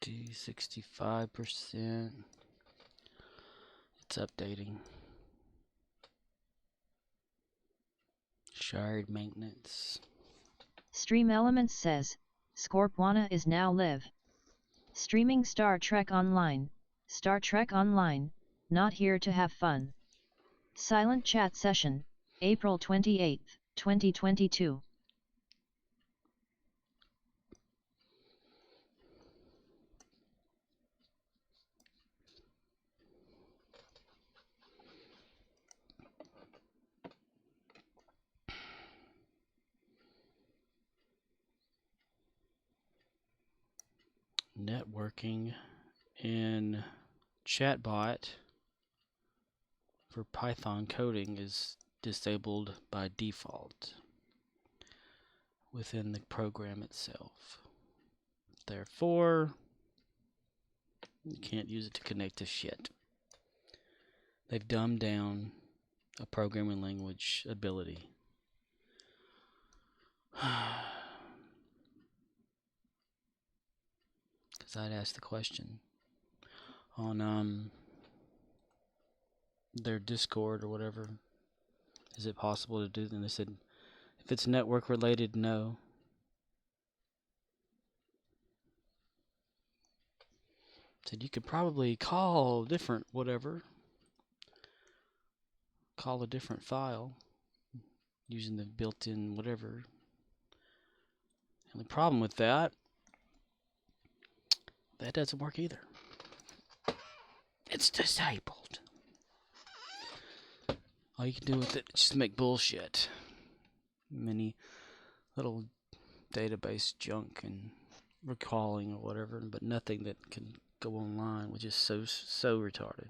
50, 65%. It's updating. Shard maintenance. Stream Elements says, Scorpwana is now live. Streaming Star Trek Online, Star Trek Online, not here to have fun. Silent chat session, April 28, 2022. Networking in chatbot for Python coding is disabled by default within the program itself. Therefore, you can't use it to connect to shit. They've dumbed down a programming language ability. Because I'd asked the question on their Discord or whatever, is it possible to do? And they said, if it's network related, no. Said you could probably call different whatever, call a different file using the built-in whatever. And the problem with that doesn't work either. It's disabled. All you can do with it is just make bullshit. Many little database junk and recalling or whatever, but nothing that can go online, which is so retarded.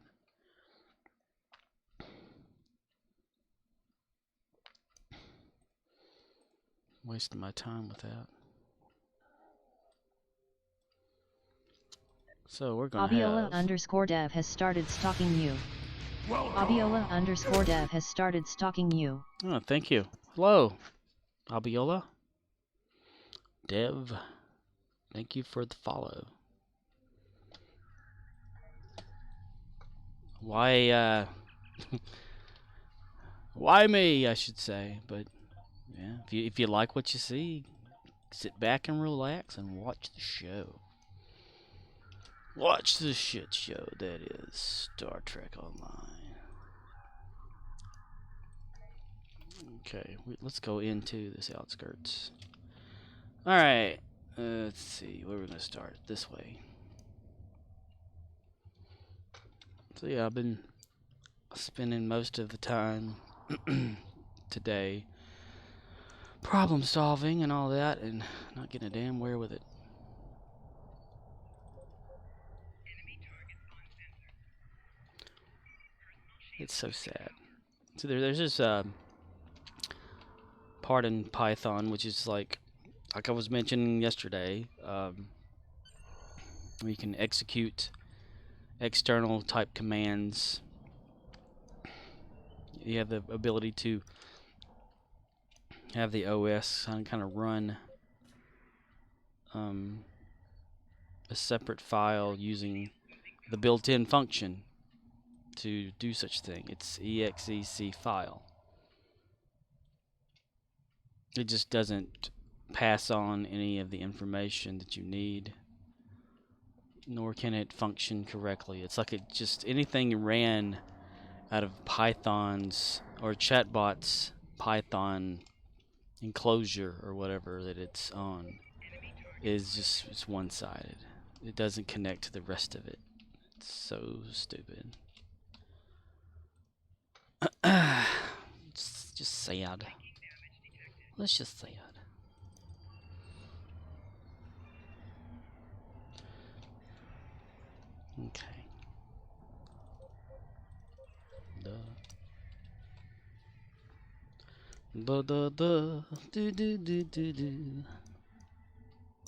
Wasting my time with that. So we're gonna Abiola _dev has started stalking you. Abiola _dev has started stalking you. Oh, thank you. Hello, Abiola. Dev, thank you for the follow. Why, why me, I should say, but yeah, if you like what you see, sit back and relax and watch the show. Watch the shit show that is Star Trek Online. Okay, let's go into this outskirts. Alright, let's see, where we're going to start. This way. So yeah, I've been spending most of the time today problem solving and all that, and not getting a damn where with it. It's so sad. So there's this part in Python which is like I was mentioning yesterday, where you can execute external type commands. You have the ability to have the OS kind of run a separate file using the built-in function to do such thing. It's exec file. It just doesn't pass on any of the information that you need, nor can it function correctly. It's like it just anything ran out of Python's or chatbot's Python enclosure or whatever that it's on is just it's one-sided. It doesn't connect to the rest of it. It's so stupid. It's just sad. Let's just sad. Okay.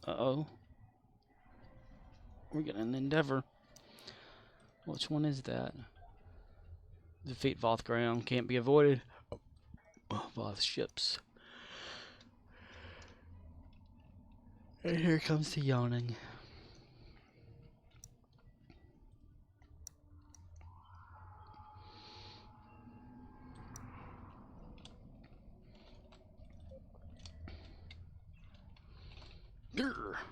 Uh-oh. We're getting an Endeavor. Which one is that? Defeat Voth ground. Can't be avoided. Voth ships. And here comes the yawning. power.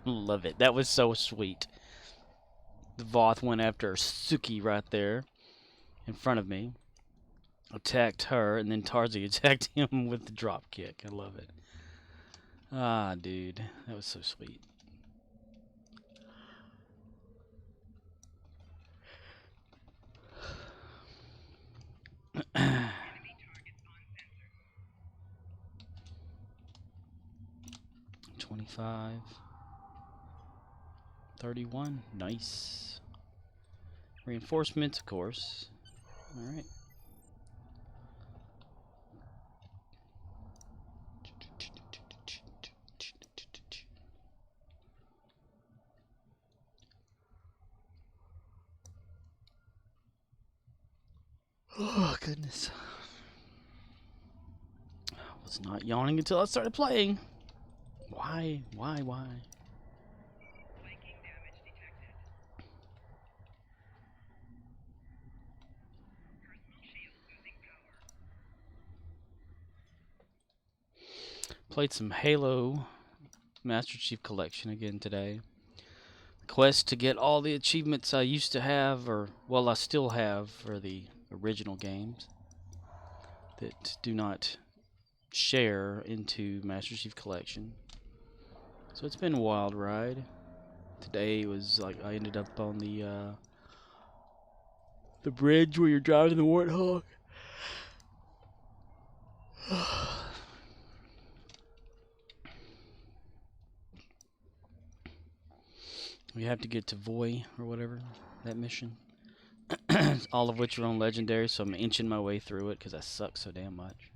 Love it. That was so sweet. The Voth went after Suki right there in front of me. Attacked her, and then Tarzi attacked him with the drop kick. I love it. Ah, dude. That was so sweet. $25. 31. Nice. Reinforcements, of course. Alright. Oh, goodness. I was not yawning until I started playing. Why? Played some Halo Master Chief Collection again today. Quest to get all the achievements I used to have, or, well, I still have for the original games that do not share into Master Chief Collection. So it's been a wild ride. Today was like I ended up on the bridge where you're driving the Warthog. We have to get to Voy or whatever, that mission. All of which are on Legendary, so I'm inching my way through it because I suck so damn much.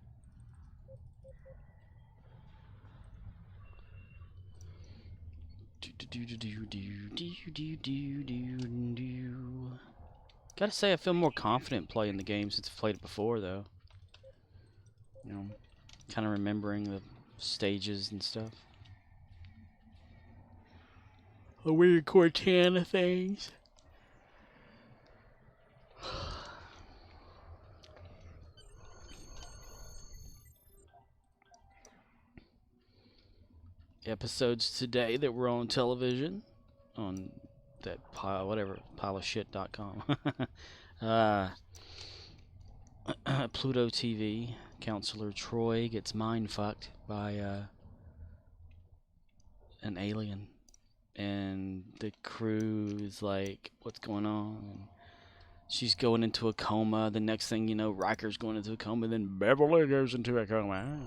Gotta say, I feel more confident playing the game since I've played it before, though. You know, kind of remembering the stages and stuff. The weird Cortana things. Episodes today that were on television on that pileofshit.com. Pluto TV. Counselor Troy gets mind fucked by an alien, and the crew is like, "What's going on?" And she's going into a coma. The next thing you know, Riker's going into a coma. Then Beverly goes into a coma.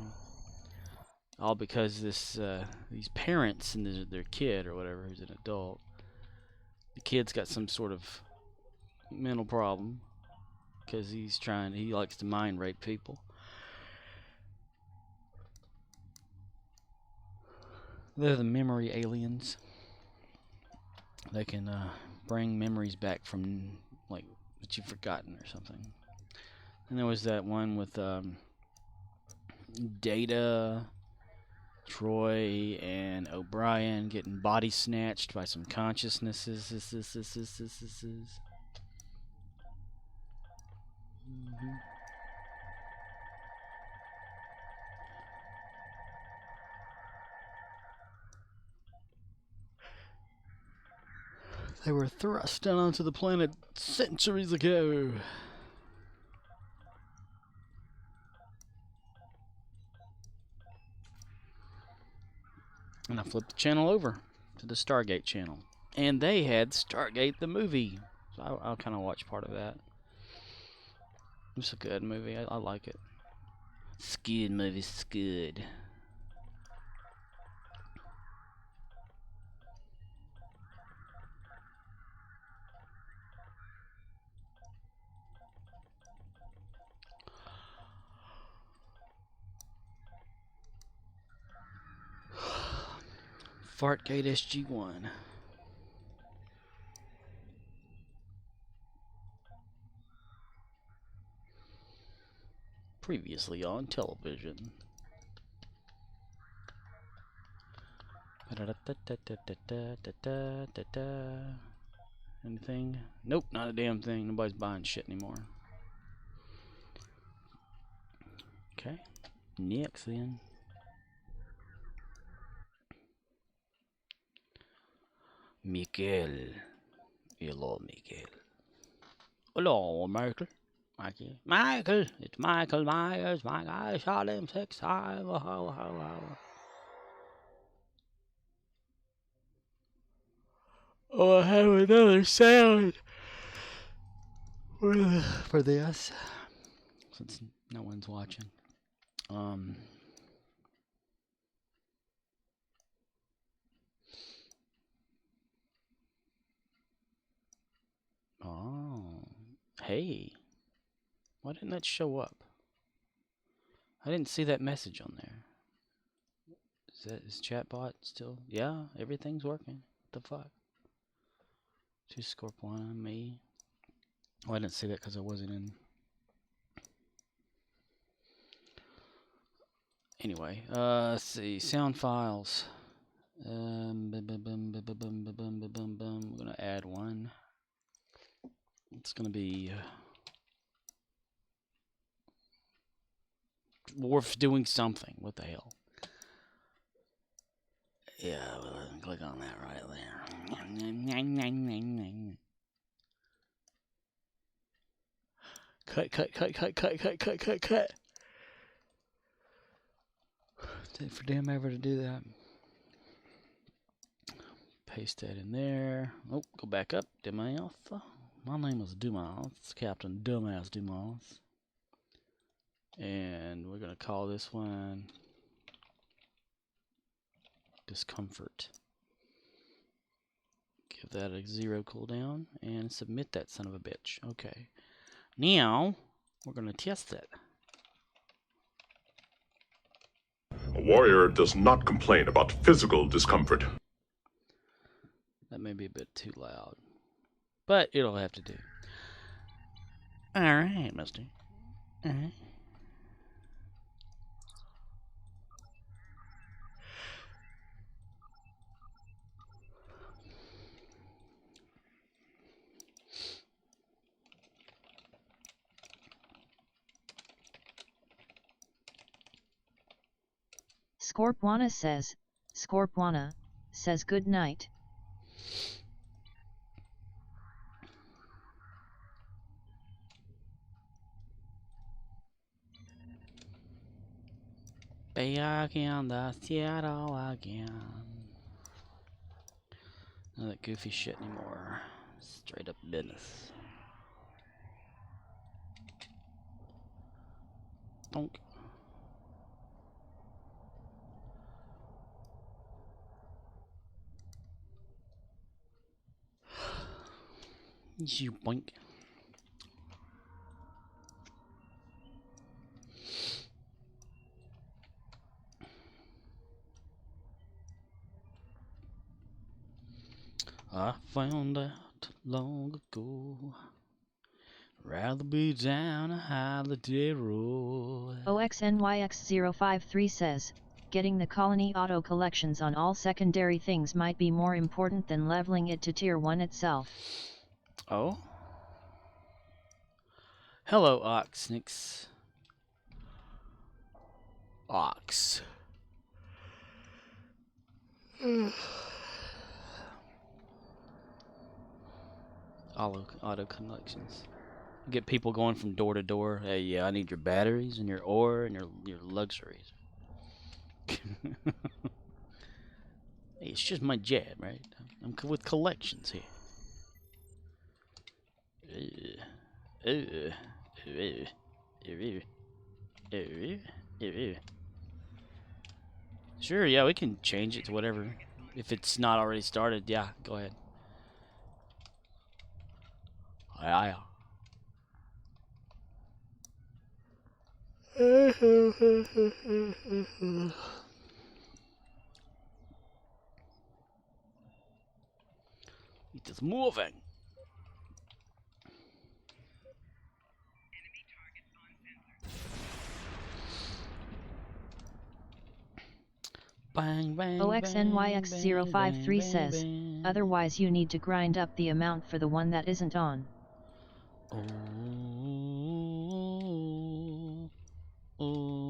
All because these parents and their kid or whatever, who's an adult. The kid's got some sort of mental problem because he likes to mind rape people. They're the memory aliens. They can bring memories back from like that you've forgotten or something. And there was that one with Data, Troy, and O'Brien getting body snatched by some consciousnesses. They were thrust down onto the planet centuries ago. And I flipped the channel over to the Stargate channel. And they had Stargate the movie. So I'll kind of watch part of that. It's a good movie. I like it. It's a good movie. It's good. Fartgate SG-1. Previously on television. Anything? Nope, not a damn thing. Nobody's buying shit anymore. Okay. Next then. Michael. Hello, Michael. Hello, Michael. Michael. It's Michael Myers. My guy shot him 6 times. Oh, I have another sound for this, since no one's watching. Oh, hey, why didn't that show up? I didn't see that message on there. Is chatbot still? Yeah, everything's working. What the fuck? 2 Scorpion, me. Oh, I didn't see that because I wasn't in. Anyway, let's see. Sound files. We're gonna add one. It's gonna be Worf doing something. What the hell? Yeah, well, click on that right there. Cut. Take for damn ever to do that. Paste that in there. Oh, go back up. Dumas. My name is Dumas. It's Captain Dumbass Dumas. And we're gonna call this one Discomfort. Give that a 0 cooldown and submit that son of a bitch. Okay. Now we're gonna test it. A warrior does not complain about physical discomfort. That may be a bit too loud, but it'll have to do. All right, mister. All right. Scorpwana says good night. Back in the Seattle again. None of that goofy shit anymore. Straight up business. Donk. You boink. I found out long ago. Rather be down a holiday road. OXNYX053 says, getting the colony auto collections on all secondary things might be more important than leveling it to tier 1 itself. Oh? Hello, Oxnix. Ox. Auto collections. Get people going from door to door. Hey, yeah, I need your batteries and your ore and your luxuries. Hey, it's just my job, right? I'm with collections here. Sure, yeah, we can change it to whatever. If it's not already started, yeah, go ahead. Yeah. It is moving. Bang, bang, OXNYX053 says, bang. otherwise you need to grind up the amount for the one that isn't on. Ooh, ooh.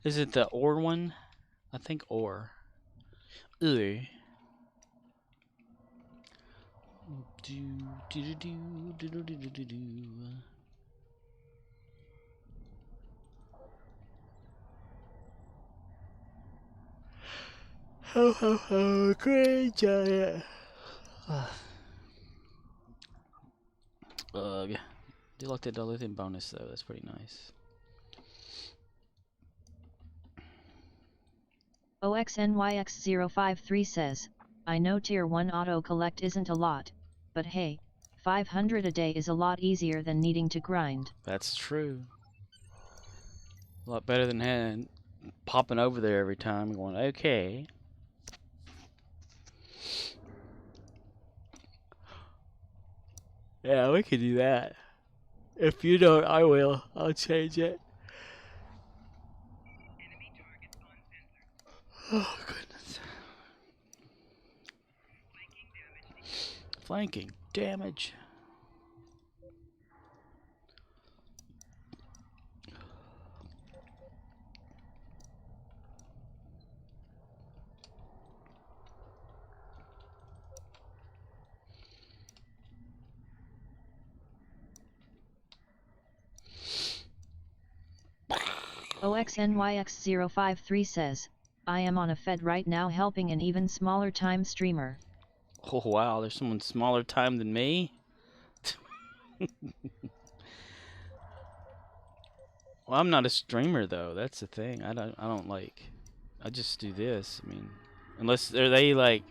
Is it the ore one? I think ore. Ooh. Do, do, do, do, do, do, do, do, do. Ho ho ho, great giant. Ugh. Do like the dilithium bonus though, that's pretty nice. OXNYX053 says, I know tier 1 auto collect isn't a lot, but hey, 500 a day is a lot easier than needing to grind. That's true. A lot better than popping over there every time and going, okay. Yeah, we could do that. If you don't, I will. I'll change it. Oh, goodness. Flanking damage. OXNYX053 says, I am on a Fed right now helping an even smaller time streamer. Oh, wow, there's someone smaller time than me? Well, I'm not a streamer though. That's the thing. I don't like. I just do this. I mean, unless are they like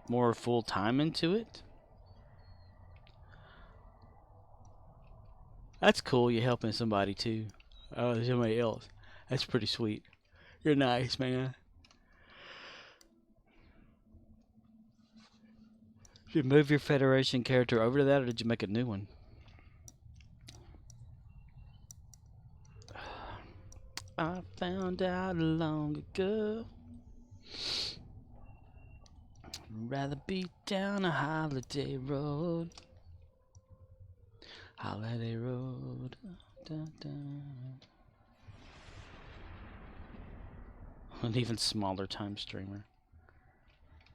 more full time into it. That's cool. You're helping somebody too. Oh, somebody else. That's pretty sweet. You're nice, man. Did you move your Federation character over to that, or did you make a new one? I found out long ago. Rather be down a holiday road. Holiday road. Dun, dun. An even smaller time streamer.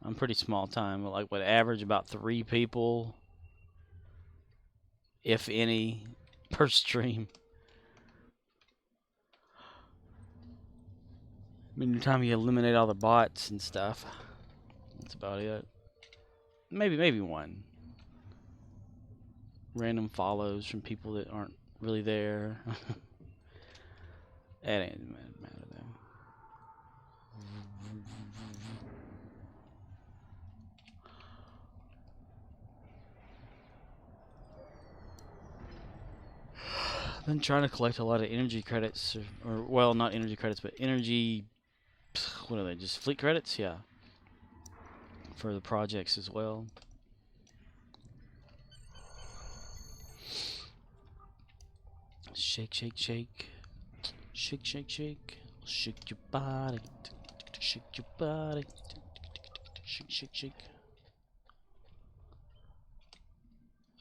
I'm pretty small time, like would average about 3 people, if any, per stream. I mean, the time you eliminate all the bots and stuff, that's about it. Maybe one. Random follows from people that aren't really there. That ain't matter though. I've been trying to collect a lot of energy credits, or well, not energy credits, but energy. What are they? Just fleet credits? Yeah. For the projects as well. Shake, shake, shake. Shake, shake, shake. Shake your body. Shake your body. Shake, shake, shake.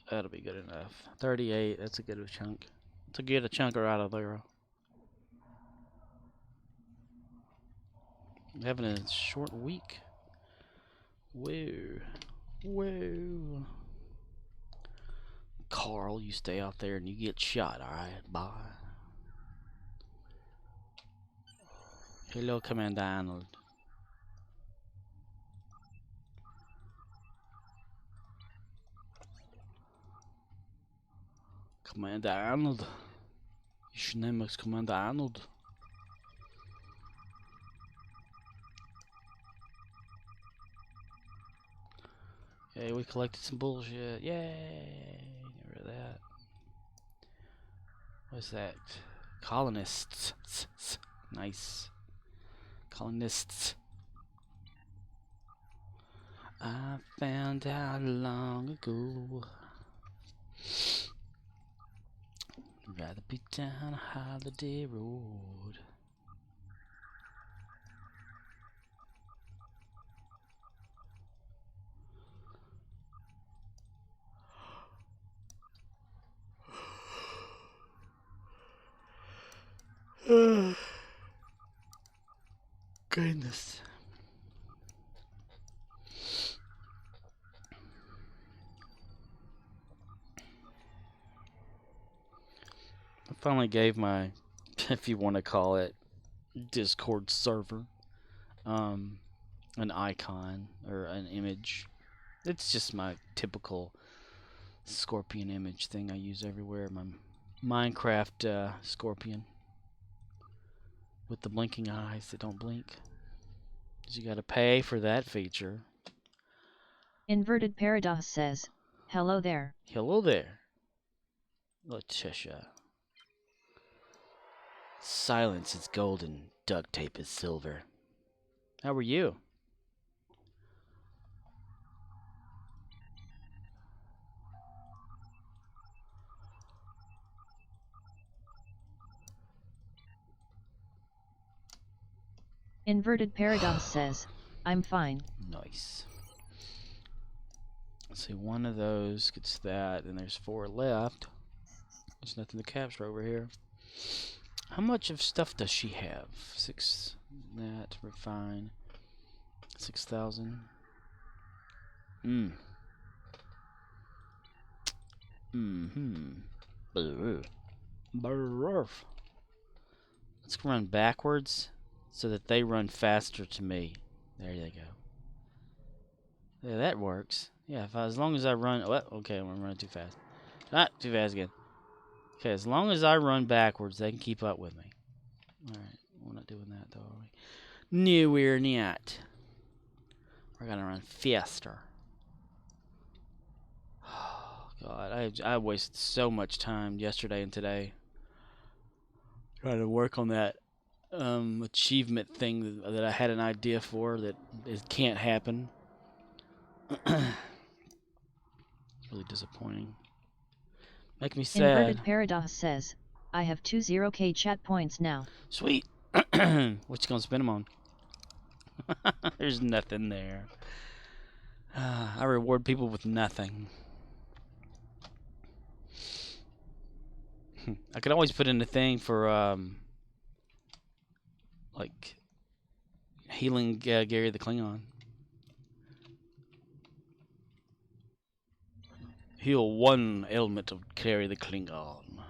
That'll be good enough. 38, that's a good chunk. To get a chunker out of there. I'm having a short week. Whoa. Whoa. Carl, you stay out there and you get shot, alright? Bye. Hello, Commander Arnold. Commander Arnold. Your name is Commander Arnold. Hey, we collected some bullshit. Yay! Get rid of that. What's that? Colonists. Nice. Colonists. I found out long ago. rather be down a holiday road. Goodness. I finally gave my, if you want to call it, Discord server, an icon or an image. It's just my typical scorpion image thing I use everywhere. My Minecraft scorpion with the blinking eyes that don't blink. 'Cause you gotta pay for that feature. Inverted Paradox says, hello there. Hello there, Letitia. Silence is golden, duct tape is silver. How are you? Inverted Paradox says, I'm fine. Nice. Let's see, one of those gets that, and there's 4 left. There's nothing to capture over here. How much of stuff does she have? 6, that, refine. 6,000. Barf. Let's run backwards so that they run faster to me. There they go. Yeah, that works. Yeah, as long as I run... Oh, okay, I'm running too fast. Ah, too fast again. Okay, as long as I run backwards, they can keep up with me. Alright, we're not doing that, though, are we? No, we're not. We're gonna run faster. Oh, God, I wasted so much time yesterday and today trying to work on that achievement thing that I had an idea for that it can't happen. It's really disappointing. Make me sad. Inverted Paradox says, I have 20k chat points now. Sweet. What you gonna spend them on? There's nothing there. I reward people with nothing. I could always put in a thing for like healing Gary the Klingon. Heal 1 ailment of Gary the Klingon.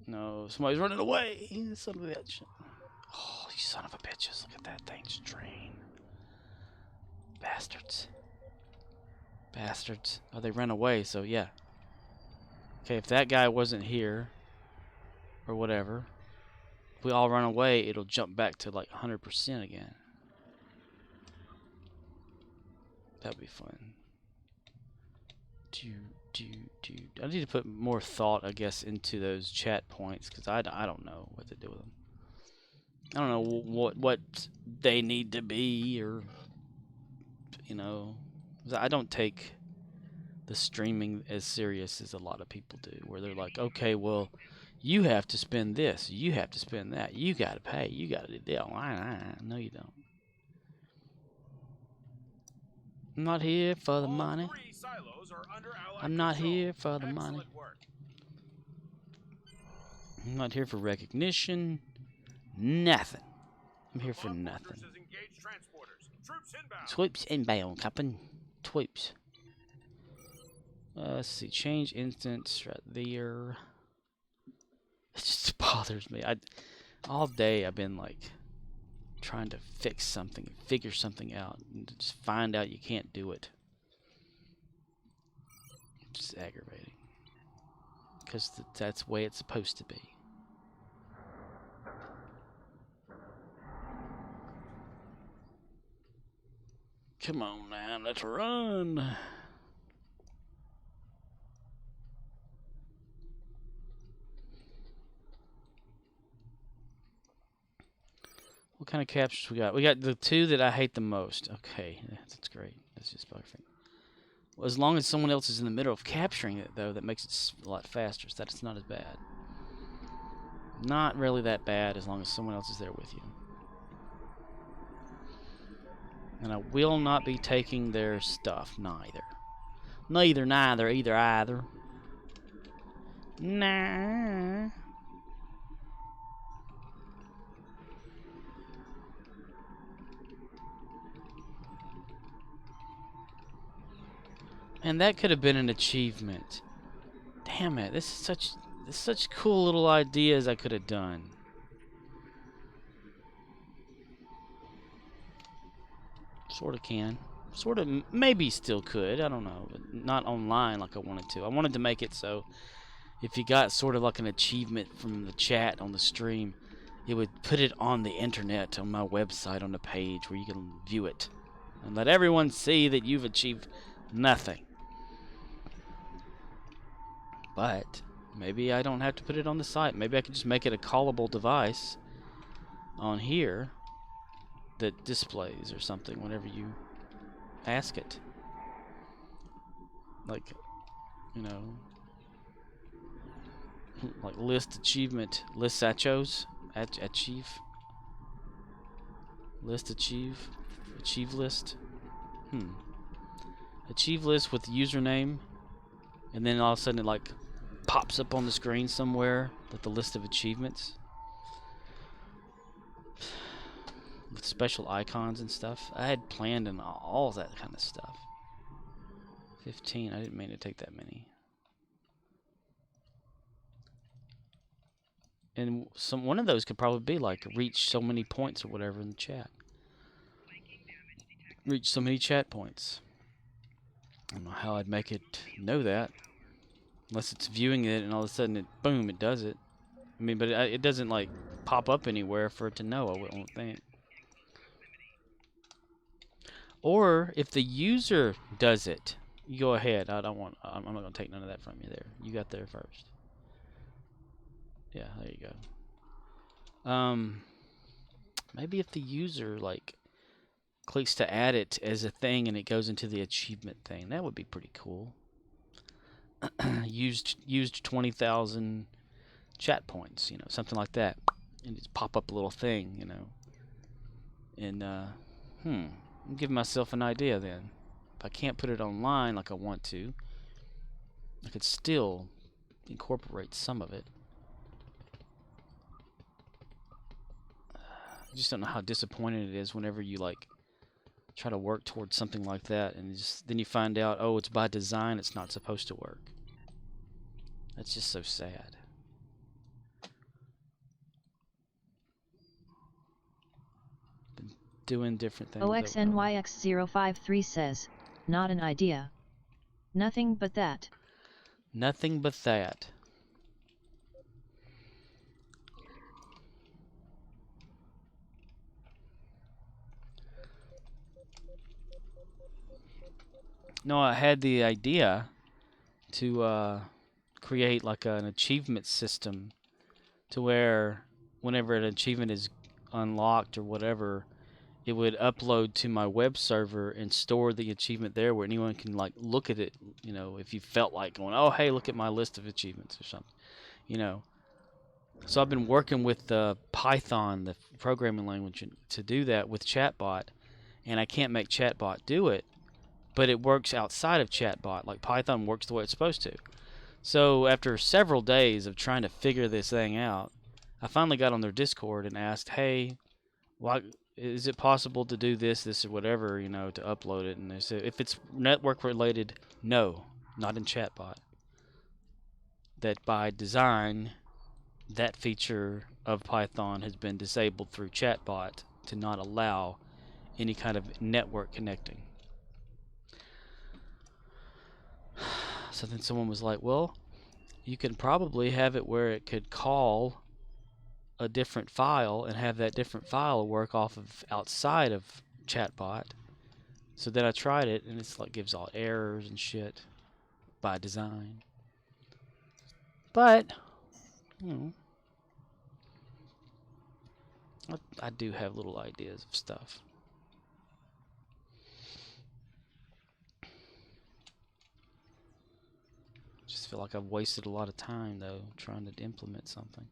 No, somebody's running away. Son of a bitch. Oh, you son of a bitches. Look at that thing just drain. Bastards. Bastards. Oh, they ran away, so yeah. Okay, if that guy wasn't here, or whatever, if we all run away, it'll jump back to like 100% again. That'd be fun. I need to put more thought, I guess, into those chat points, because I don't know what to do with them. I don't know what they need to be, or, you know, I don't take the streaming as serious as a lot of people do, where they're like, okay, well, you have to spend this, you have to spend that, you got to pay, you got to do that. No, you don't. I'm not here for the money. I'm not here for the money. I'm not here for recognition. Nothing. I'm here for nothing. Twoops inbound, Captain. Twoops. Let's see. Change instance right there. It just bothers me. All day I've been like trying to fix something, figure something out, and to just find out you can't do it. It's just aggravating. Because that's the way it's supposed to be. Come on now, let's run. What kind of captures we got? We got the 2 that I hate the most. Okay, that's great. That's just perfect. As long as someone else is in the middle of capturing it, though, that makes it a lot faster, so that it's not as bad. Not really that bad as long as someone else is there with you. And I will not be taking their stuff, neither. Neither, either. Nah. And that could have been an achievement. Damn it, this is such cool little ideas I could have done. Sort of can. Sort of maybe still could. I don't know. But not online like I wanted to. I wanted to make it so if you got sort of like an achievement from the chat on the stream, it would put it on the internet on my website on the page where you can view it. And let everyone see that you've achieved nothing. But maybe I don't have to put it on the site. Maybe I can just make it a callable device on here that displays or something whenever you ask it. Like, you know, like list achievement, list achos, achieve, list achieve list. Achieve list with username, and then all of a sudden it like pops up on the screen somewhere with the list of achievements with special icons and stuff. I had planned and all that kind of stuff. 15. I didn't mean to take that many. And one of those could probably be like reach so many points or whatever in the chat. Reach so many chat points. I don't know how I'd make it know that. Unless it's viewing it and all of a sudden boom, it does it. I mean, but it doesn't like pop up anywhere for it to know, I wouldn't think. Or if the user does it, you go ahead. I'm not going to take none of that from you there. You got there first. Yeah, there you go. Maybe if the user like clicks to add it as a thing and it goes into the achievement thing, that would be pretty cool. used 20,000 chat points, you know, something like that, and just pop up a little thing, you know. And I'm giving myself an idea then. If I can't put it online like I want to, I could still incorporate some of it. I just don't know how disappointing it is whenever you like try to work towards something like that and then you find out, oh, it's by design, it's not supposed to work. That's just so sad. Been doing different things. OXNYX053 says, not an idea. Nothing but that. Nothing but that. No, I had the idea to create like an achievement system to where whenever an achievement is unlocked or whatever, it would upload to my web server and store the achievement there where anyone can like look at it, you know, if you felt like going, oh, hey, look at my list of achievements or something, you know. So I've been working with Python, the programming language, to do that with Chatbot, and I can't make Chatbot do it, but it works outside of Chatbot. Like Python works the way it's supposed to. So after several days of trying to figure this thing out, I finally got on their Discord and asked, hey, why is it possible to do this or whatever, you know, to upload it? And they said, if it's network related, no, not in Chatbot. That by design, that feature of Python has been disabled through Chatbot to not allow any kind of network connecting. So then someone was like, well, you can probably have it where it could call a different file and have that different file work off of outside of Chatbot. So then I tried it and it's like gives all errors and shit by design. But, you know, I do have little ideas of stuff. feel like I've wasted a lot of time, though, trying to implement something.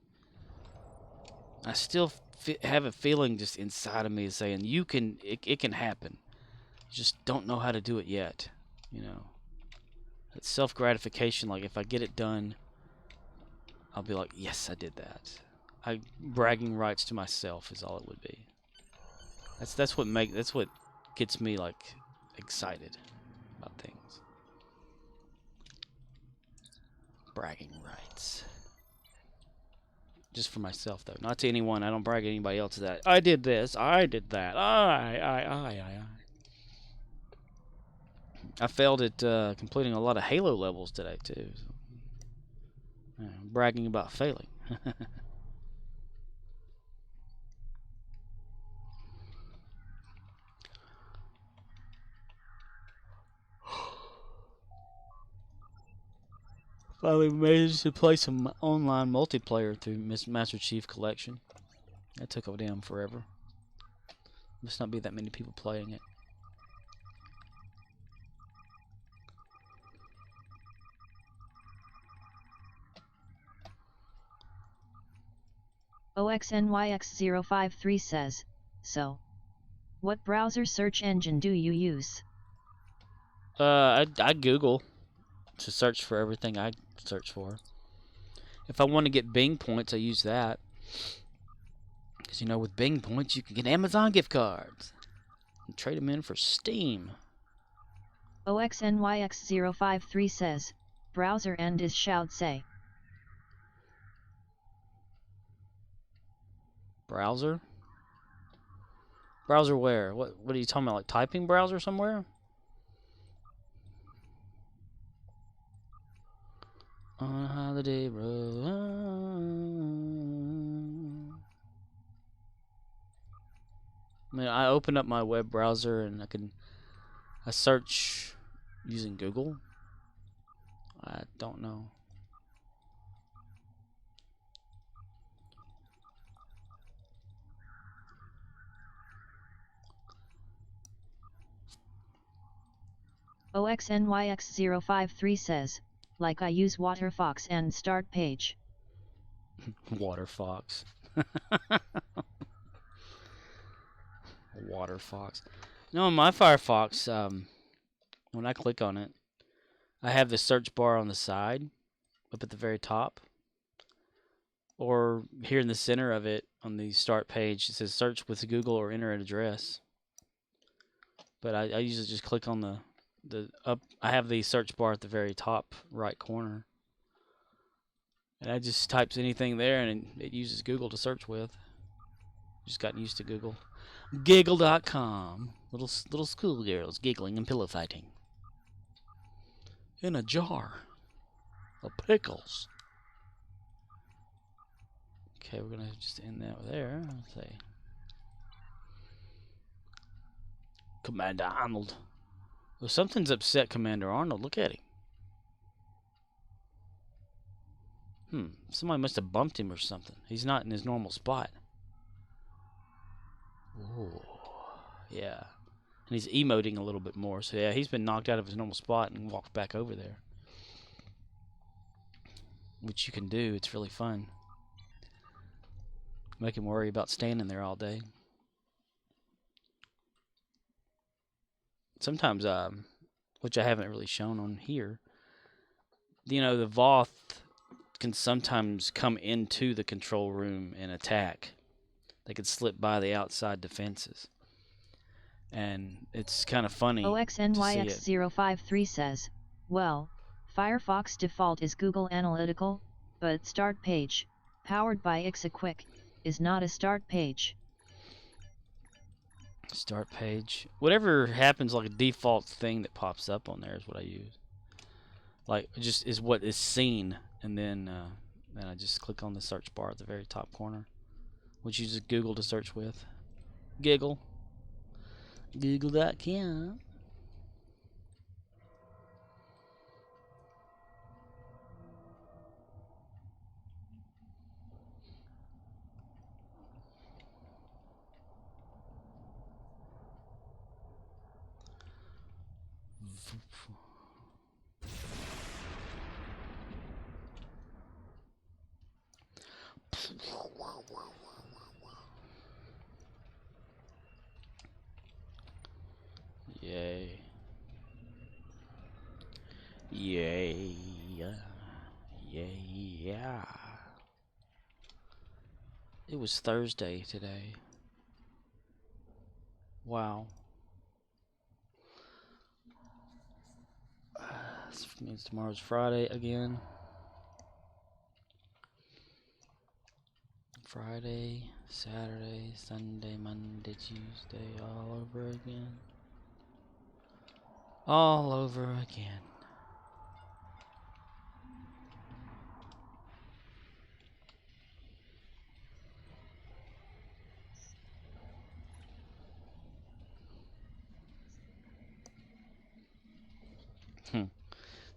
I still have a feeling just inside of me is saying, it can happen. You just don't know how to do it yet, you know. It's self-gratification, like if I get it done, I'll be like, yes, I did that. Bragging rights to myself is all it would be. That's what gets me like excited about things. Bragging rights. Just for myself though, not to anyone. I don't brag to anybody else that I did this, I did that. I failed at completing a lot of Halo levels today too. So, bragging about failing. Finally managed to play some online multiplayer through Master Chief Collection. That took a damn forever. Must not be that many people playing it. OXNYX053 says, so, what browser search engine do you use? I Google to search for everything I search for. If I want to get Bing points, I use that. Because, you know, with Bing points, you can get Amazon gift cards. And trade them in for Steam. OXNYX053 says, browser end is shout say. Browser? Browser where? What are you talking about? Like typing browser somewhere? On a holiday road. I mean, I open up my web browser and I search using Google. I don't know. OXNYX053 says, like I use WaterFox and start page. WaterFox. WaterFox. No, in my Firefox, when I click on it, I have the search bar on the side, up at the very top. Or here in the center of it, on the start page, it says search with Google or enter an address. But I usually just click on the up. I have the search bar at the very top right corner. And I just types anything there and it uses Google to search with. Just gotten used to Google. Giggle.com. Little schoolgirls giggling and pillow fighting. In a jar of pickles. Okay, we're gonna just end that there. Let's see. Commander Arnold. Well, something's upset Commander Arnold. Look at him. Somebody must have bumped him or something. He's not in his normal spot. Ooh. Yeah. And he's emoting a little bit more. So yeah, he's been knocked out of his normal spot and walked back over there. Which you can do. It's really fun. Make him worry about standing there all day. Sometimes, which I haven't really shown on here, you know, the Voth can sometimes come into the control room and attack. They could slip by the outside defenses. And it's kind of funny. OXNYX053 says, well, Firefox default is Google Analytical, but start page, powered by Ixaquick, is not a start page. Start page. Whatever happens, like a default thing that pops up on there is what I use. Like, just is what is seen, and then I just click on the search bar at the very top corner, which uses Google to search with. Giggle. Google.com. Yay. Yay. Yay. Yeah. It was Thursday today. Wow. This means tomorrow's Friday again. Friday, Saturday, Sunday, Monday, Tuesday, all over again. All over again.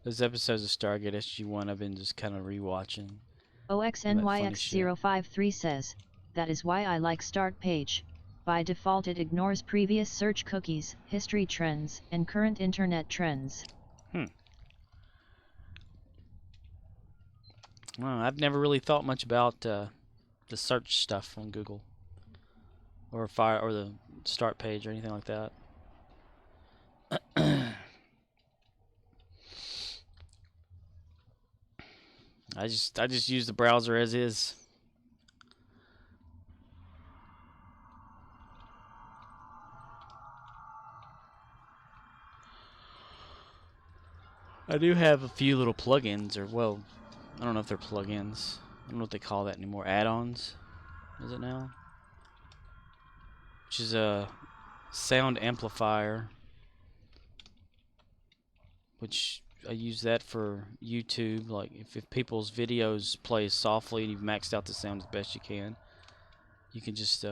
Those episodes of Stargate SG-1 I've been just kind of rewatching. OXNYX053 says, that is why I like Start Page. By default it ignores previous search cookies, history trends, and current internet trends. Well, I've never really thought much about the search stuff on Google. Or the Start Page or anything like that. I just use the browser as is. I do have a few little plugins, or well, I don't know if they're plugins. I don't know what they call that anymore. Add-ons, is it now? Which is a sound amplifier, which I use that for YouTube. Like if people's videos play softly and you've maxed out the sound as best you can just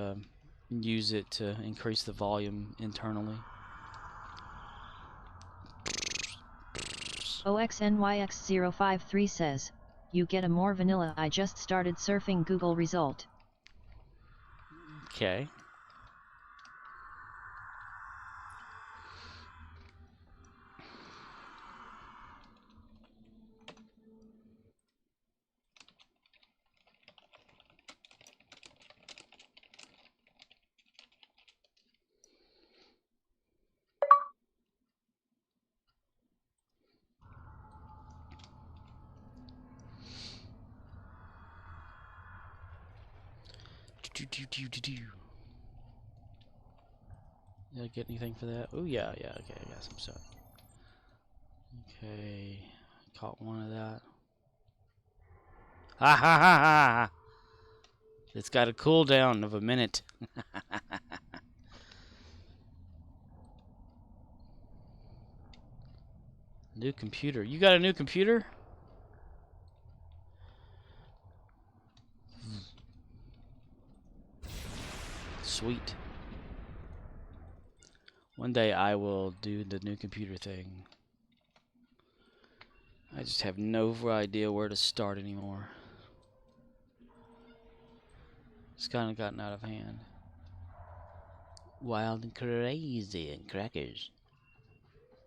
use it to increase the volume internally. OXNYX053 says, you get a more vanilla. I just started surfing Google result. Okay. Did I get anything for that? Oh yeah, okay, I got some stuff. Okay, caught one of that. Ha ha ha ha! It's got a cooldown of a minute. New computer. You got a new computer? Sweet. One day I will do the new computer thing. I just have no idea where to start anymore. It's kind of gotten out of hand. Wild and crazy and crackers.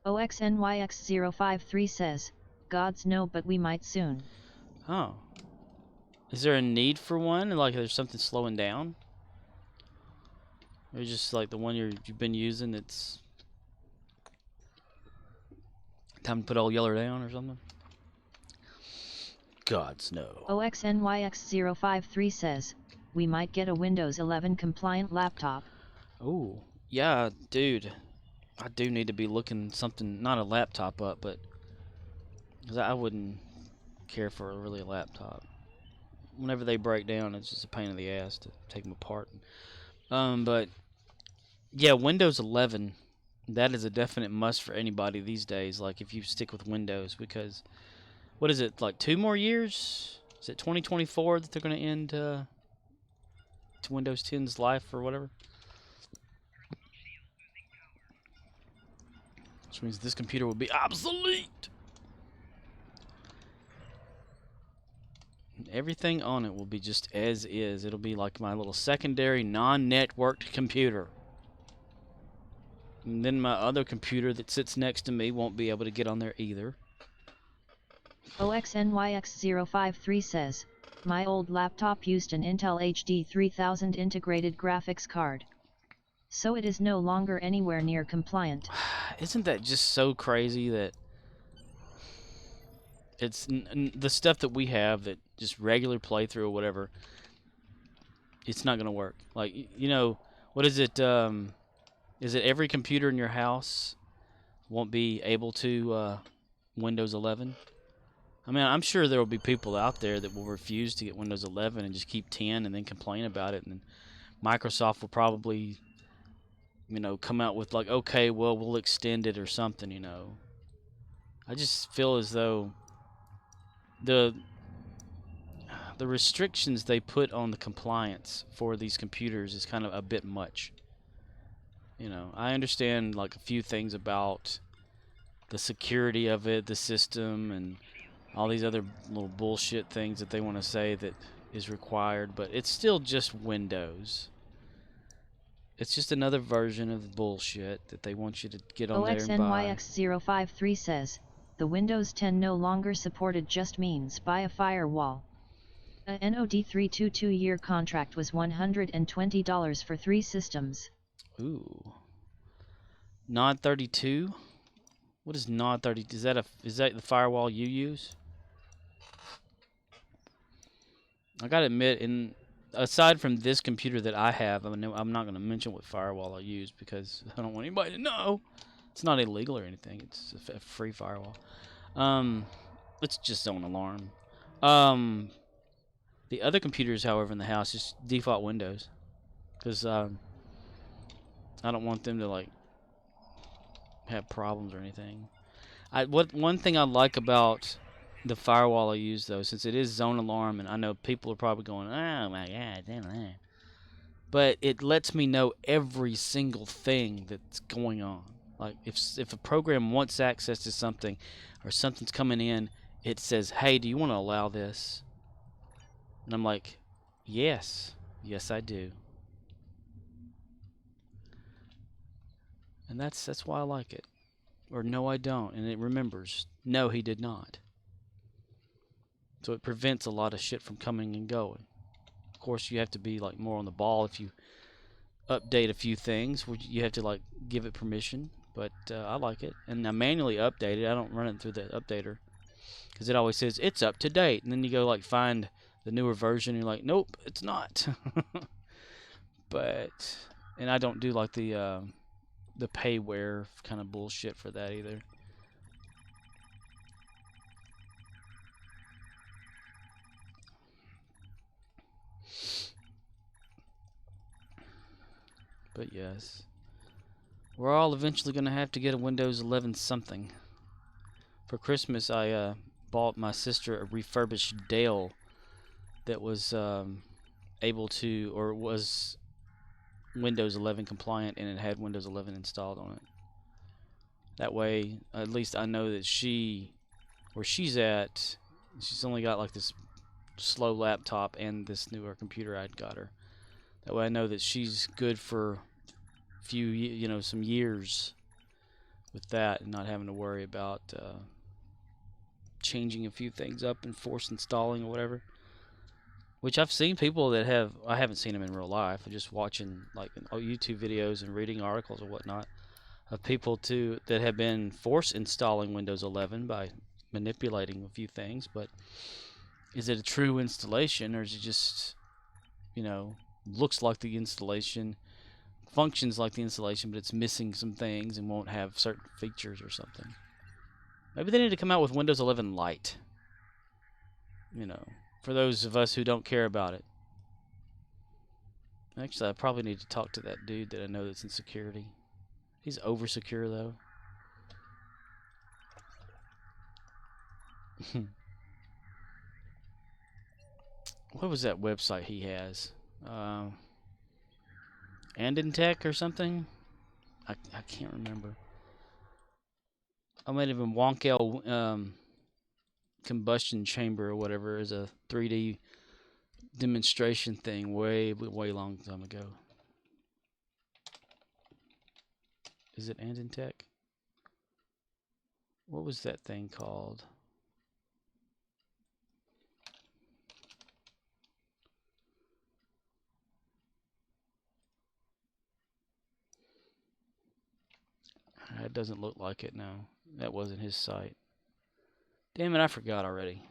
OXNYX053 says, gods no, but we might soon. Oh. Is there a need for one? Like there's something slowing down? Or just like the one you've been using that's time to put all yeller down or something? Gods no. OXNYX053 says, we might get a Windows 11 compliant laptop. Oh, yeah, dude. I do need to be looking something, not a laptop up, but because I wouldn't care for really a laptop. Whenever they break down, it's just a pain in the ass to take them apart. But yeah, Windows 11, that is a definite must for anybody these days. Like if you stick with Windows, because what is it, like 2 more years? Is it 2024 that they're going to end to Windows 10's life or whatever? Which means this computer will be obsolete. Everything on it will be just as is. It'll be like my little secondary non-networked computer. And then my other computer that sits next to me won't be able to get on there either. OXNYX053 says, My old laptop used an Intel HD 3000 integrated graphics card. So it is no longer anywhere near compliant. Isn't that just so crazy that it's the stuff that we have that just regular playthrough or whatever, it's not going to work. Like, you know, what is it? Is it every computer in your house won't be able to Windows 11? I mean, I'm sure there will be people out there that will refuse to get Windows 11 and just keep 10 and then complain about it. And then Microsoft will probably, you know, come out with like, okay, well, we'll extend it or something, you know. I just feel as though the restrictions they put on the compliance for these computers is kind of a bit much. You know, I understand like a few things about the security of it, the system, and all these other little bullshit things that they want to say that is required, but it's still just Windows. It's just another version of bullshit that they want you to get on there and buy. OXNYX053 says, the Windows 10 no longer supported just means buy a firewall. A NOD 322-year contract was $120 for 3 systems. Ooh. NOD 32? What is NOD 32? Is that the firewall you use? I gotta admit, aside from this computer that I have, I'm not gonna mention what firewall I use because I don't want anybody to know. It's not illegal or anything. It's a free firewall. It's just Zone Alarm. The other computers, however, in the house is default Windows, because I don't want them to like have problems or anything. One thing I like about the firewall I use, though, since it is Zone Alarm, and I know people are probably going, oh my god, damn that. But it lets me know every single thing that's going on. Like, if a program wants access to something, or something's coming in, it says, hey, do you want to allow this? And I'm like, yes. Yes, I do. And that's why I like it. Or no, I don't. And it remembers, no, he did not. So it prevents a lot of shit from coming and going. Of course, you have to be like more on the ball if you update a few things. You have to like give it permission. But I like it, and I manually update it. I don't run it through the updater because it always says it's up to date, and then you go like find the newer version, and you're like, nope, it's not. And I don't do like the payware kind of bullshit for that either. But yes, we're all eventually going to have to get a Windows 11 something. For Christmas, I bought my sister a refurbished Dell that was able to, or was Windows 11 compliant, and it had Windows 11 installed on it. That way, at least I know that where she's at, she's only got like this slow laptop and this newer computer I'd got her. That way I know that she's good for some years with that, and not having to worry about changing a few things up and force installing or whatever. Which I've seen people that have, I haven't seen them in real life, I'm just watching like YouTube videos and reading articles or whatnot of people that have been force installing Windows 11 by manipulating a few things. But is it a true installation, or is it just, looks like the installation, functions like the installation, but it's missing some things and won't have certain features or something? Maybe they need to come out with Windows 11 Lite, for those of us who don't care about it. Actually, I probably need to talk to that dude that I know that's in security. He's over secure though. What was that website he has? Andintech or something? I can't remember. I might have been Wonkel combustion chamber or whatever is a 3D demonstration thing way long time ago. Is it Andintech? What was that thing called? That doesn't look like it, no. That wasn't his site. Damn it, I forgot already.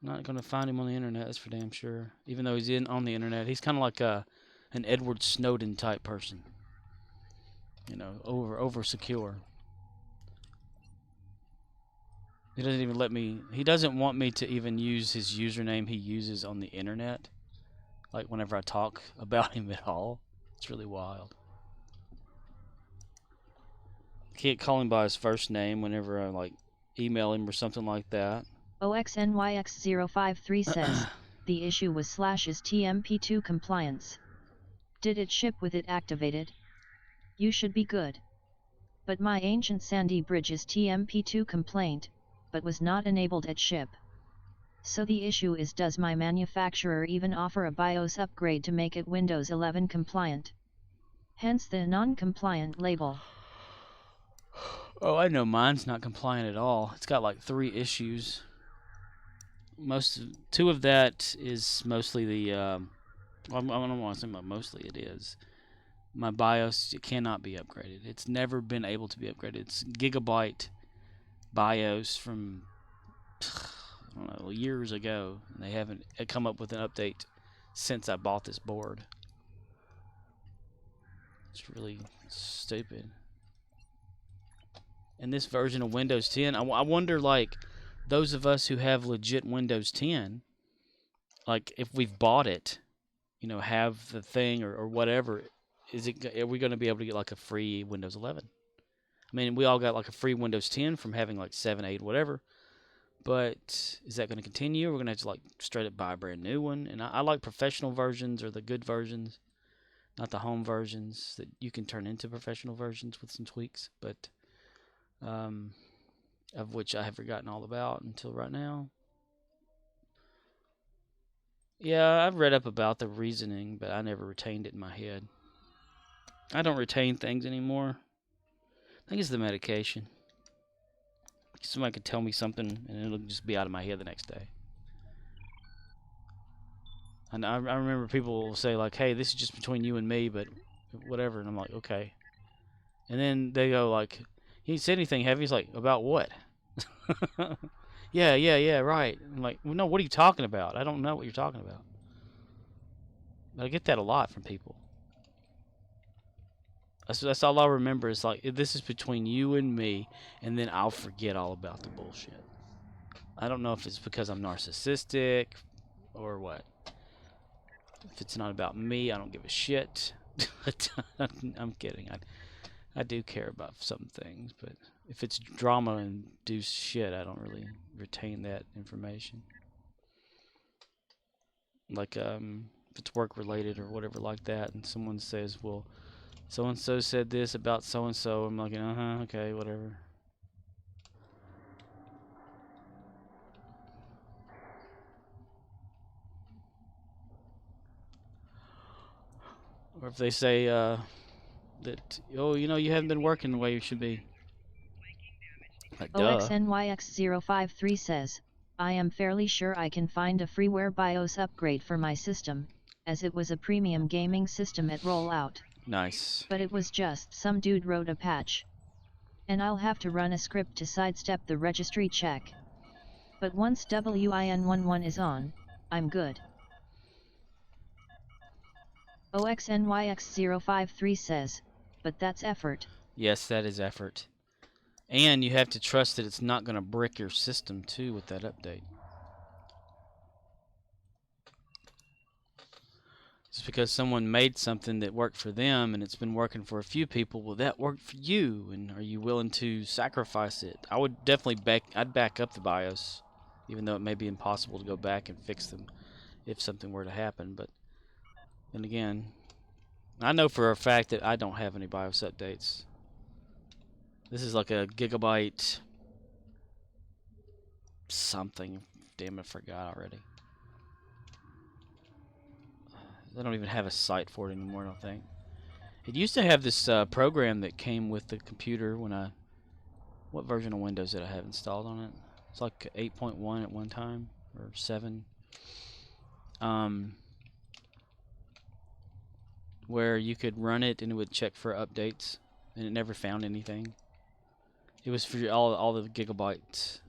I'm not gonna find him on the internet, that's for damn sure. Even though he's on the internet, he's kind of like an Edward Snowden type person. You know, over secure. He doesn't even let me. He doesn't want me to even use his username he uses on the internet. Like whenever I talk about him at all, it's really wild. Can't call him by his first name whenever I like email him or something like that. OXNYX053 says, the issue was Slash's TMP2 compliance. Did it ship with it activated? You should be good. But my ancient Sandy Bridge is TMP2 complaint, but was not enabled at ship. So the issue is, does my manufacturer even offer a BIOS upgrade to make it Windows 11 compliant? Hence the non-compliant label. Oh, I know mine's not compliant at all. It's got like 3 issues. Two of that is mostly the. I don't want to say mostly. It is my BIOS. It cannot be upgraded. It's never been able to be upgraded. It's Gigabyte BIOS from I don't know, years ago. And they haven't come up with an update since I bought this board. It's really stupid. And this version of Windows 10, I wonder, like, those of us who have legit Windows 10, like, if we've bought it, you know, have the thing or whatever, are we going to be able to get, like, a free Windows 11? I mean, we all got, like, a free Windows 10 from having, like, 7, 8, whatever. But is that going to continue? We're going to have to, like, straight up buy a brand new one. And I like professional versions or the good versions, not the home versions that you can turn into professional versions with some tweaks. But of which I have forgotten all about until right now. Yeah, I've read up about the reasoning, but I never retained it in my head. I don't retain things anymore. I think it's the medication. Somebody could tell me something, and it'll just be out of my head the next day. And I remember people will say, like, hey, this is just between you and me, but whatever. And I'm like, okay. And then they go, like, he didn't say anything heavy. He's like, about what? yeah, right. I'm like, well, no, what are you talking about? I don't know what you're talking about. But I get that a lot from people. That's all I remember is, like, this is between you and me, and then I'll forget all about the bullshit. I don't know if it's because I'm narcissistic or what. If it's not about me, I don't give a shit. I'm kidding. I do care about some things, but if it's drama-induced shit, I don't really retain that information. Like, if it's work-related or whatever like that, and someone says, well, so-and-so said this about so-and-so, I'm like, okay, whatever. Or if they say, that, oh, you know, you haven't been working the way you should be. Like, duh. OXNYX053 says, I am fairly sure I can find a freeware BIOS upgrade for my system, as it was a premium gaming system at rollout. Nice. But it was just some dude wrote a patch. And I'll have to run a script to sidestep the registry check. But once WIN11 is on, I'm good. OXNYX053 says, but that's effort. Yes, that is effort. And you have to trust that it's not going to brick your system, too, with that update. Just because someone made something that worked for them and it's been working for a few people, well, that worked for you, and are you willing to sacrifice it? I would definitely I'd back up the BIOS, even though it may be impossible to go back and fix them if something were to happen. But then again, I know for a fact that I don't have any BIOS updates. This is like a Gigabyte something. Damn, I forgot already. They don't even have a site for it anymore, I don't think. It used to have this program that came with the computer when I... What version of Windows did I have installed on it? It's like 8.1 at one time, or 7. where you could run it and it would check for updates, and it never found anything. It was for all the gigabyte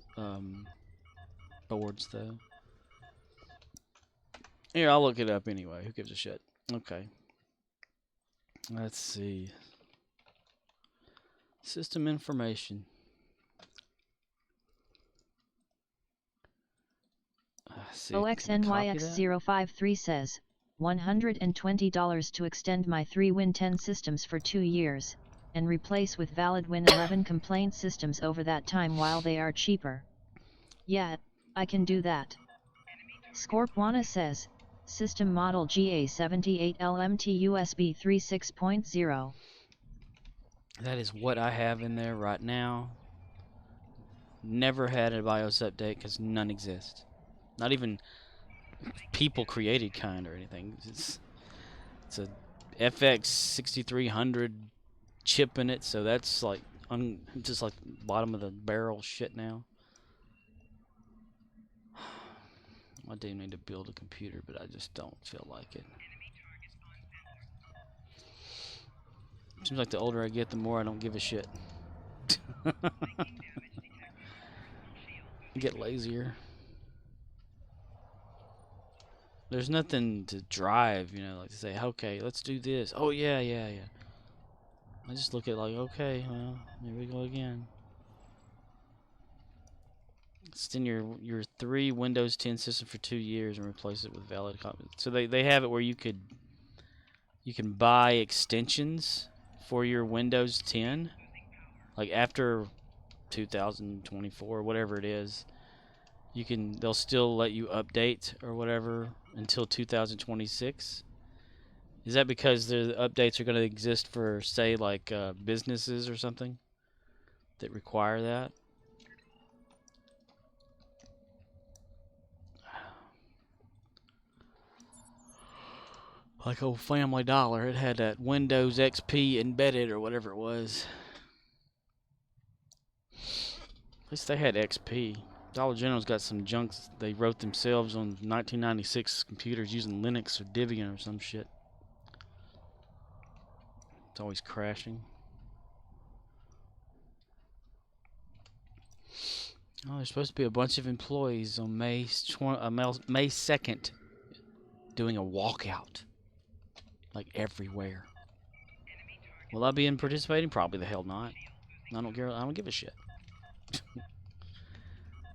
boards though. Here, I'll look it up anyway. Who gives a shit? Okay. Let's see. System information. See, can I copy that? OXNYX053 says, $120 to extend my 3 Win 10 systems for 2 years, and replace with valid Win 11 complaint systems over that time while they are cheaper. Yeah, I can do that. Scorpwana says, System Model GA78 LMT USB 3.6.0. That is what I have in there right now. Never had a BIOS update because none exist. Not even people created kind or anything. It's a FX 6300 chip in it, so that's like just like bottom of the barrel shit now. I do need to build a computer, but I just don't feel like it. Seems like the older I get, the more I don't give a shit. I get lazier. There's nothing to drive, you know, like to say, okay, let's do this. Oh, yeah. I just look at like, okay, well, here we go again. Extend your 3 Windows 10 system for 2 years and replace it with valid copies. So they have it where you can buy extensions for your Windows 10, like after 2024, whatever it is. They'll still let you update or whatever until 2026. Is that because the updates are going to exist for, say, like businesses or something that require that? Like old Family Dollar, it had that Windows XP embedded or whatever it was. At least they had XP. Dollar General's got some junk they wrote themselves on 1996 computers using Linux or Debian or some shit. It's always crashing. Oh, there's supposed to be a bunch of employees on May 2nd doing a walkout. Like everywhere. Will I be participating? Probably the hell not. I don't care. I don't give a shit.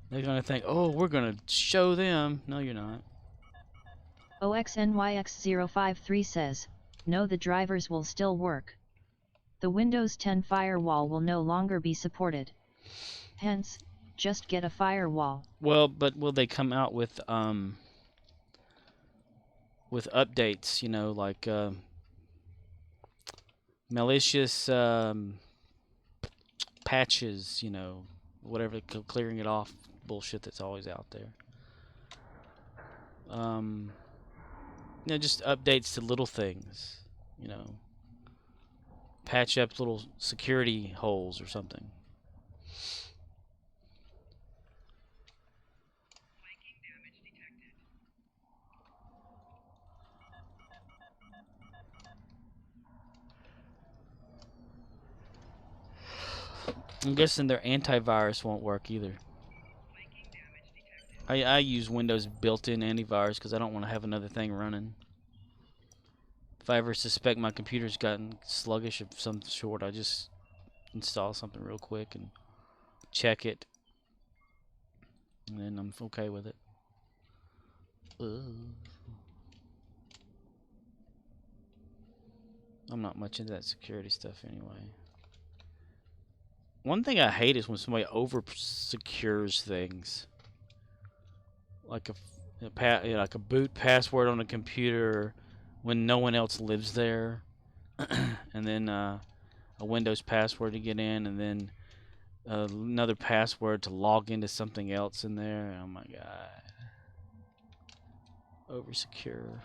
They're gonna think, oh, we're gonna show them. No, you're not. OXNYX053 says, no, the drivers will still work. The Windows 10 firewall will no longer be supported. Hence, just get a firewall. Well, but will they come out with updates, you know, like malicious patches, you know, whatever, clearing it off bullshit that's always out there. You know, just updates to little things, you know, patch up little security holes or something. I'm guessing their antivirus won't work either. I use Windows built-in antivirus because I don't want to have another thing running. If I ever suspect my computer's gotten sluggish of some sort, I just install something real quick and check it, and then I'm okay with it. I'm not much into that security stuff anyway. One thing I hate is when somebody over-secures things. Like a boot password on a computer when no one else lives there. And then a Windows password to get in, and then another password to log into something else in there. Oh my god. Over-secure.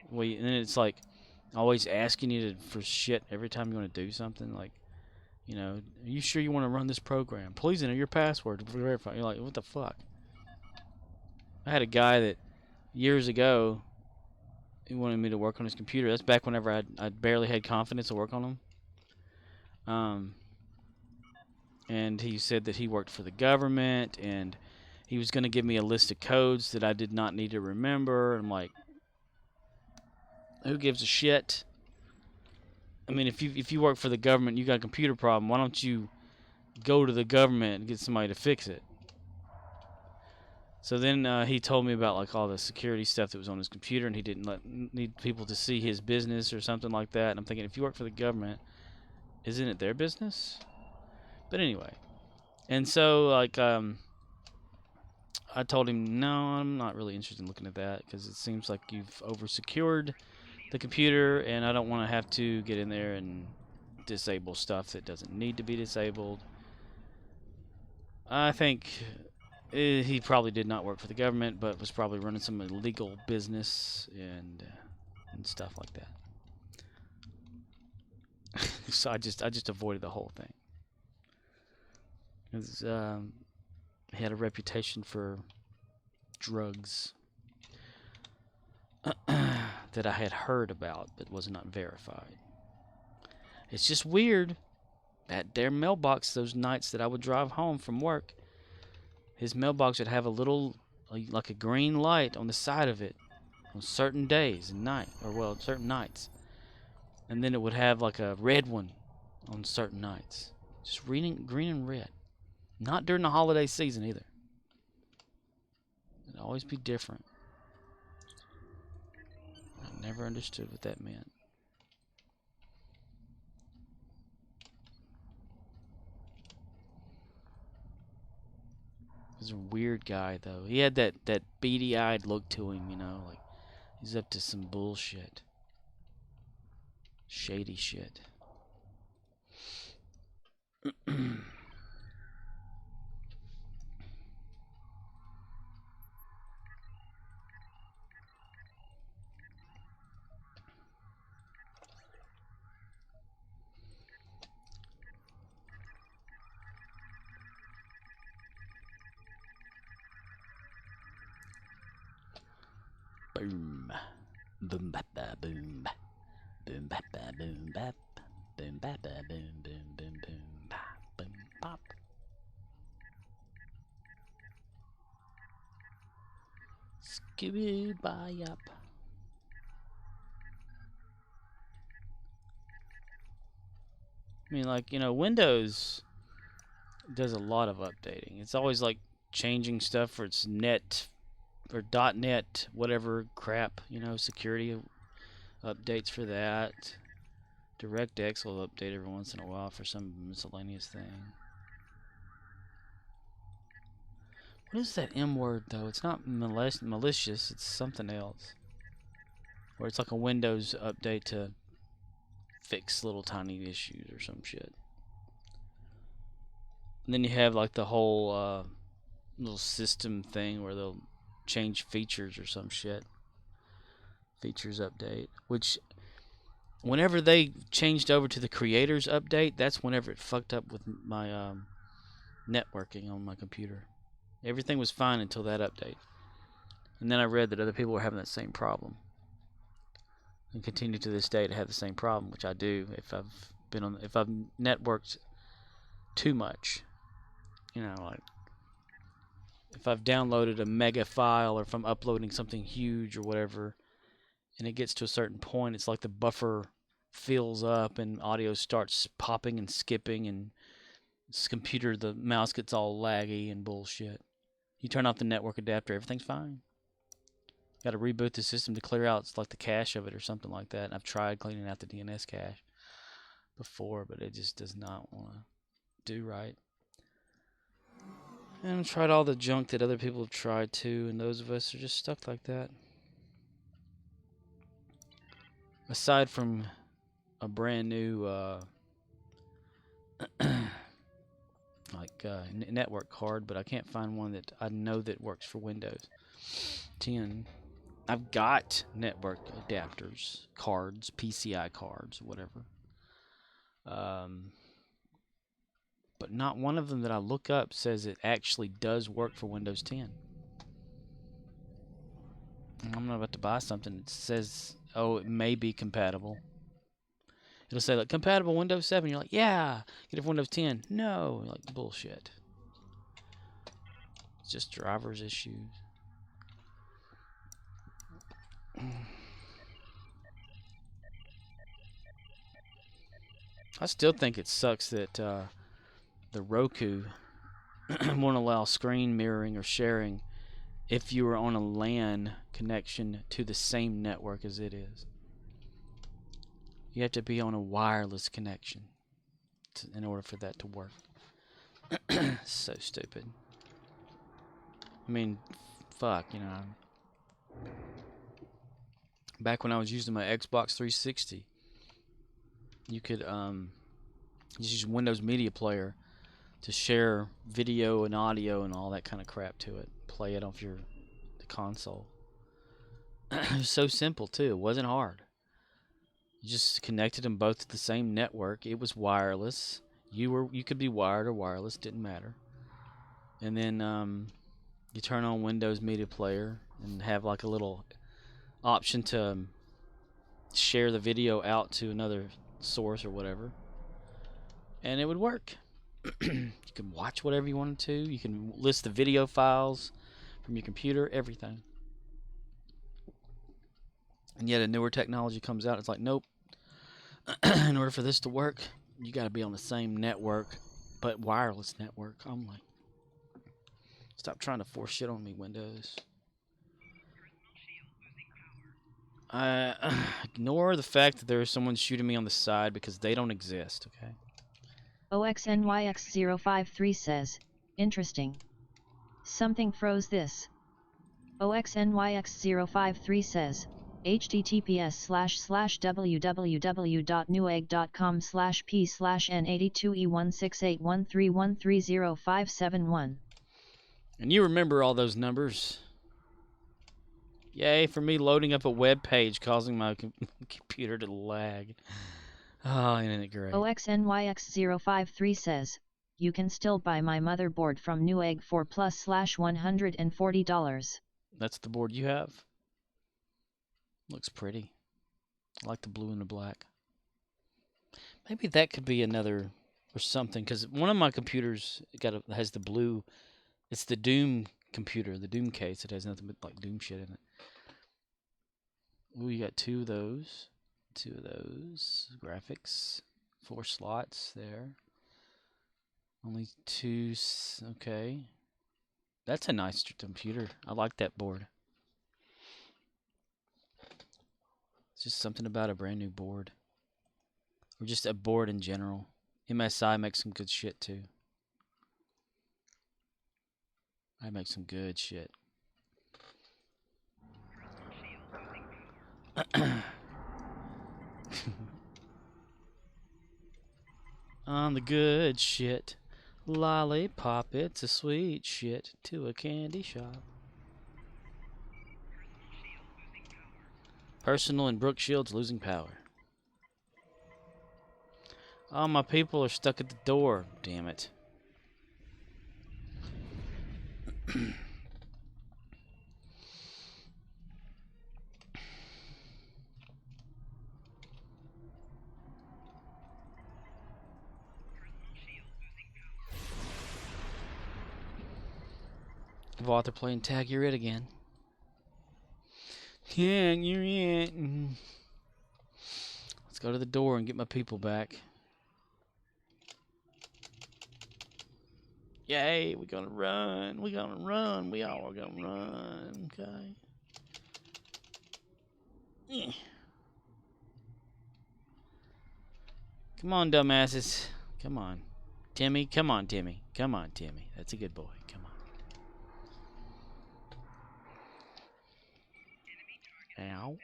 Wait, and then it's like always asking you for shit every time you want to do something. Like, you know, are you sure you want to run this program? Please enter your password to verify. You're like, what the fuck? I had a guy that years ago, he wanted me to work on his computer. That's back whenever I barely had confidence to work on him. And he said that he worked for the government, and he was going to give me a list of codes that I did not need to remember. I'm like, who gives a shit? I mean, if you work for the government, you got a computer problem, why don't you go to the government and get somebody to fix it? So then he told me about like all the security stuff that was on his computer, and he didn't need people to see his business or something like that. And I'm thinking, if you work for the government, isn't it their business? But anyway, and so like I told him, no, I'm not really interested in looking at that because it seems like you've oversecured the computer, and I don't want to have to get in there and disable stuff that doesn't need to be disabled. I think he probably did not work for the government, but was probably running some illegal business and stuff like that. So I just avoided the whole thing. He had a reputation for drugs that I had heard about but was not verified. It's just weird. At their mailbox, those nights that I would drive home from work, his mailbox would have a little, like a green light on the side of it on certain days and certain nights. And then it would have like a red one on certain nights. Just green and red. Not during the holiday season either. It'd always be different. I never understood what that meant. He's a weird guy, though. He had that beady-eyed look to him, you know, like he's up to some bullshit. Shady shit. Boom. Boom bap ba boom. Boom bap ba boom bap. Boom bap ba boom boom boom boom bap boom bop. Scooby bye up. I mean, like, you know, Windows does a lot of updating. It's always like changing stuff for its net or .NET, whatever crap, you know, security updates for that. DirectX will update every once in a while for some miscellaneous thing. What is that M word, though? It's not malicious, it's something else. Or it's like a Windows update to fix little tiny issues or some shit. And then you have like the whole little system thing where they'll change features or some shit. Features update. Which, whenever they changed over to the creators update, that's whenever it fucked up with my networking on my computer. Everything was fine until that update. And then I read that other people were having that same problem. And continue to this day to have the same problem, which I do if I've networked too much. You know, like if I've downloaded a mega file or if I'm uploading something huge or whatever, and it gets to a certain point, it's like the buffer fills up and audio starts popping and skipping, and this computer, the mouse gets all laggy and bullshit. You turn off the network adapter, everything's fine. Got to reboot the system to clear out like the cache of it or something like that. And I've tried cleaning out the DNS cache before, but it just does not want to do right. And I've tried all the junk that other people have tried too, and those of us are just stuck like that. Aside from a brand new network card, but I can't find one that I know that works for Windows 10. I've got network adapters, cards, PCI cards, whatever. But not one of them that I look up says it actually does work for Windows 10. I'm not about to buy something that says, oh, it may be compatible. It'll say, like, compatible Windows 7. You're like, yeah. Get it for Windows 10. No. You're like, bullshit. It's just driver's issues. I still think it sucks that the Roku won't allow screen mirroring or sharing if you are on a LAN connection to the same network as it is. You have to be on a wireless connection in order for that to work. So stupid. I mean, fuck, you know. Back when I was using my Xbox 360, you could just use Windows Media Player to share video and audio and all that kind of crap to it. Play it off the console. It was so simple too. It wasn't hard. You just connected them both to the same network. It was wireless. You could be wired or wireless, didn't matter. And then you turn on Windows Media Player and have like a little option to share the video out to another source or whatever, and it would work. You can watch whatever you wanted to. You can list the video files from your computer, everything. And yet a newer technology comes out. It's like, nope. In order for this to work, you got to be on the same network, but wireless network. I'm like, stop trying to force shit on me, Windows. Ignore the fact that there is someone shooting me on the side because they don't exist, okay? OXNYX053 says, interesting. Something froze this. OXNYX053 says, https://www.newegg.com/p/n82e16813130571. And you remember all those numbers. Yay for me loading up a web page causing my computer to lag. Oh, isn't it great? OXNYX053 says, you can still buy my motherboard from Newegg for +$140. That's the board you have? Looks pretty. I like the blue and the black. Maybe that could be another or something, because one of my computers has the blue. It's the Doom computer, the Doom case. It has nothing but like Doom shit in it. Ooh, you got two of those. Graphics. 4 slots there. Only 2. Okay. That's a nice computer. I like that board. It's just something about a brand new board. Or just a board in general. MSI makes some good shit too. I make some good shit. On the good shit. Lollipop, it's a sweet shit to a candy shop. Personal and Brooke Shields losing power. Oh, my people are stuck at the door. Damn it. Vault, they're playing Tag You're It again. Tag You're It. Let's go to the door and get my people back. Yay, we're gonna run. We're gonna run. We all are gonna run. Okay. Yeah. Come on, dumbasses. Come on. Timmy, come on, Timmy. Come on, Timmy. That's a good boy. Come on. Ow.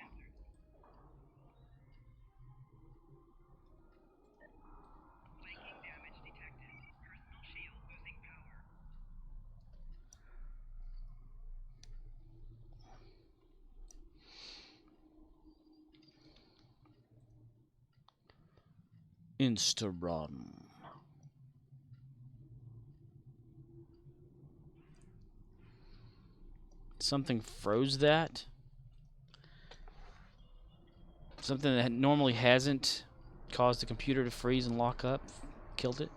Insta-run. Something froze that? Something that normally hasn't caused the computer to freeze and lock up. Killed it.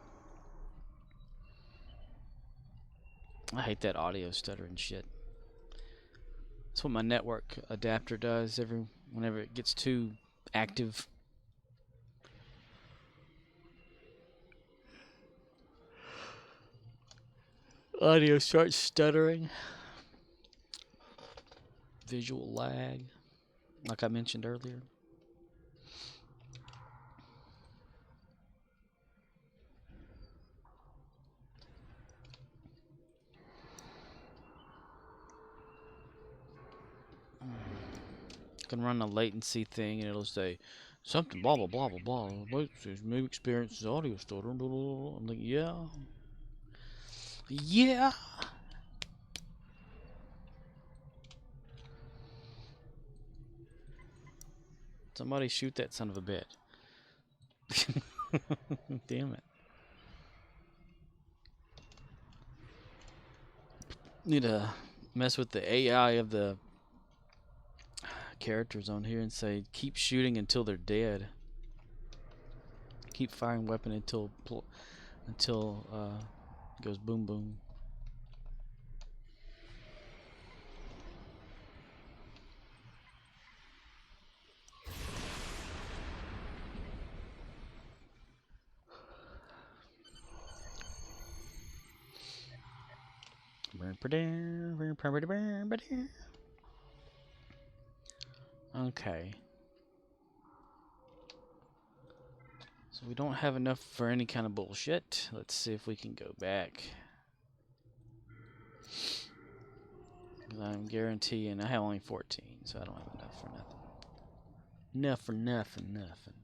I hate that audio stutter and shit. That's what my network adapter does whenever it gets too active. Audio starts stuttering. Visual lag, like I mentioned earlier. Can run a latency thing and it'll say something blah blah blah blah blah. Wait, maybe experiences audio stutter. I'm like, yeah. Yeah. Somebody shoot that son of a bitch. Damn it. Need to mess with the AI of the characters on here and say keep shooting until they're dead. Keep firing weapon until it goes boom boom. Okay. So we don't have enough for any kind of bullshit. Let's see if we can go back. I'm guaranteeing I have only 14, so I don't have enough for nothing. Enough for nothing.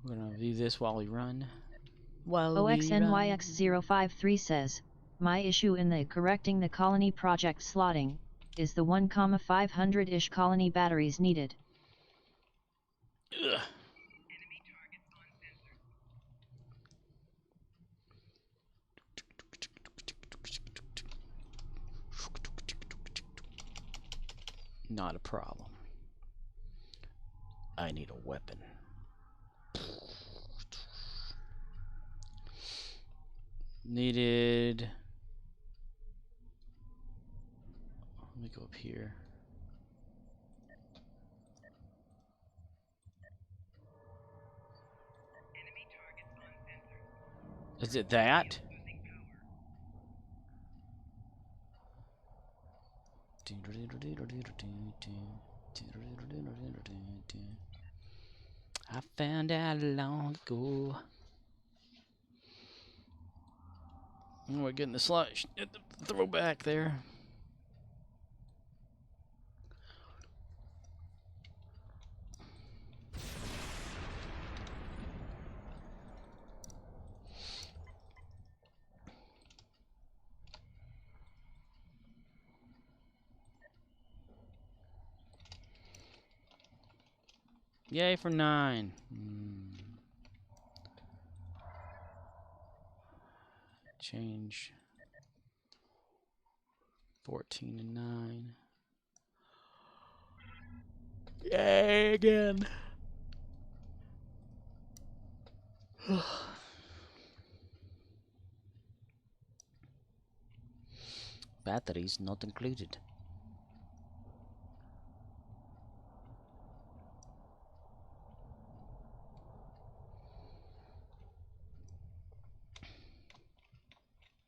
We're gonna do this while we run. OXNYX053 says, my issue in the correcting the colony project slotting is the 1,500-ish colony batteries needed. Ugh. Not a problem. I need a weapon. Needed. Let me go up here. Is it that? I found out long ago. Oh, we're getting the slush. Throwback there. Yay for 9. Change 14 and 9. Yay again. Batteries not included.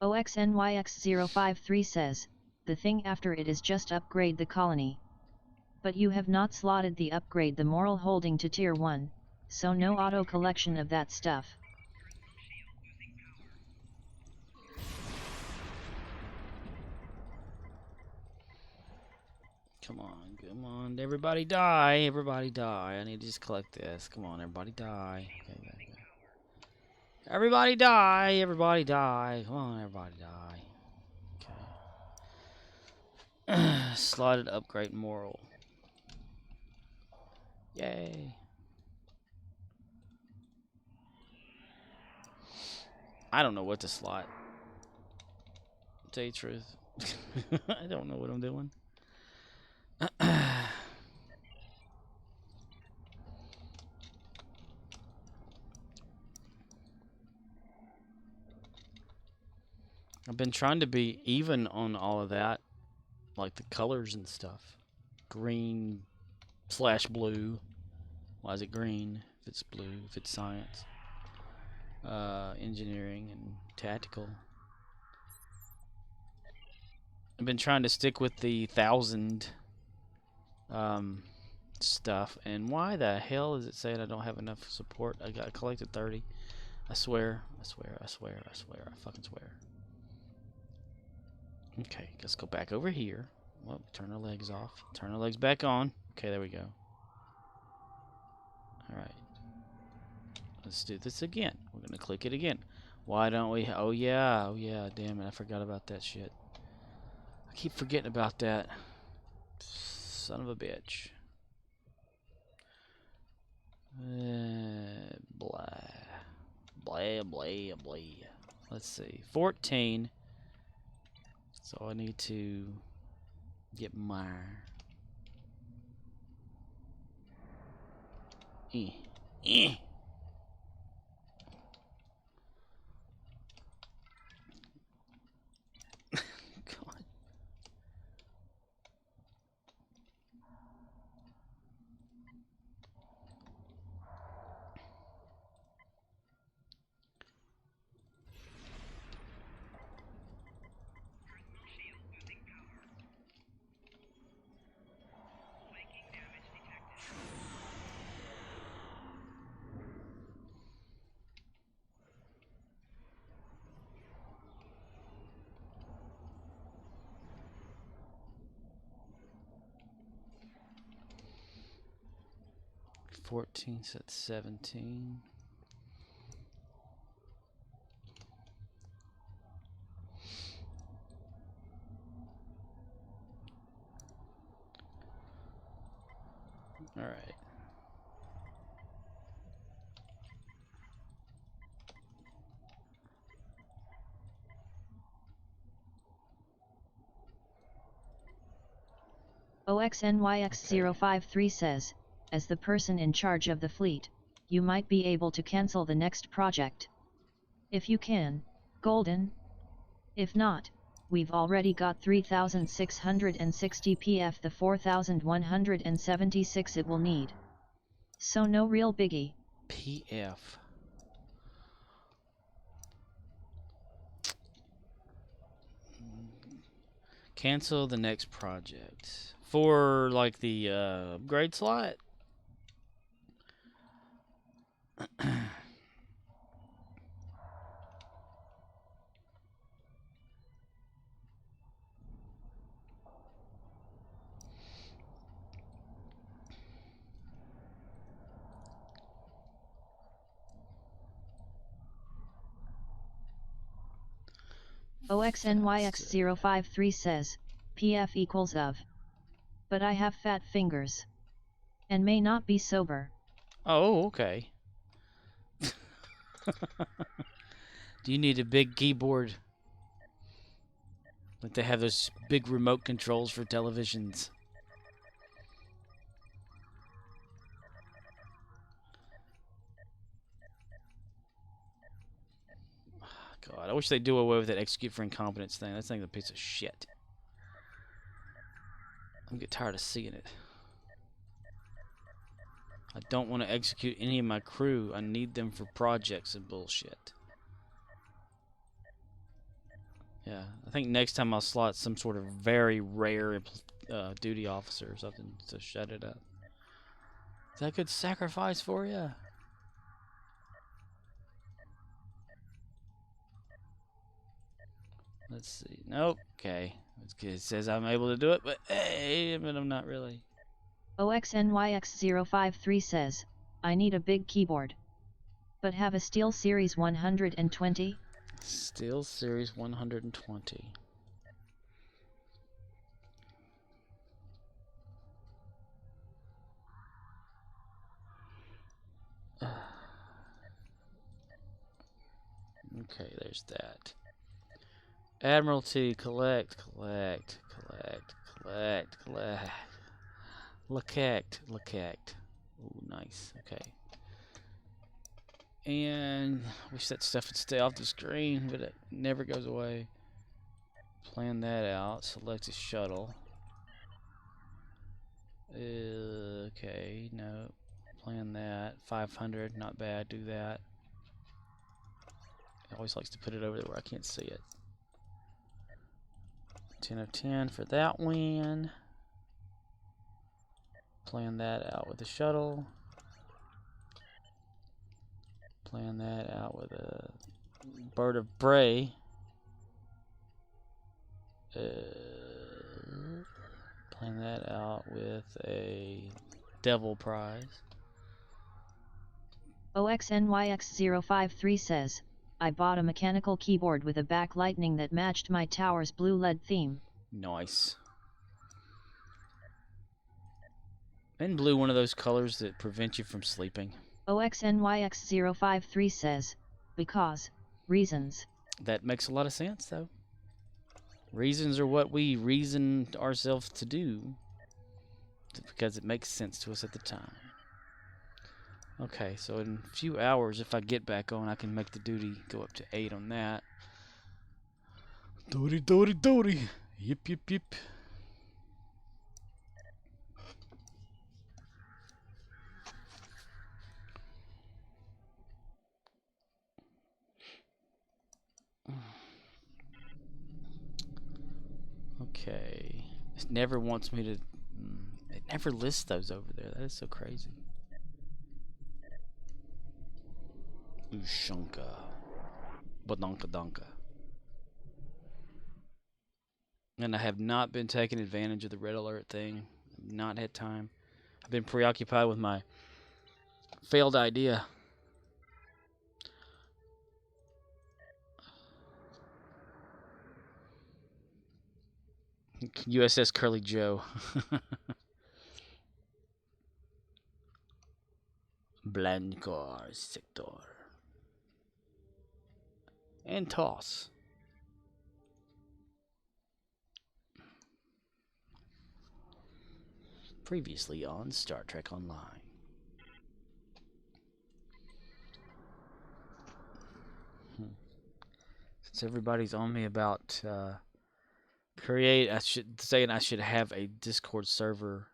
OXNYX053 says, the thing after it is just upgrade the colony. But you have not slotted the upgrade the moral holding to tier 1, so no auto collection of that stuff. Come on, everybody die, I need to just collect this. Come on, everybody die. Okay. Everybody die. Come on, everybody die. Okay. Slotted upgrade moral. Yay. I don't know what to slot. To tell you the truth. I don't know what I'm doing. I've been trying to be even on all of that, like the colors and stuff. Green / blue. Why is it green if it's blue, if it's science? Engineering and tactical. I've been trying to stick with the 1,000 stuff, and why the hell is it saying I don't have enough support? I collected 30. I swear, I fucking swear. Okay, let's go back over here. Well, turn our legs off. Turn our legs back on. Okay, there we go. Alright. Let's do this again. We're gonna click it again. Why don't we? Oh yeah, damn it, I forgot about that shit. I keep forgetting about that. Son of a bitch. Blah. Blah, blah, blah. Let's see. 14. So I need to get my... God. 14, so that's 17. All right. OXNYX053 says, as the person in charge of the fleet, you might be able to cancel the next project. If you can, golden. If not, we've already got 3,660 PF the 4,176 it will need. So no real biggie. PF. Cancel the next project. For, like, the upgrade slot? OXNYX053 says, PF equals of. But I have fat fingers. And may not be sober. Oh, okay. Do you need a big keyboard? Like they have those big remote controls for televisions. God, I wish they'd do away with that execute for incompetence thing. That thing's a piece of shit. I'm getting tired of seeing it. I don't want to execute any of my crew. I need them for projects and bullshit. Yeah, I think next time I'll slot some sort of very rare duty officer or something to shut it up. Is that a good sacrifice for you? Let's see. Nope. Okay. It says I'm able to do it, but hey, but I'm not really. OXNYX053 says, I need a big keyboard. But have a SteelSeries 120? SteelSeries 120. Okay, there's that. Admiralty, collect. Locate. Ooh, nice. Okay. And wish that stuff would stay off the screen, but it never goes away. Plan that out. Select a shuttle. Okay, no. Plan that. 500, not bad. Do that. It always likes to put it over there where I can't see it. 10 of 10 for that win. Plan that out with the shuttle. Plan that out with a bird of prey. Plan that out with a devil prize. OXNYX053 says, I bought a mechanical keyboard with a backlighting that matched my tower's blue LED theme. Nice. Isn't blue one of those colors that prevent you from sleeping? OXNYX053 says, because, reasons. That makes a lot of sense, though. Reasons are what we reason ourselves to do because it makes sense to us at the time. Okay, so in a few hours, if I get back on, I can make the duty go up to 8 on that. Duty, duty, duty. Yip, yip, yip. Okay. It never wants me to... It never lists those over there. That is so crazy. Ushanka. Badonka donka. And I have not been taking advantage of the red alert thing. Not had time. I've been preoccupied with my failed idea. USS Curly Joe. Blancor Sector. And toss. Previously on Star Trek Online. Since everybody's on me about I should have a Discord server.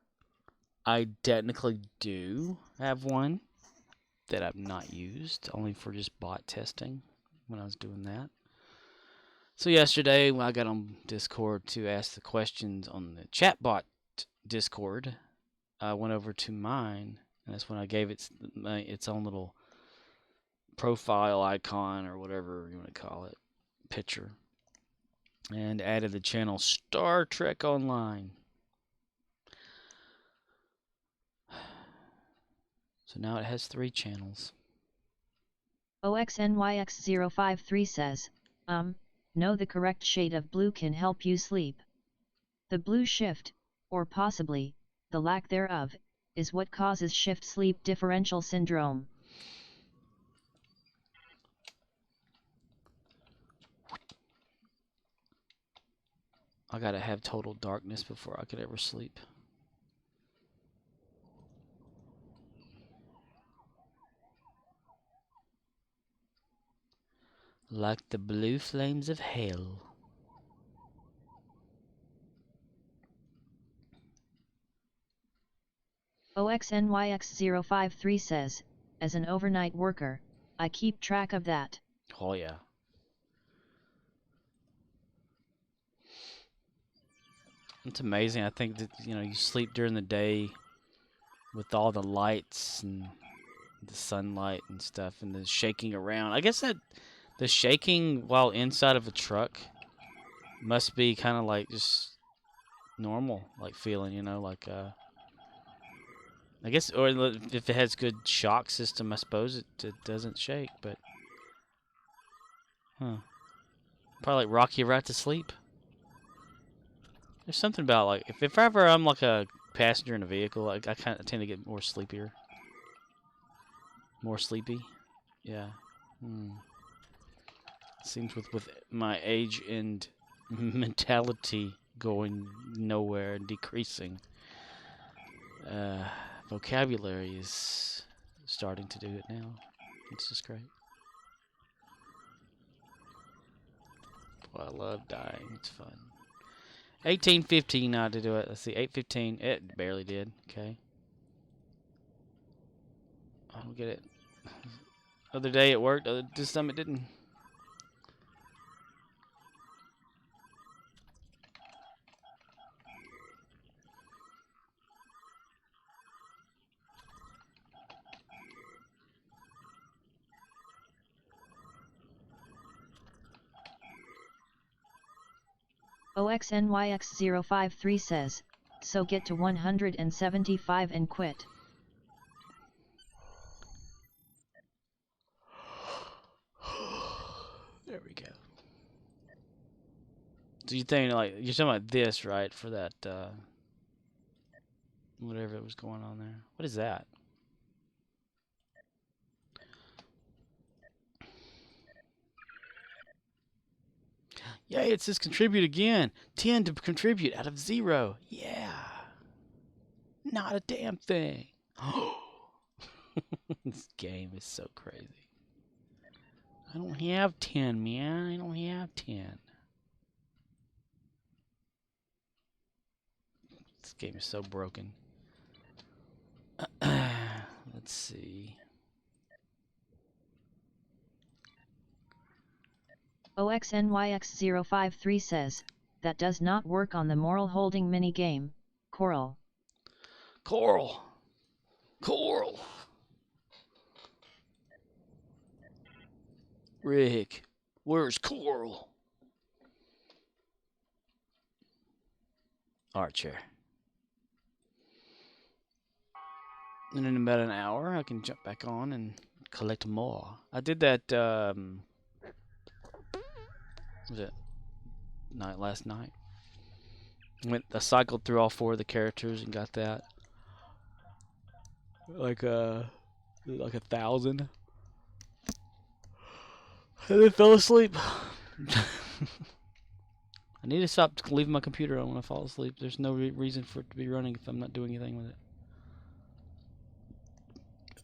I technically do have one that I've not used, only for just bot testing when I was doing that. So yesterday, when I got on Discord to ask the questions on the chatbot Discord, I went over to mine, and that's when I gave it its own little profile icon or whatever you want to call it, picture, and added the channel Star Trek Online. So now it has 3 channels. OXNYX053 says, know the correct shade of blue can help you sleep. The blue shift, or possibly, the lack thereof, is what causes shift sleep differential syndrome. I gotta have total darkness before I could ever sleep. Like the blue flames of hell. OXNYX053 says, as an overnight worker, I keep track of that. Oh yeah. It's amazing. I think that, you sleep during the day with all the lights and the sunlight and stuff and the shaking around. I guess that the shaking while inside of a truck must be kind of like just normal, like feeling, like I guess, or if it has good shock system, I suppose it doesn't shake, but probably like rock you right to sleep. There's something about like if ever I'm like a passenger in a vehicle, like I kind of tend to get more sleepy. Yeah. Seems with my age and mentality going nowhere and decreasing, vocabulary is starting to do it now. It's just great. I love dying. It's fun. 1815 now to do it. Let's see. 815. It barely did. Okay. I don't get it. Other day it worked. This time it didn't. OXNYX053 says, so get to 175 and quit. There we go. So you think like you're talking about this, right? For that whatever was going on there. What is that? Yeah, it says contribute again. 10 to contribute out of 0. Yeah. Not a damn thing. This game is so crazy. I don't have 10, man. I don't have 10. This game is so broken. Let's see. OXNYX053 says, that does not work on the moral holding minigame, Coral. Coral. Coral. Rick, where's Coral? Archer. And in about an hour, I can jump back on and collect more. I did that, was it last night? I cycled through all 4 of the characters and got that. Like 1,000. And then fell asleep. I need to stop leaving my computer on when I fall asleep. There's no reason for it to be running if I'm not doing anything with it.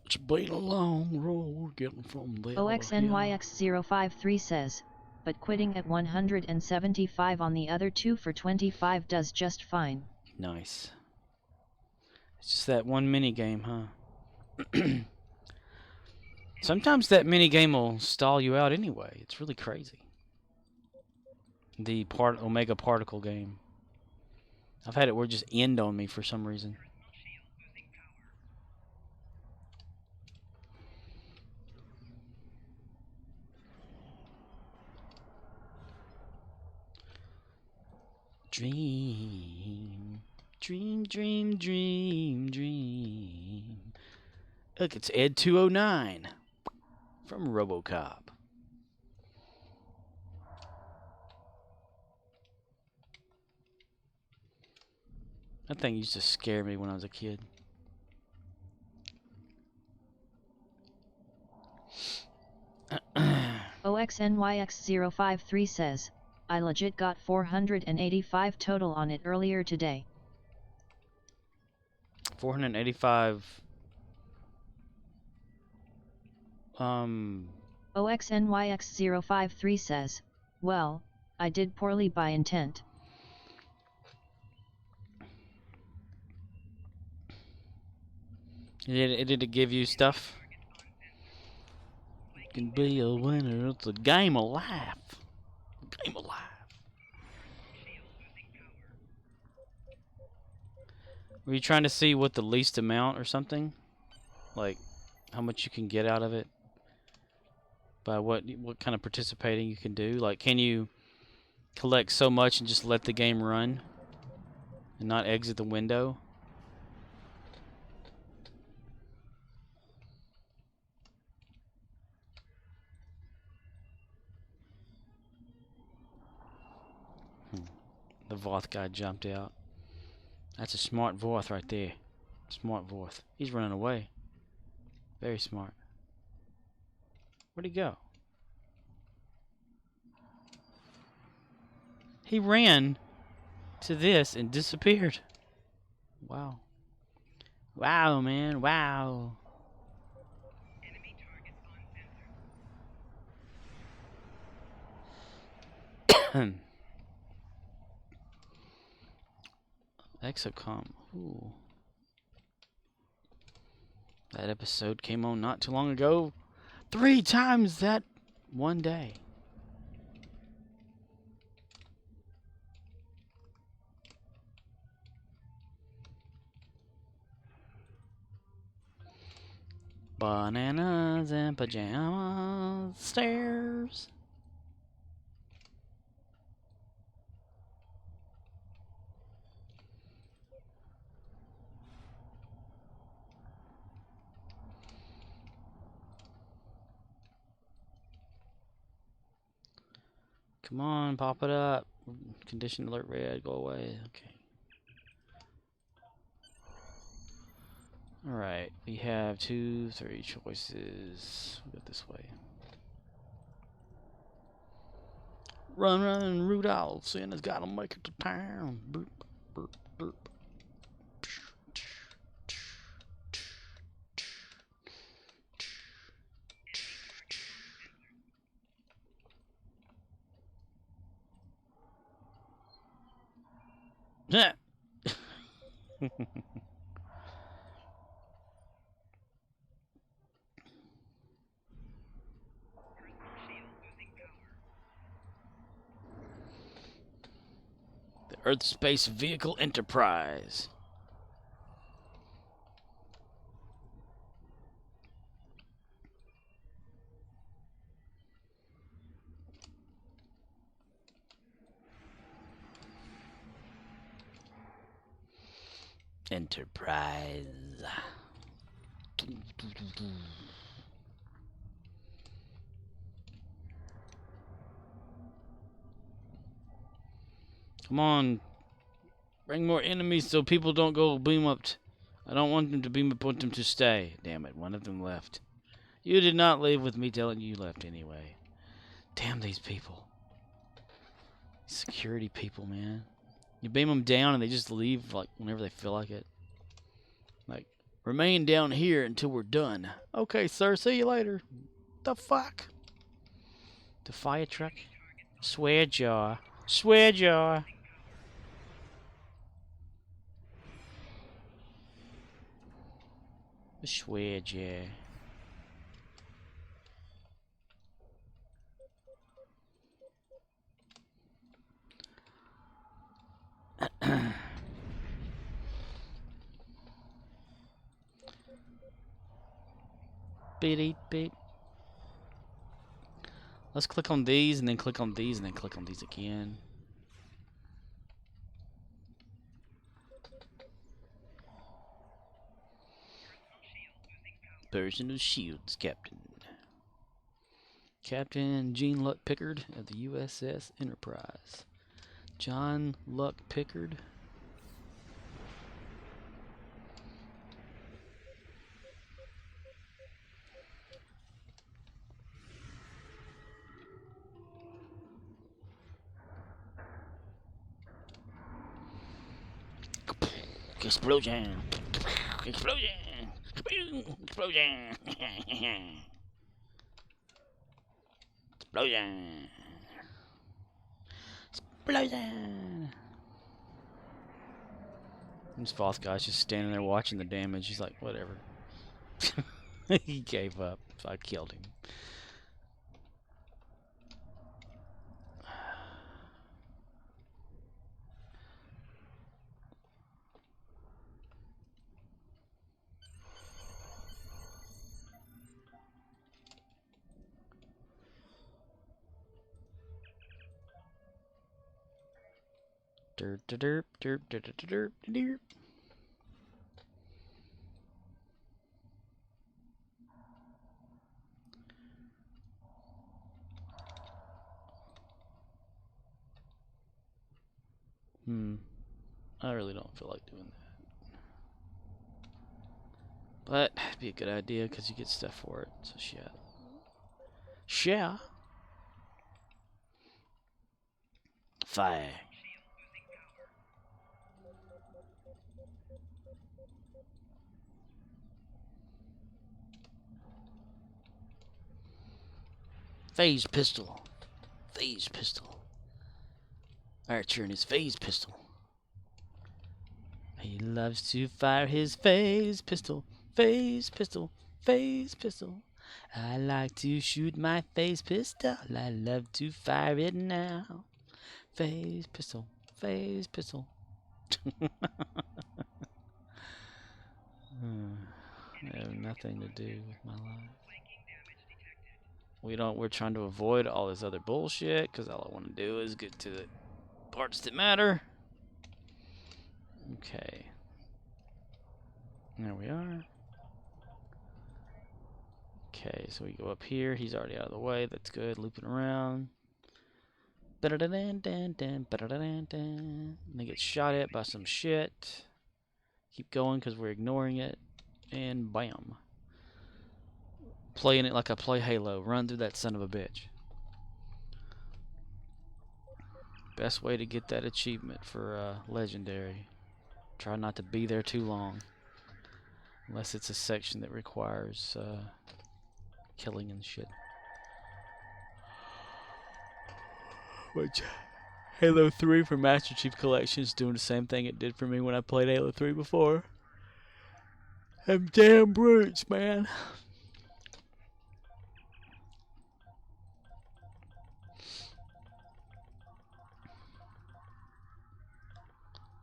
It's been a long road getting from there. OXNYX053 says, but quitting at 175 on the other 2 for 25 does just fine. Nice. It's just that one mini game, huh? Sometimes that mini game will stall you out anyway. It's really crazy. The Omega Particle game. I've had it where it just end on me for some reason. Dream, dream, dream, dream, dream. Look, it's Ed 209 from RoboCop. That thing used to scare me when I was a kid. OXNYX053 says, I legit got 485 total on it earlier today. 485. OXNYX053 says, well, I did poorly by intent. Did it give you stuff? You can be a winner. It's a game of life. A game of life. Were you trying to see what the least amount or something? Like how much you can get out of it? By what kind of participating you can do? Like, can you collect so much and just let the game run and not exit the window? The Voth guy jumped out. That's a smart Voth right there. Smart Voth. He's running away. Very smart. Where'd he go? He ran to this and disappeared. Wow. Wow, man. Wow. Exocom. Ooh. That episode came on not too long ago. 3 times that one day. Bananas and pajamas. Stairs. Come on, pop it up. Condition alert red, go away. Okay. Alright, we have 2, 3 choices. We'll go this way. Run, run, Rudolph. Santa's gotta make it to town. Boop, boop, boop. Yeah. The Earth Space Vehicle Enterprise. Enterprise. Come on. Bring more enemies so people don't go beam up. I don't want them to beam up, want them to stay. Damn it, one of them left. You did not leave with me telling you left anyway. Damn these people. Security people, man. You beam them down and they just leave like whenever they feel like it. Like, remain down here until we're done. Okay, sir, see you later. The fuck? The fire truck? Swear jaw. Swear jaw. Swear jaw. Beep, beep. Let's click on these and then click on these and then click on these again. Personal shields, Captain. Captain Gene Luck Pickard of the USS Enterprise. John Luck Pickard. Explosion! Explosion! Explosion! Explosion! Explosion! This false guy's just standing there watching the damage. He's like, whatever. He gave up, so I killed him. Derp, derp, derp, derp, derp, derp. I really don't feel like doing that. But it'd be a good idea because you get stuff for it. So shit. Share. Fire. Phase pistol. Phase pistol. Archer and his phase pistol. He loves to fire his phase pistol, phase pistol, phase pistol. I like to shoot my phase pistol. I love to fire it now. Phase pistol, phase pistol. I have nothing to do with my life. We're trying to avoid all this other bullshit because all I want to do is get to the parts that matter. Okay. There we are. Okay, so we go up here. He's already out of the way. That's good. Looping around. And they get shot at by some shit. Keep going because we're ignoring it. And bam. Playing it like I play Halo. Run through that son of a bitch. Best way to get that achievement for Legendary. Try not to be there too long. Unless it's a section that requires killing and shit. Which Halo 3 for Master Chief Collection is doing the same thing it did for me when I played Halo 3 before. Them damn brutes, man.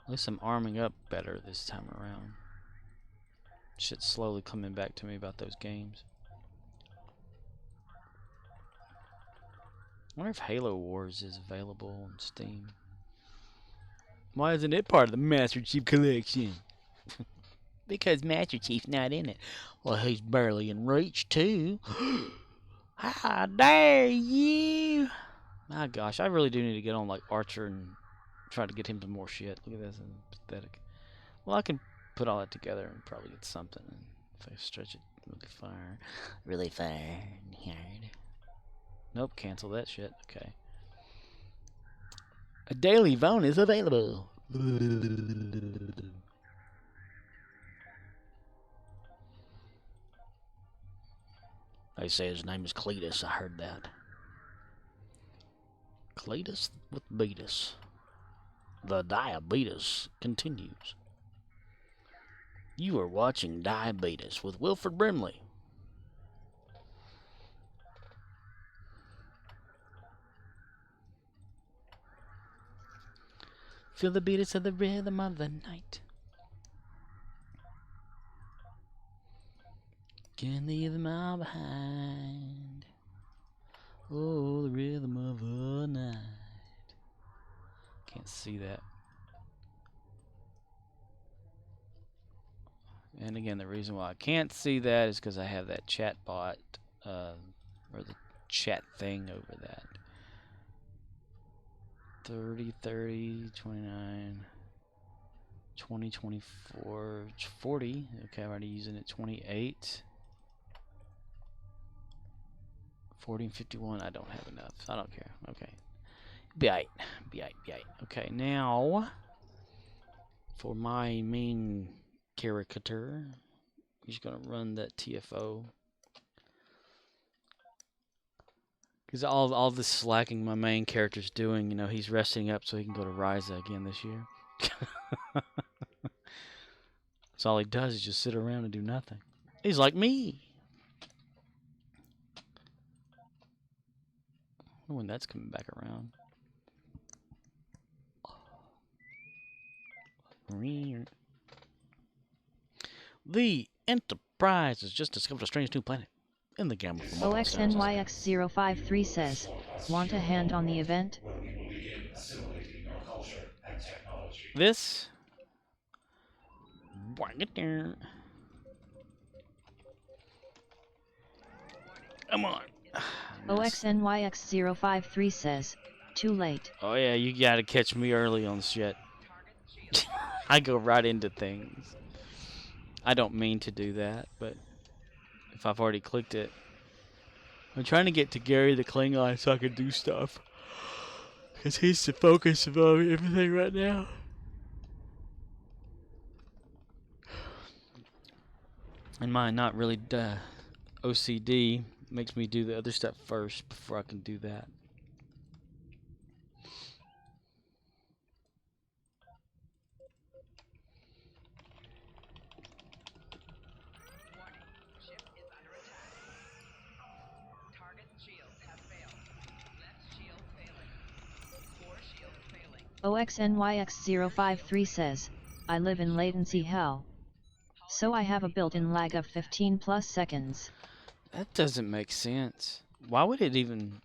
At least I'm arming up better this time around. Shit's slowly coming back to me about those games. I wonder if Halo Wars is available on Steam. Why isn't it part of the Master Chief Collection? Because Master Chief's not in it. Well, he's barely in Reach, too. How dare you! My gosh, I really do need to get on like Archer and try to get him some more shit. Look at this, pathetic. Well, I can put all that together and probably get something if I stretch it really far and hard. Nope, cancel that shit. Okay. A daily phone is available. They say his name is Cletus. I heard that. Cletus with Beatus. The diabetes continues. You are watching Diabetes with Wilford Brimley. Feel the beats of the rhythm of the night. Can leave them all behind. Oh, the rhythm of the night. Can't see that. And again, the reason why I can't see that is because I have that chat bot, or the chat thing over that. 30, 30, 29, 20, 24, 40. Okay, I'm already using it. 28, 40, and 51. I don't have enough. I don't care. Okay. Be aight. Okay, now for my main caricature, he's gonna run that TFO. Because all this slacking my main character's doing, you know, he's resting up so he can go to Ryza again this year. So all he does is just sit around and do nothing. He's like me. I wonder when that's coming back around. The Enterprise has just discovered a strange new planet in the gamut from all stars. OXNYX053 says, want a hand on the event? This. Bring it down. Come on. OXNYX053 says, too late. Oh yeah, you gotta catch me early on shit. I go right into things. I don't mean to do that, but if I've already clicked it. I'm trying to get to Gary the Klingon so I can do stuff. Because he's the focus of everything right now. And my not really OCD makes me do the other stuff first before I can do that. OXNYX053 says, I live in latency hell. So I have a built-in lag of 15 plus seconds. That doesn't make sense. Why would it even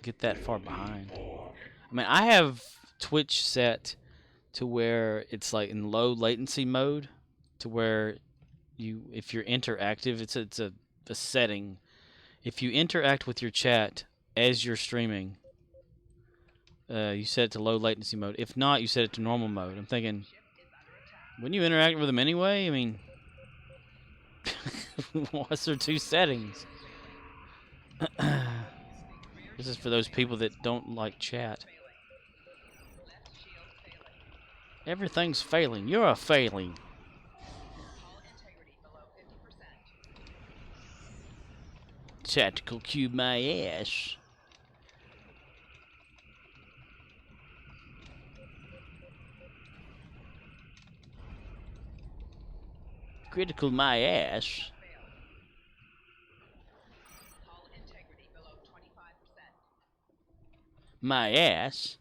get that far behind? I mean, I have Twitch set to where it's like in low latency mode, to where if you're interactive, it's a setting. If you interact with your chat as you're streaming, you set it to low latency mode. If not, you set it to normal mode. I'm thinking, wouldn't you interact with them anyway? I mean, what's there two settings? This is for those people that don't like chat. Everything's failing. You're a failing. Tactical cube my ass. Critical my ass. My ass.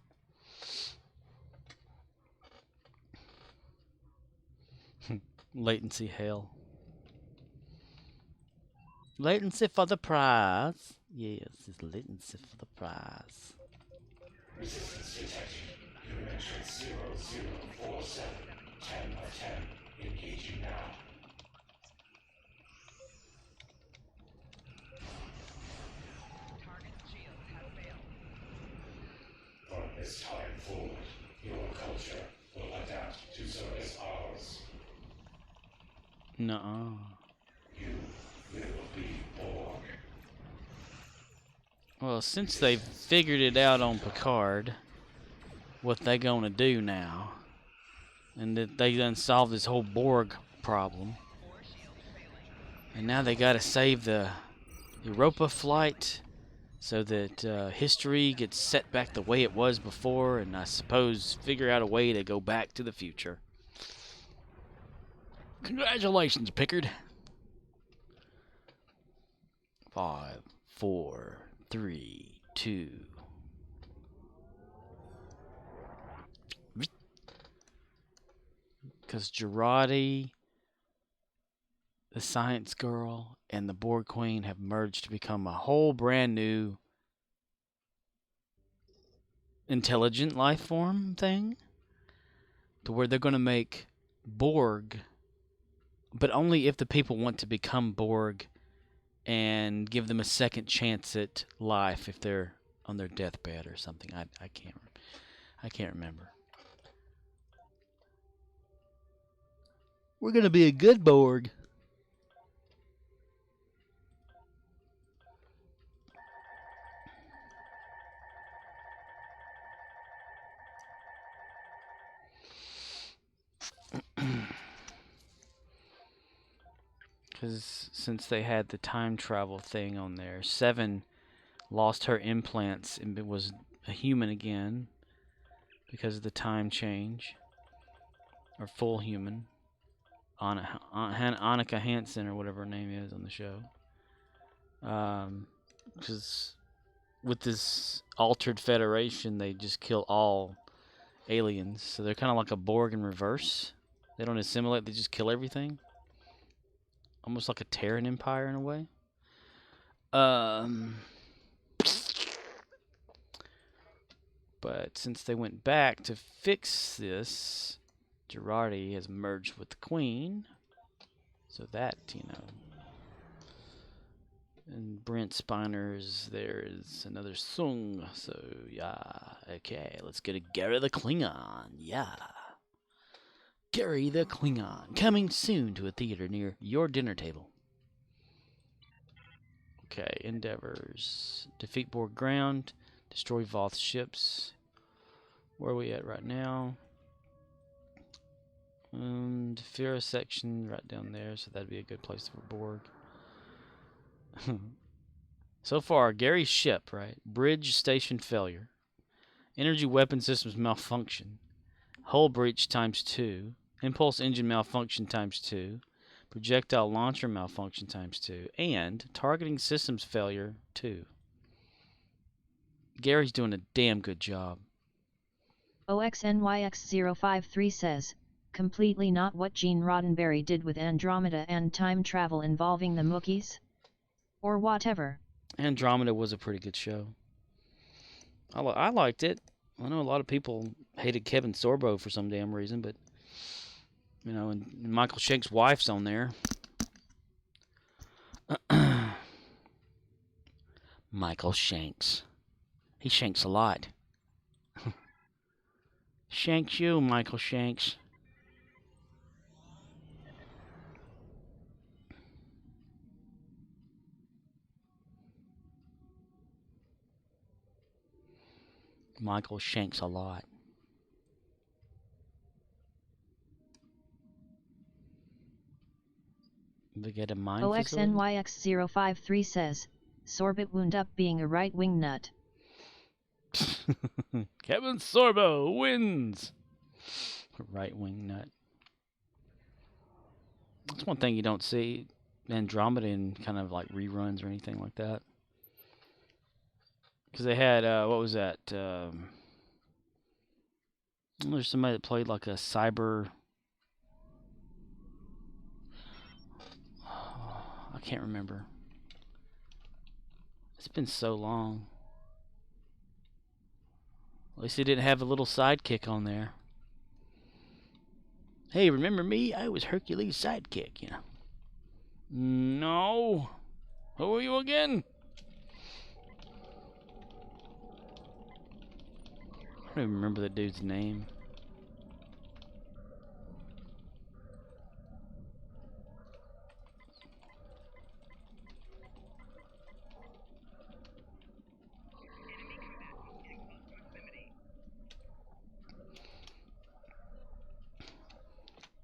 Latency hell. Latency for the prize. Yes, it's latency for the prize. Resistance detected. Dimension 0047. 10 of 10. Engaging now. From this time forward, your culture will adapt to service ours. Nuh-uh. You will be Borg. Well, since they've figured it out on Picard, what they gonna do now, and that they done solved this whole Borg problem, and now they gotta save the Europa flight so that history gets set back the way it was before, and I suppose figure out a way to go back to the future. Congratulations, Pickard. 5, 4, 3, 2. Because Jurati, the Science Girl, and the Borg Queen have merged to become a whole brand new intelligent life form thing, to where they're going to make Borg, but only if the people want to become Borg and give them a second chance at life if they're on their deathbed or something. I can't remember. We're gonna be a good Borg. Because since they had the time travel thing on there, Seven lost her implants and was a human again because of the time change, or full human. Annika Hansen, or whatever her name is on the show. Because with this altered Federation, they just kill all aliens. So they're kind of like a Borg in reverse. They don't assimilate, they just kill everything. Almost like a Terran Empire in a way. But since they went back to fix this, Jurati has merged with the Queen. So that, And Brent Spiner's there is another song. So, yeah. Okay, let's get a Gary the Klingon. Yeah. Gary the Klingon, coming soon to a theater near your dinner table. Okay, endeavors. Defeat Borg ground. Destroy Voth ships. Where are we at right now? Defira section right down there, so that'd be a good place for Borg. So far, Gary's ship, right? Bridge station failure. Energy weapon systems malfunction. Hull breach ×2. Impulse engine malfunction ×2. Projectile launcher malfunction ×2. And targeting systems failure 2. Gary's doing a damn good job. OXNYX053 says, completely not what Gene Roddenberry did with Andromeda and time travel involving the Wookiees? Or whatever. Andromeda was a pretty good show. I liked it. I know a lot of people hated Kevin Sorbo for some damn reason, but you know, and Michael Shank's wife's on there. Michael Shanks. He shanks a lot. Shanks you, Michael Shanks. Michael Shanks a lot. We get a mine facility? OXNYX053 says, Sorbet wound up being a right-wing nut. Kevin Sorbo wins. Right-wing nut. That's one thing you don't see Andromeda in kind of like reruns or anything like that. Because they had, what was that? There's somebody that played like a cyber... I can't remember. It's been so long. At least they didn't have a little sidekick on there. Hey, remember me? I was Hercules' sidekick, you know. No. Who are you again? I don't even remember the dude's name.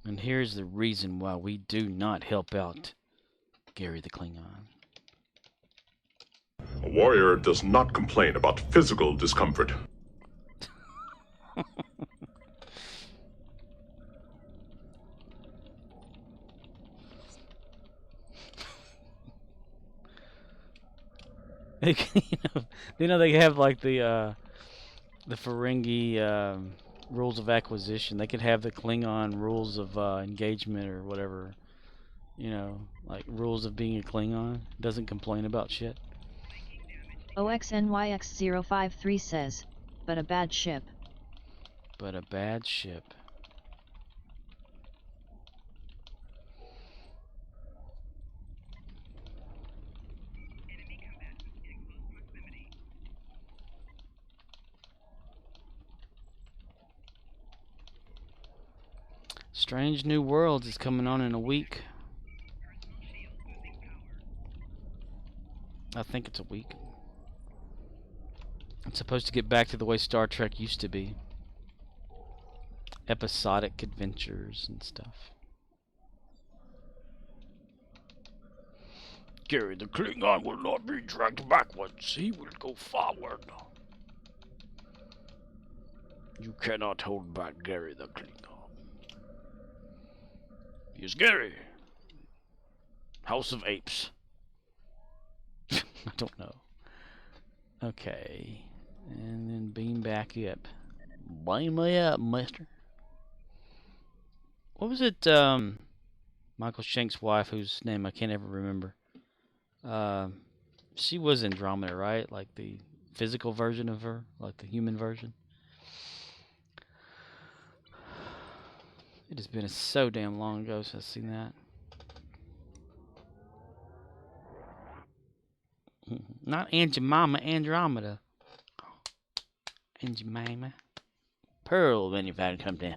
And here's the reason why we do not help out Gary the Klingon. A warrior does not complain about physical discomfort. You know they have like the Ferengi rules of acquisition. They could have the Klingon rules of engagement or whatever. You know, like rules of being a Klingon. Doesn't complain about shit. OXNYX053 says, but a bad ship. But a bad ship. Strange New Worlds is coming on in a week. I think it's a week. It's supposed to get back to the way Star Trek used to be. Episodic adventures and stuff. Gary the Klingon will not be dragged backwards. He will go forward. You cannot hold back Gary the Klingon. He's Gary. House of Apes. I don't know. Okay. And then beam back up. Beam me up, mister. What was it, Michael Shank's wife, whose name I can't ever remember. She was Andromeda, right? Like the physical version of her? Like the human version? It has been so damn long ago since I've seen that. Not Aunt Jemima, Andromeda. Aunt Jemima. Pearl Manufacturing Company.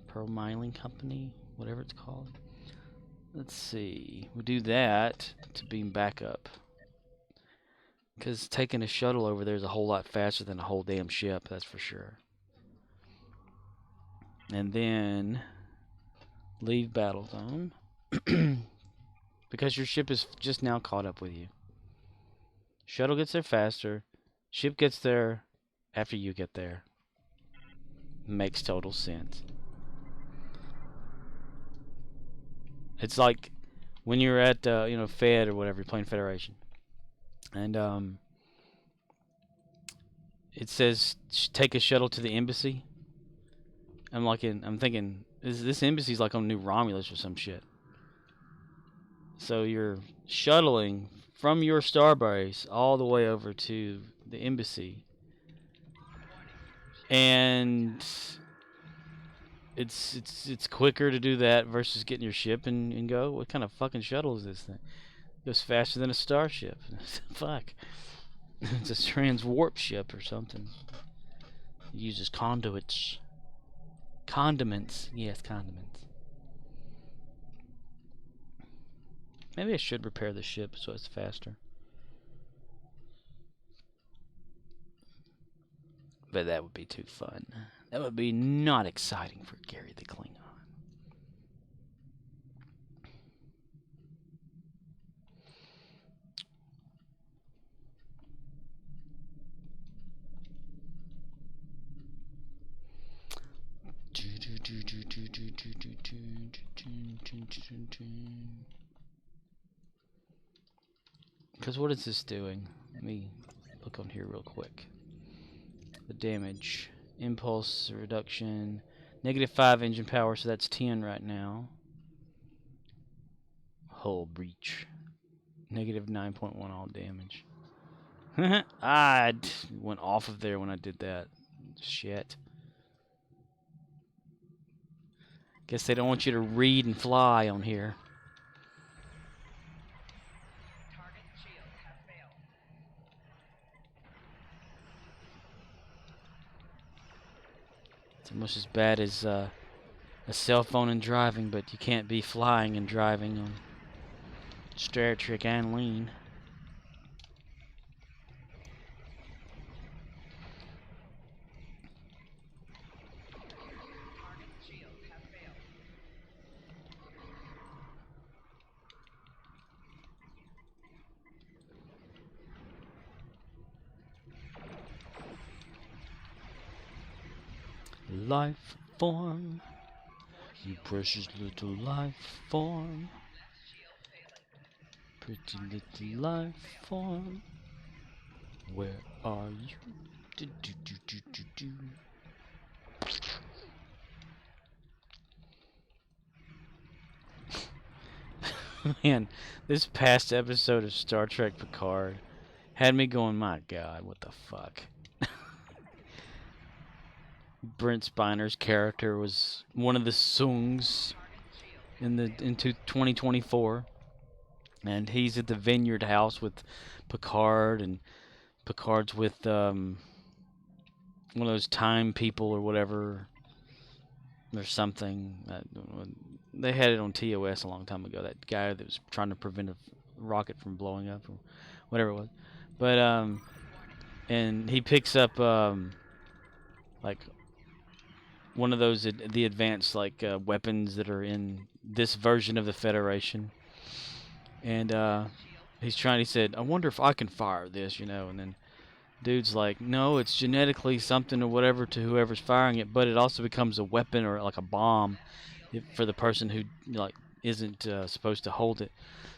Pearl Mining Company, whatever it's called. Let's see. We do that to beam back up. Because taking a shuttle over there is a whole lot faster than a whole damn ship, that's for sure. And then leave battle zone. Because your ship is just now caught up with you. Shuttle gets there faster. Ship gets there after you get there. Makes total sense. It's like when you're at, Fed or whatever, you're playing Federation. And it says take a shuttle to the embassy. I'm thinking this embassy's like on New Romulus or some shit. So you're shuttling from your starbase all the way over to the embassy, and it's quicker to do that versus getting your ship and go. What kind of fucking shuttle is this thing? It goes faster than a starship. Fuck. It's a transwarp ship or something. It uses conduits. Condiments. Yes, condiments. Maybe I should repair the ship so it's faster. But that would be too fun. That would be not exciting for Gary the Klingon. Because what is this doing? Let me look on here real quick. The damage. Impulse reduction. -5 engine power, so that's 10 right now. Hull breach. -9.1 all damage. I went off of there when I did that. Shit. Guess they don't want you to read and fly on here. It's almost as bad as a cell phone and driving, but you can't be flying and driving on Star Trek and Lean. Life form, you precious little life form, pretty little life form, where are you? Do, do, do, do, do, do. Man, this past episode of Star Trek Picard had me going, my God, what the fuck? Brent Spiner's character was one of the Soongs into 2024, and he's at the Vineyard House with Picard, and Picard's with one of those time people or whatever, or something. They had it on TOS a long time ago. That guy that was trying to prevent a rocket from blowing up, or whatever it was. But and he picks up like one of those the advanced like weapons that are in this version of the Federation, and he said, I wonder if I can fire this, you know. And then dude's like, no, it's genetically something or whatever to whoever's firing it, but it also becomes a weapon or like a bomb for the person who like isn't supposed to hold it.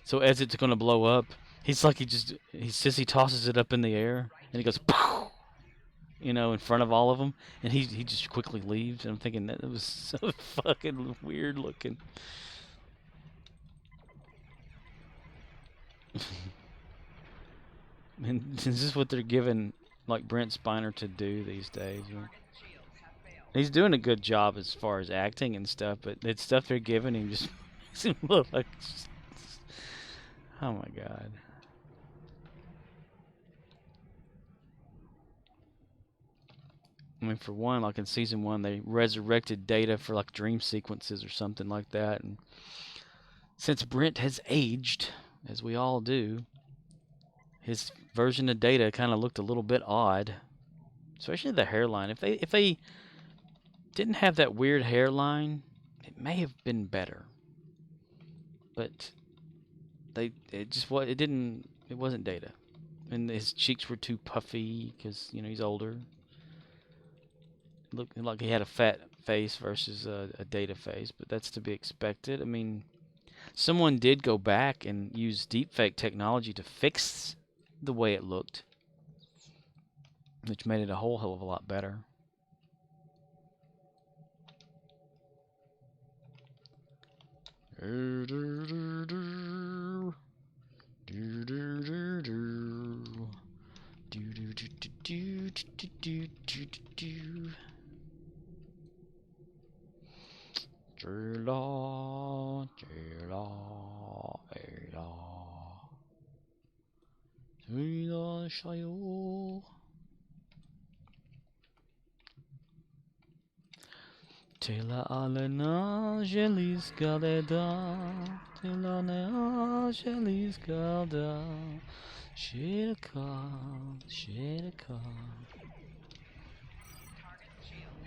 So as it's going to blow up, he tosses it up in the air and he goes pow, you know, in front of all of them, and he just quickly leaves. And I'm thinking that was so fucking weird looking. And is this what they're giving like Brent Spiner to do these days? You know? He's doing a good job as far as acting and stuff, but it's stuff they're giving him just makes him look like, oh my God. I mean, for one, like in season 1, they resurrected Data for like dream sequences or something like that. And since Brent has aged, as we all do, his version of Data kind of looked a little bit odd, especially the hairline. If they didn't have that weird hairline, it may have been better. But it wasn't Data, and his cheeks were too puffy because, you know, he's older. Looked like he had a fat face versus a Data face, but that's to be expected. I mean, someone did go back and use deepfake technology to fix the way it looked. which made it a whole hell of a lot better. Tela alena gelis galeda, tela nea gelis galda, shirka.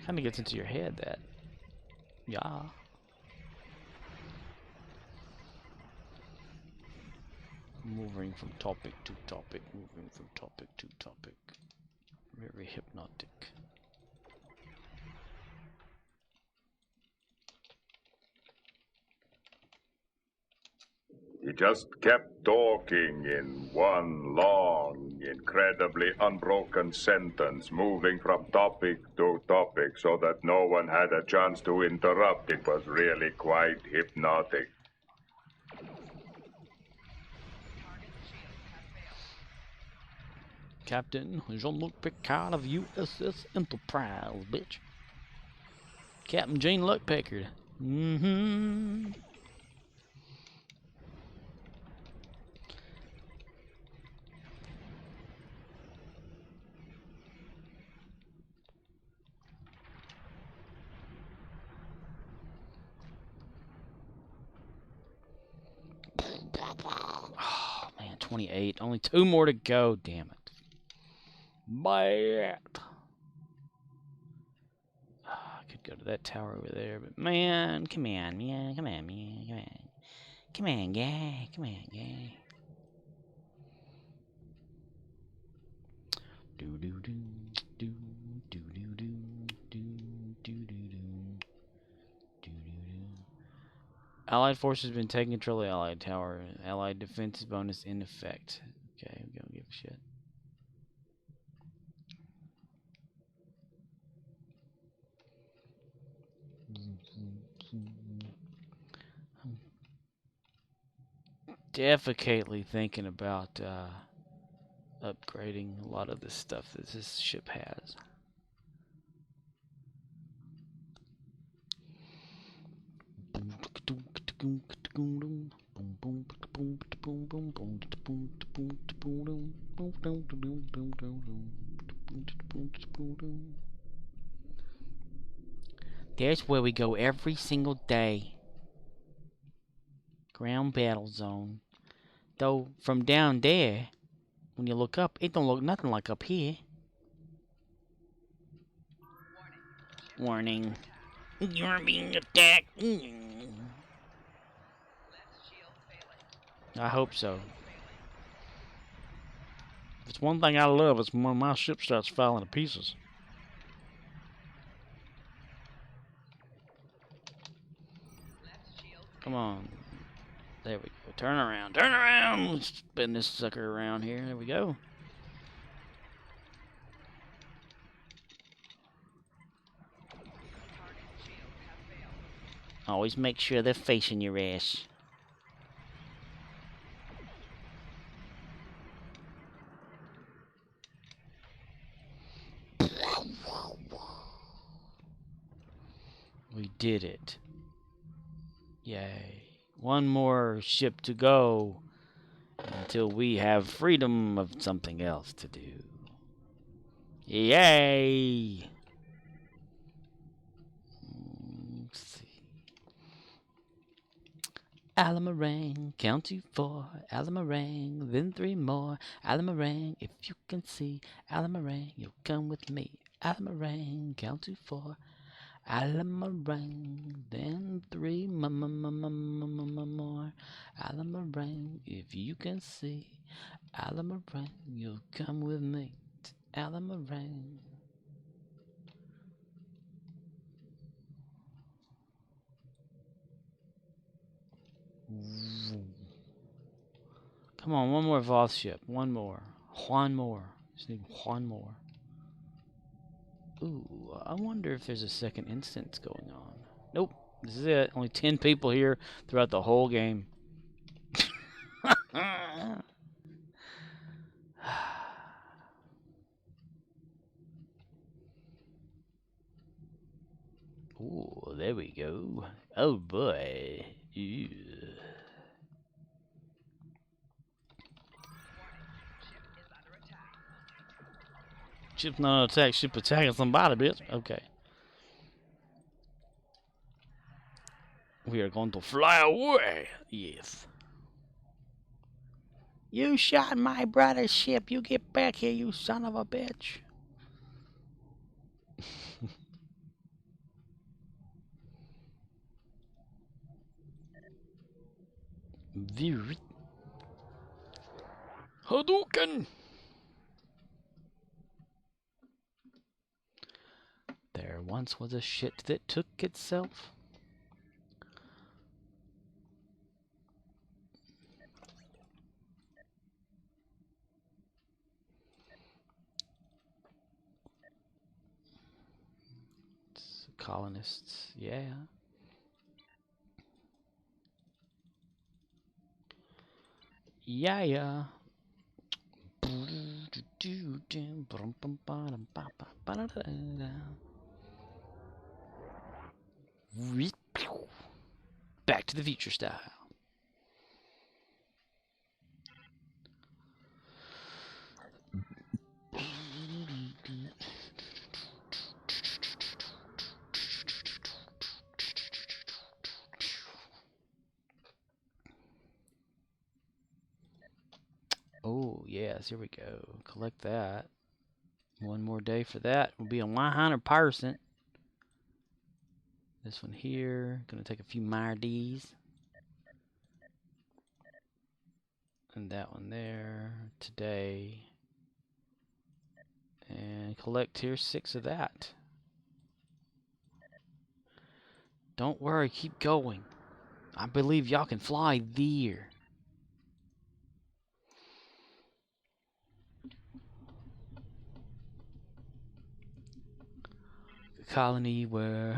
Kind of gets into your head, that. Yeah. Moving from topic to topic, moving from topic to topic. Very hypnotic. He just kept talking in one long, incredibly unbroken sentence, moving from topic to topic so that no one had a chance to interrupt. It was really quite hypnotic. Captain Jean-Luc Picard of USS Enterprise, bitch. Captain Jean-Luc Picard. Mm-hmm. Oh, man, 28. Only 2 more to go, damn it. Bad. I could go to that tower over there, but man, come on, man, come on, man, come on. Come on, guy, come on, guy. Do do do do do do do do do do do. Allied forces have been taking control of the Allied tower. Allied defense bonus in effect. Okay, we don't give a shit. Defecately thinking about upgrading a lot of the stuff that this ship has. There's where we go every single day. Ground battle zone. Though from down there, when you look up, it don't look nothing like up here. Warning. You're being attacked. I hope so. If it's one thing I love, it's when my ship starts falling to pieces. Come on. There we go. Turn around. Turn around. Let's spin this sucker around here. There we go. Always make sure they're facing your ass. We did it. Yay. One more ship to go until we have freedom of something else to do. Yay! Let's see. Alamarang, count to 4. Alamarang, then 3 more. Alamarang, if you can see. Alamarang, you'll come with me. Alamarang, count to 4. Alamarang, then 3 more. Alamarang, if you can see. Alamarang, you'll come with me. Alamarang. Come on, one more Voth ship. One more. Just need one more. Ooh, I wonder if there's a second instance going on. Nope, this is it. Only 10 people here throughout the whole game. Ooh, there we go. Oh boy. Ew. Ship's not under attack, ship attacking somebody, bitch. Okay. We are going to fly away. Yes. You shot my brother's ship. You get back here, you son of a bitch. Very. Hadouken! There once was a ship that took itself. Colonists, yeah. Yeah. Back to the Future style. Oh, yes, here we go. Collect that. One more day for that. We'll be on 100%. This one here. Gonna take a few more D's. And that one there. Today. And collect tier 6 of that. Don't worry, keep going. I believe y'all can fly there. Colony world.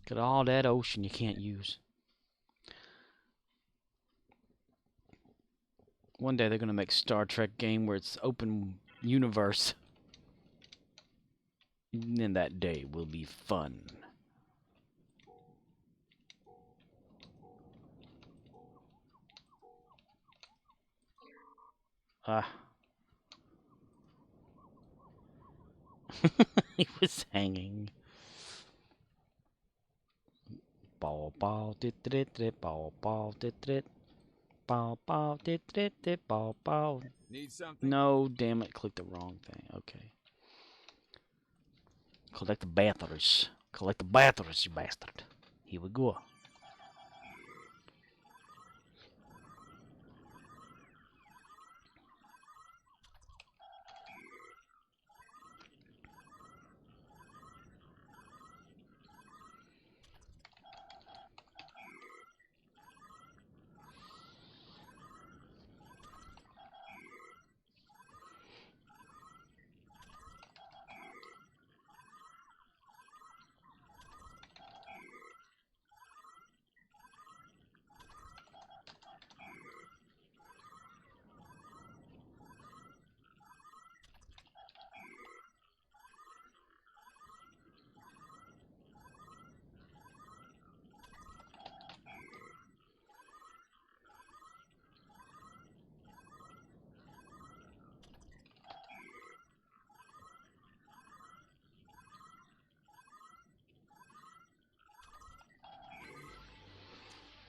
Got all that ocean you can't use. One day they're gonna make Star Trek game where it's open universe. And that day will be fun. He was hanging. Bow bow dit dit dit bow bow dit dit bow bow dit dit dit bow bow. Need something? No, damn it, clicked the wrong thing. Okay. Collect the batteries. Collect the batteries, you bastard. Here we go.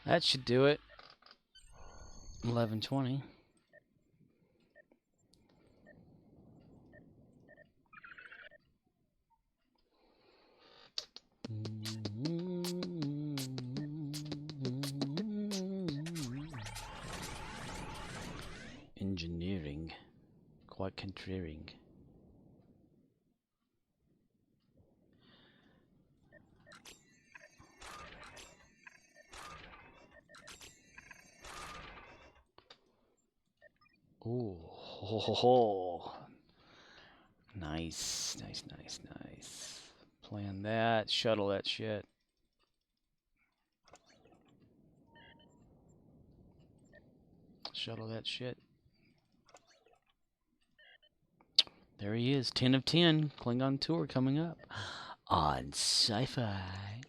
That should do it. 11:20. Engineering. Quite contrarian. Oh, ho, ho, ho. Nice, nice, nice, nice. Plan that, shuttle that shit. Shuttle that shit. There he is, 10 of 10. Klingon tour coming up on Sci-Fi.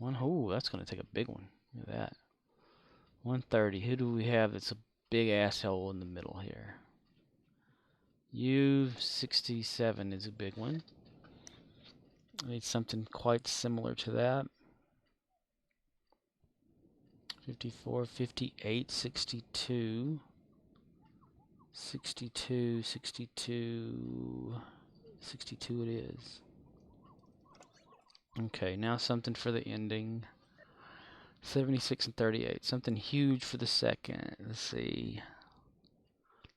Oh, that's going to take a big one. Look at that. 130. Who do we have that's a big asshole in the middle here? U-67 is a big one. I need something quite similar to that. 54, 58, 62. 62, 62, 62 it is. Okay, now something for the ending. 76 and 38. Something huge for the second. Let's see.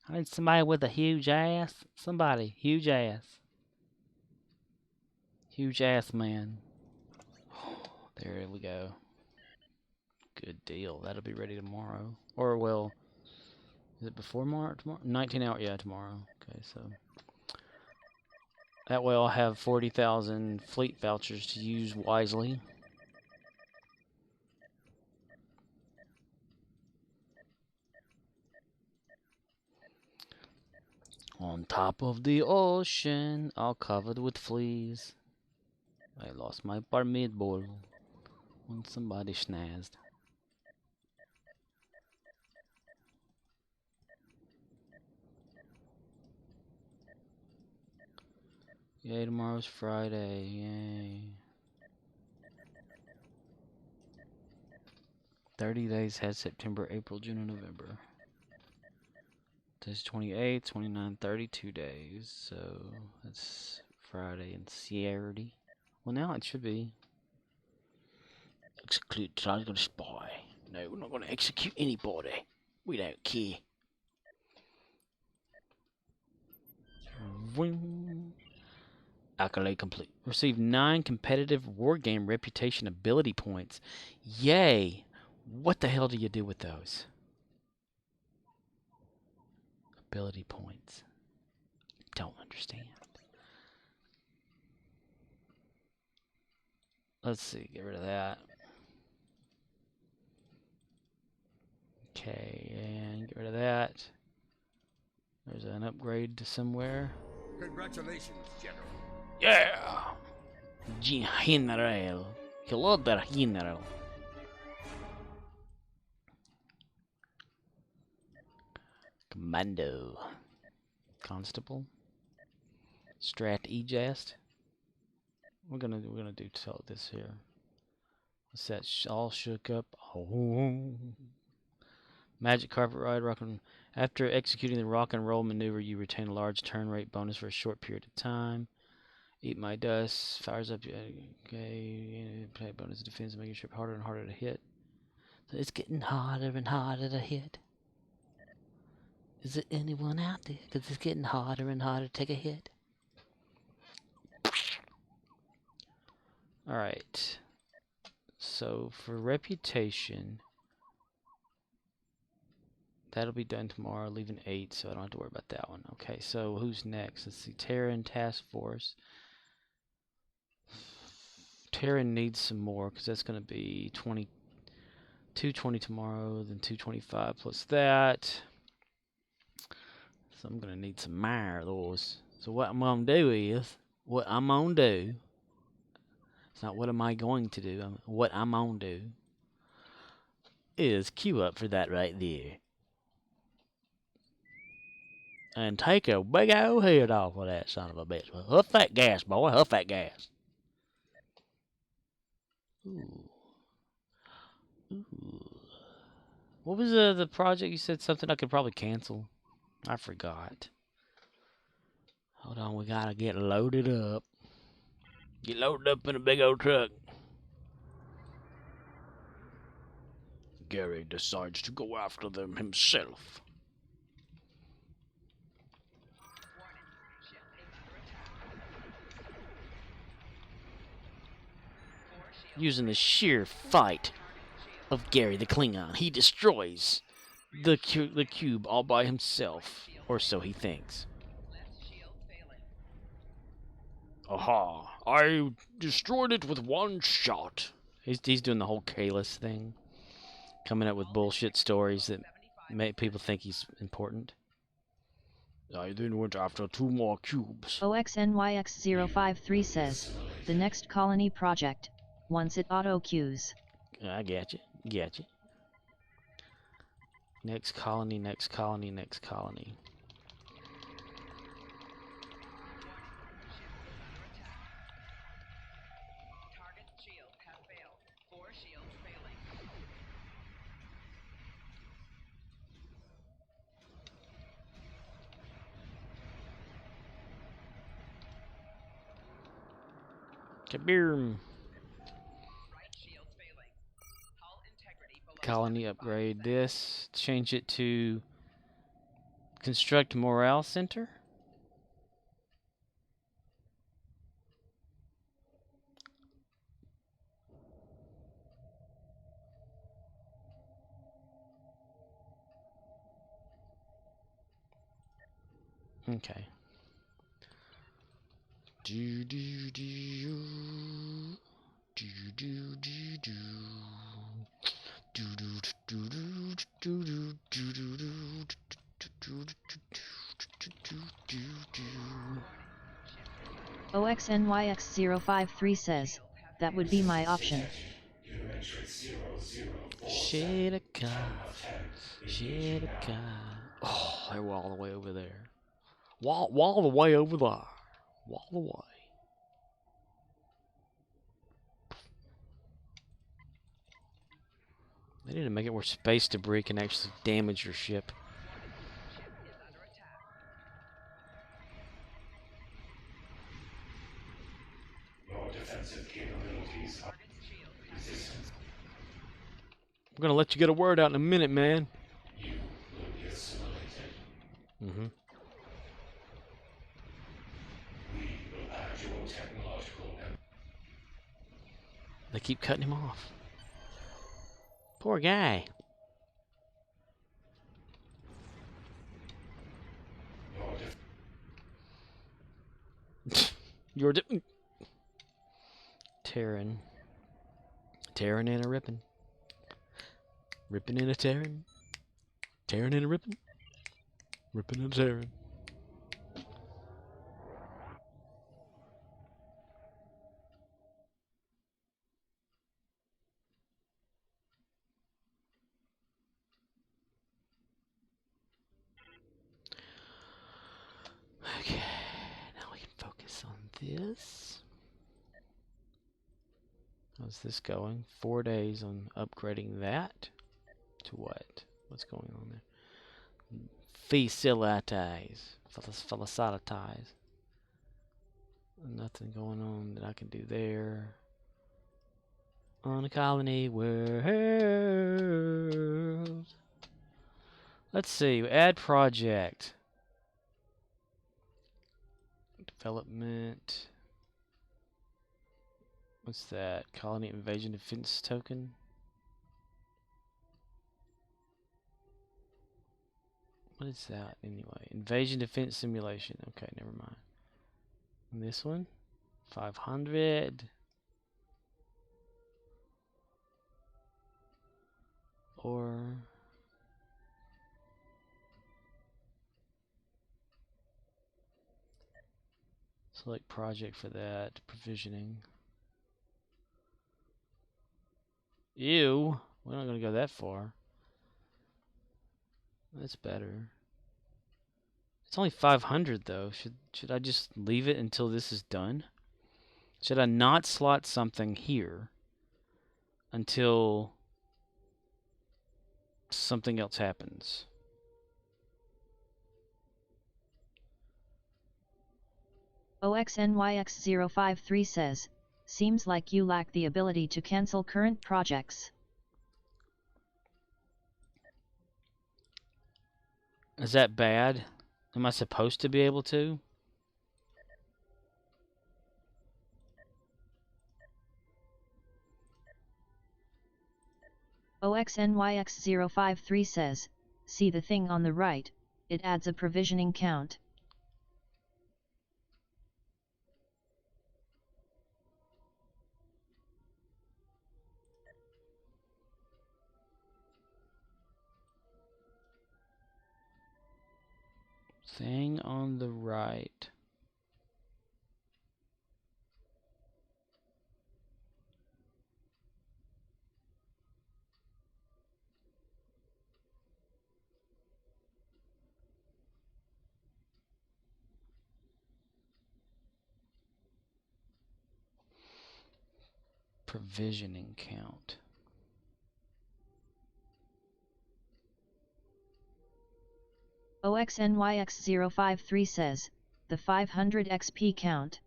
I need somebody with a huge ass. Somebody. Huge ass. Huge ass man. There we go. Good deal. That'll be ready tomorrow. Or, well, is it before tomorrow? 19 hours, yeah, tomorrow. Okay, so that way I'll have 40,000 fleet vouchers to use wisely. On top of the ocean, all covered with fleas. I lost my bar meatball when somebody snazzed. Yay, tomorrow's Friday. Yay. 30 days has September, April, June, and November. Today's 28, 29, 32 days. So that's Friday and Saturday. Well, now it should be. Execute target on spy. No, we're not going to execute anybody. We don't care. Accolade complete. Receive 9 competitive wargame reputation ability points. Yay! What the hell do you do with those? Ability points. Don't understand. Let's see, get rid of that. Okay, and get rid of that. There's an upgrade to somewhere. Congratulations, General. Yeah! General. Hello there, General. Commando. Constable. Strat Ejast. We're gonna do this here. What's that? All shook up. Oh. Magic carpet ride. After executing the rock and roll maneuver, you retain a large turn rate bonus for a short period of time. Eat my dust. Fires up. Okay. Bonus defense, making your ship harder and harder to hit. So it's getting harder and harder to hit. Is there anyone out there? Because it's getting harder and harder to take a hit. Alright. So for reputation, that'll be done tomorrow, leaving 8, so I don't have to worry about that one. Okay, so who's next? Let's see. Terran Task Force. Terran needs some more, because that's going to be 220 tomorrow, then 225 plus that. So I'm going to need some more of those. So what I'm going to do is, it's not what am I going to do, what I'm going to do is queue up for that right there. And take a big old head off of that son of a bitch. Huff that gas, boy, huff that gas. Ooh. Ooh. What was the project? You said something I could probably cancel. I forgot. Hold on, we gotta get loaded up. Get loaded up in a big old truck. Gary decides to go after them himself. Using the sheer fight of Gary the Klingon, he destroys the cube all by himself, or so he thinks. Aha! I destroyed it with one shot. He's doing the whole Kalis thing, coming up with bullshit stories that make people think he's important. I then went after 2 more cubes. OXNYX053 says, the next colony project, once it auto-queues. I get you. Get you. Next colony, next colony, next colony. Kaboom! Colony upgrade this. Change it to construct morale center. Okay. Do do do do do do do. OXNYX053 says, that would be my option. Shadaka. Shadaka. Oh, they were all the way over there. Wall the way over there. Wall the way. They need to make it where space debris can actually damage your ship. Your defensive capabilities are resistant. I'm gonna let you get a word out in a minute, man. You will be assimilated. Mm-hmm. We will add your technological and They keep cutting him off. Poor guy. your You're tearing. Tearing and a ripping. Ripping and a tearing. Tearing and a ripping. Ripping and a tearing. Okay, now we can focus on this. How's this going? 4 days on upgrading that. To what? What's going on there? Facilities. Facilities. Nothing going on that I can do there. On a colony world. Let's see. Add project. Development. What's that? Colony invasion defense token? What is that anyway? Invasion defense simulation. Okay, never mind. And this one? 500. Or select project for that. Provisioning. Ew. We're not going to go that far. That's better. It's only 500 though. Should I just leave it until this is done? Should I not slot something here until something else happens? OXNYX053 says, seems like you lack the ability to cancel current projects. Is that bad? Am I supposed to be able to? OXNYX053 says, see the thing on the right, it adds a provisioning count. Thing on the right. Provisioning count. OXNYX053 says, the 500 XP count.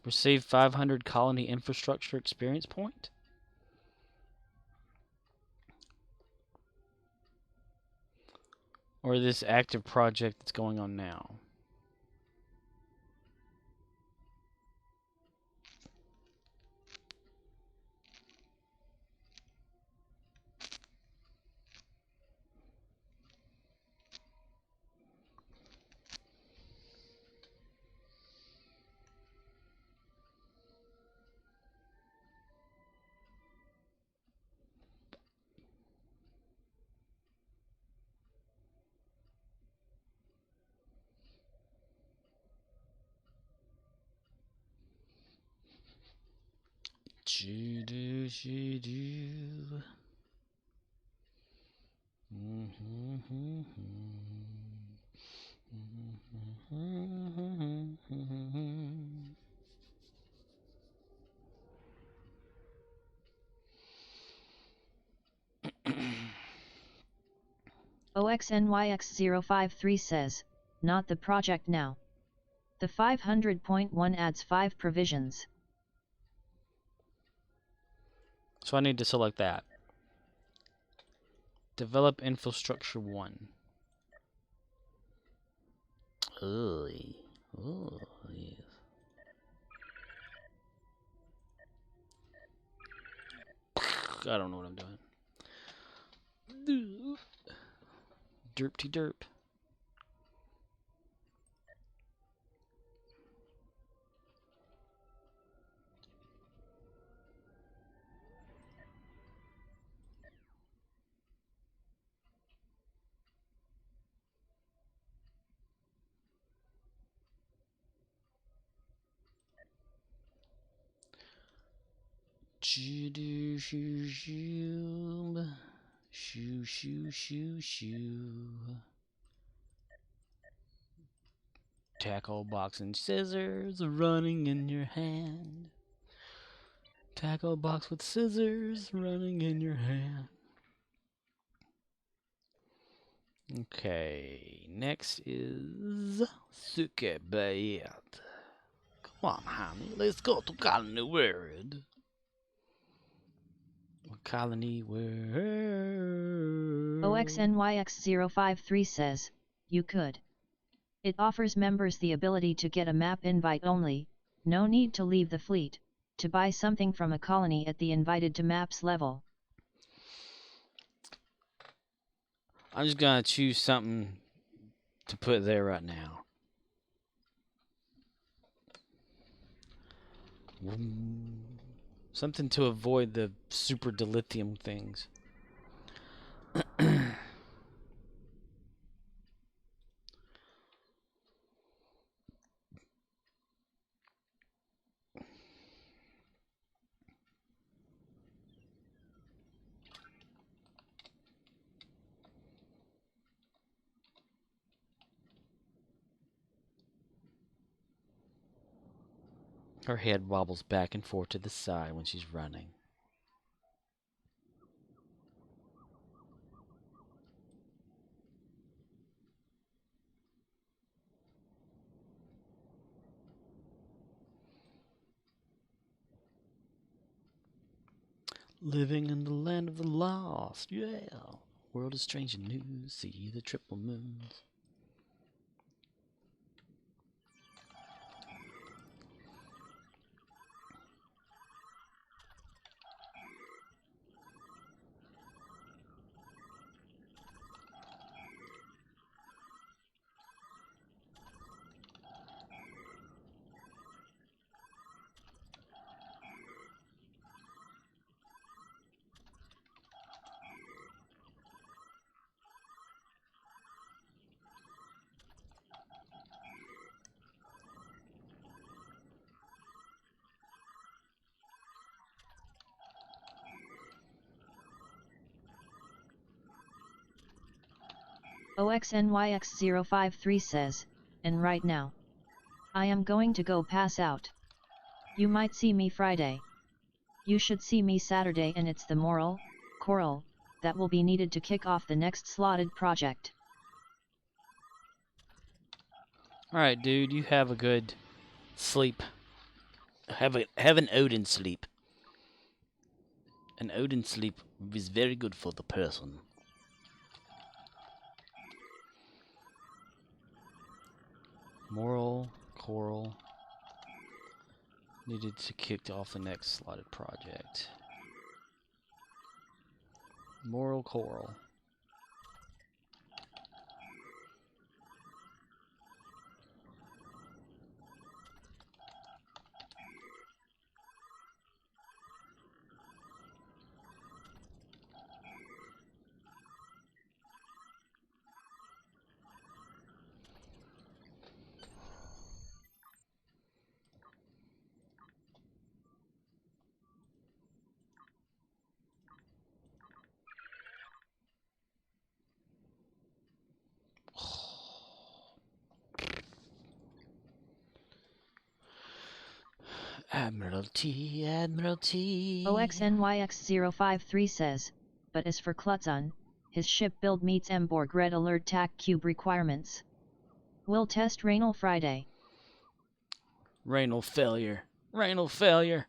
Receive 500 colony infrastructure experience point. Or this active project that's going on now. Shoo-doo, shoo-doo. OXNYX053 says, not the project now. The 500.1 adds 5 provisions. So I need to select that. Develop infrastructure 1. Oh, yes. I don't know what I'm doing. Derpty derp. Shoo shoo shoo. Shoo shoo shoo shoo. Tackle box and scissors running in your hand. Tackle box with scissors running in your hand. Okay, next is Suke Bayet. Come on, honey, let's go to Colony World. Colony World. OXNYX053 says, you could. It offers members the ability to get a map invite only, no need to leave the fleet, to buy something from a colony at the invited to maps level. I'm just gonna choose something to put there right now. Something to avoid the super dilithium things. Her head wobbles back and forth to the side when she's running. Living in the land of the lost, yeah. World of strange and new, see the triple moons. OXNYX053 says, and right now. I am going to go pass out. You might see me Friday. You should see me Saturday, and it's the moral, coral, that will be needed to kick off the next slotted project. Alright, dude, you have a good sleep. Have an Odin sleep. An Odin sleep is very good for the person. Moral, coral, needed to kick off the next slotted project. Moral, coral. Admiralty, Admiralty. OXNYX053 says, but as for Klutzon, his ship build meets Mborg Red Alert TAC Cube requirements. We'll test Raynal Friday. Raynal failure. Raynal failure.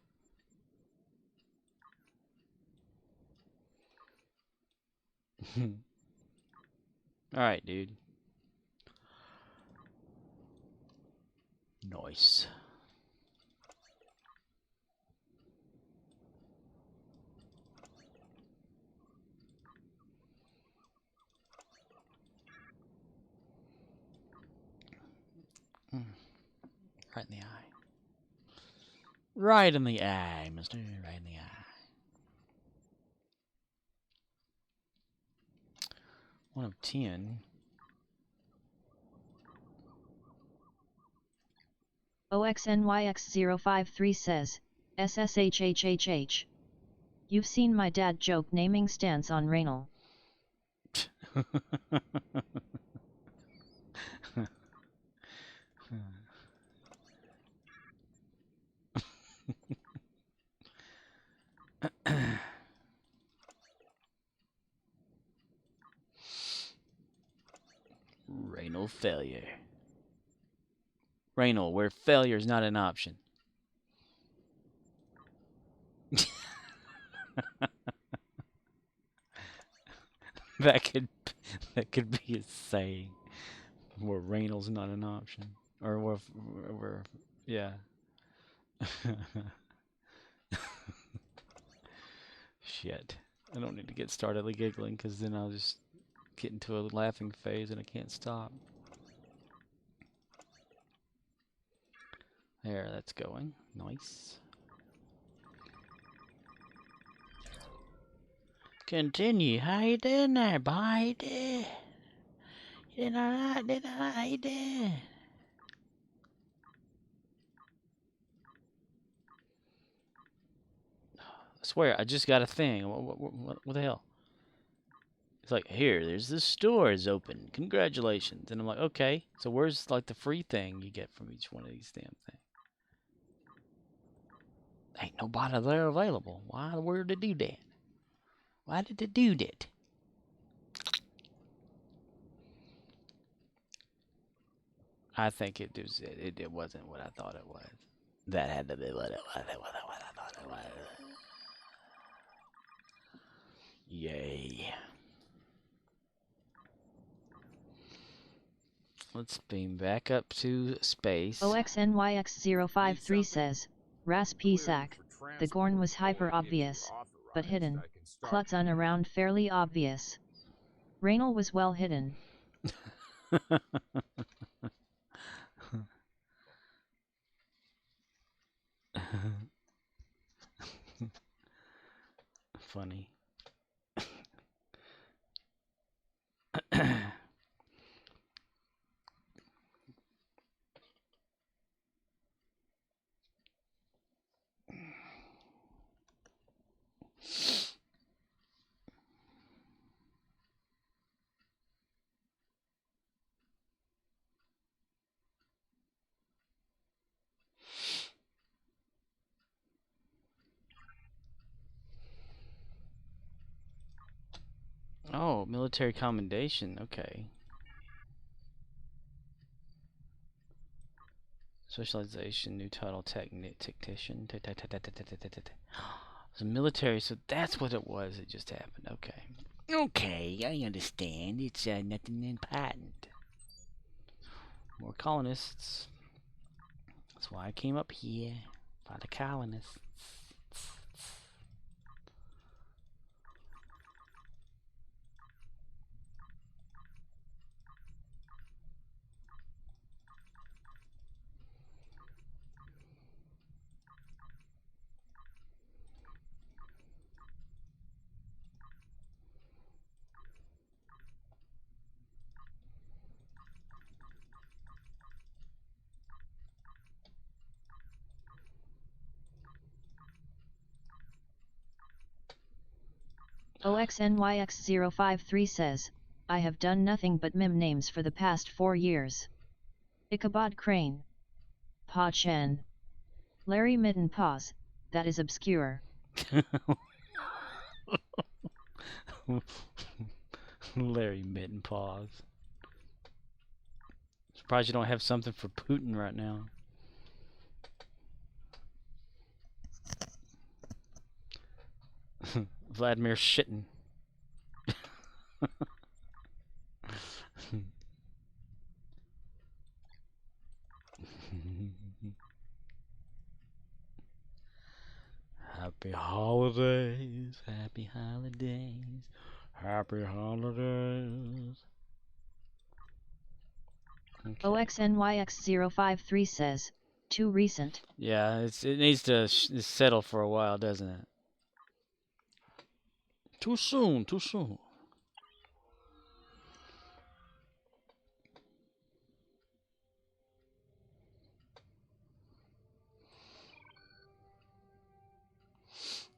Alright, dude. Nice. Right in the eye. Right in the eye, mister. Right in the eye. 1 of 10. OXNYX053 says, SSHHHH. You've seen my dad joke naming stance on Raynal. Raynal failure. Raynal, where failure is not an option. that could be a saying. Where Raynal's not an option, or where yeah. Shit. I don't need to get started giggling, because then I'll just get into a laughing phase and I can't stop. There, that's going. Nice. Continue. How you doing there, boy? How you doing? You doing alright? Doing alright? How you doing? I swear, I just got a thing. What the hell? It's like, here, there's this store is open. Congratulations. And I'm like, okay. So where's like the free thing you get from each one of these damn things? Ain't nobody there available. Why the world did they do that? Why did they do that? I think it wasn't what I thought it was. That had to be what I thought it was. Yay. Let's beam back up to space. OXNYX053 says, Ras Pisak, the Gorn was hyper obvious, but hidden. Klutzon around fairly obvious. Raynal was well hidden. Funny. Oh, military commendation. Okay. Specialization, new title, technician. It's a military, so that's what it was. It just happened. Okay. Okay, I understand. It's nothing important. More colonists. That's why I came up here. By the colonists. OXNYX053 says, I have done nothing but meme names for the past 4 years. Ichabod Crane. Pa Chen. Larry Mitten Paws, that is obscure. Larry Mitten Paws. Surprised you don't have something for Putin right now. Vladimir Shittin. Happy holidays, happy holidays, happy holidays. Okay. OXNYX053 says, too recent. Yeah, it needs to settle for a while, doesn't it? Too soon, too soon.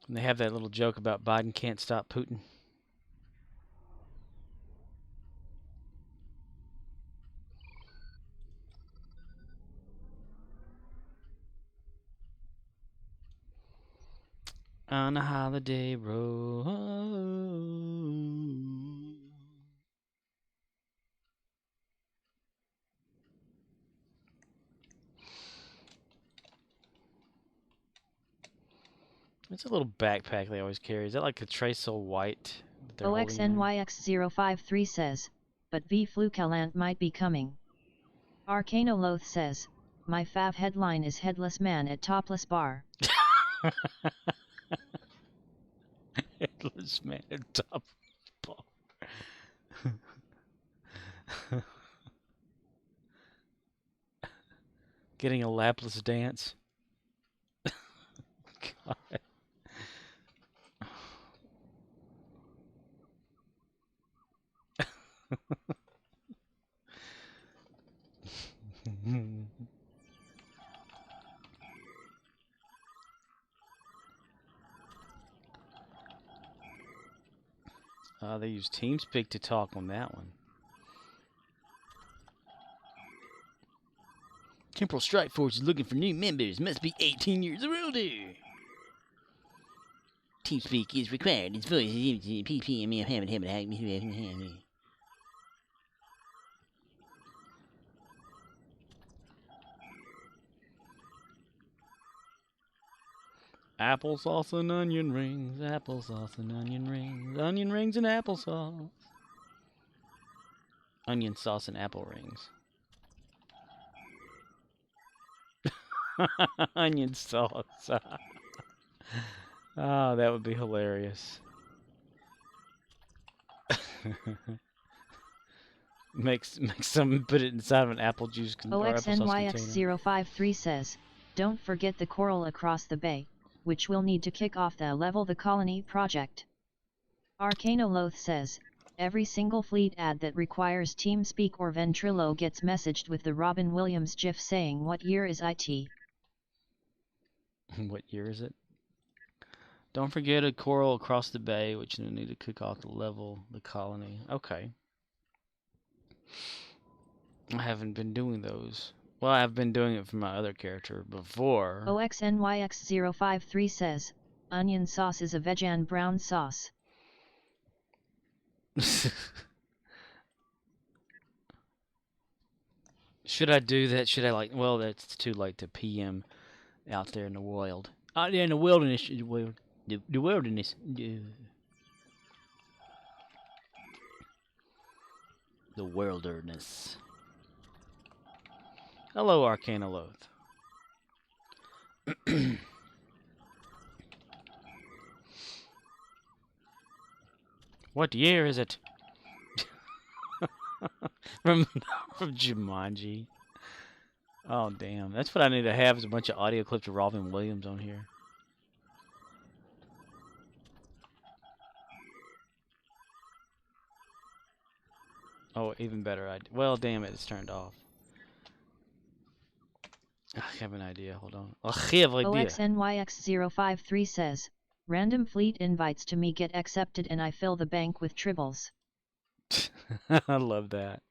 And they have that little joke about Biden can't stop Putin. On a holiday road. It's a little backpack they always carry. Is that like a Traceal White? OXNYX053 says, but V Flucalant might be coming. Arcanoloth says, my fav headline is Headless Man at Topless Bar. Headless Man at top bar. Getting a lapless dance. God. They use TeamSpeak to talk on that one. Temporal Strike Force is looking for new members. Must be 18 years or older. TeamSpeak is required. Its voice is applesauce and onion rings. Applesauce and onion rings. Onion rings and applesauce. Onion sauce and apple rings. Onion sauce. Oh, that would be hilarious. Make some, put it inside of an apple juice container. OXNYX053 says, don't forget the coral across the bay, which will need to kick off the Level the Colony project. Arcanoloth says, every single fleet ad that requires TeamSpeak or Ventrilo gets messaged with the Robin Williams gif saying what year is IT? What year is it? Don't forget a coral across the bay, which will need to kick off the Level the Colony. Okay. I haven't been doing those. Well, I've been doing it for my other character before. OXNYX053 says, onion sauce is a vegan brown sauce. Should I do that? Should I like? Well, that's too late to PM out there in the wild. Out there in the wilderness, the wilderness. The wilderness. Hello, Arcana Loath. What year is it? from from Jumanji. Oh damn, that's what I need to have is a bunch of audio clips of Robin Williams on here. Oh, even better idea. Well, damn it, it's turned off. I have an idea. Hold on. I have an idea. OXNYX053 says, random fleet invites to me get accepted and I fill the bank with tribbles. I love that.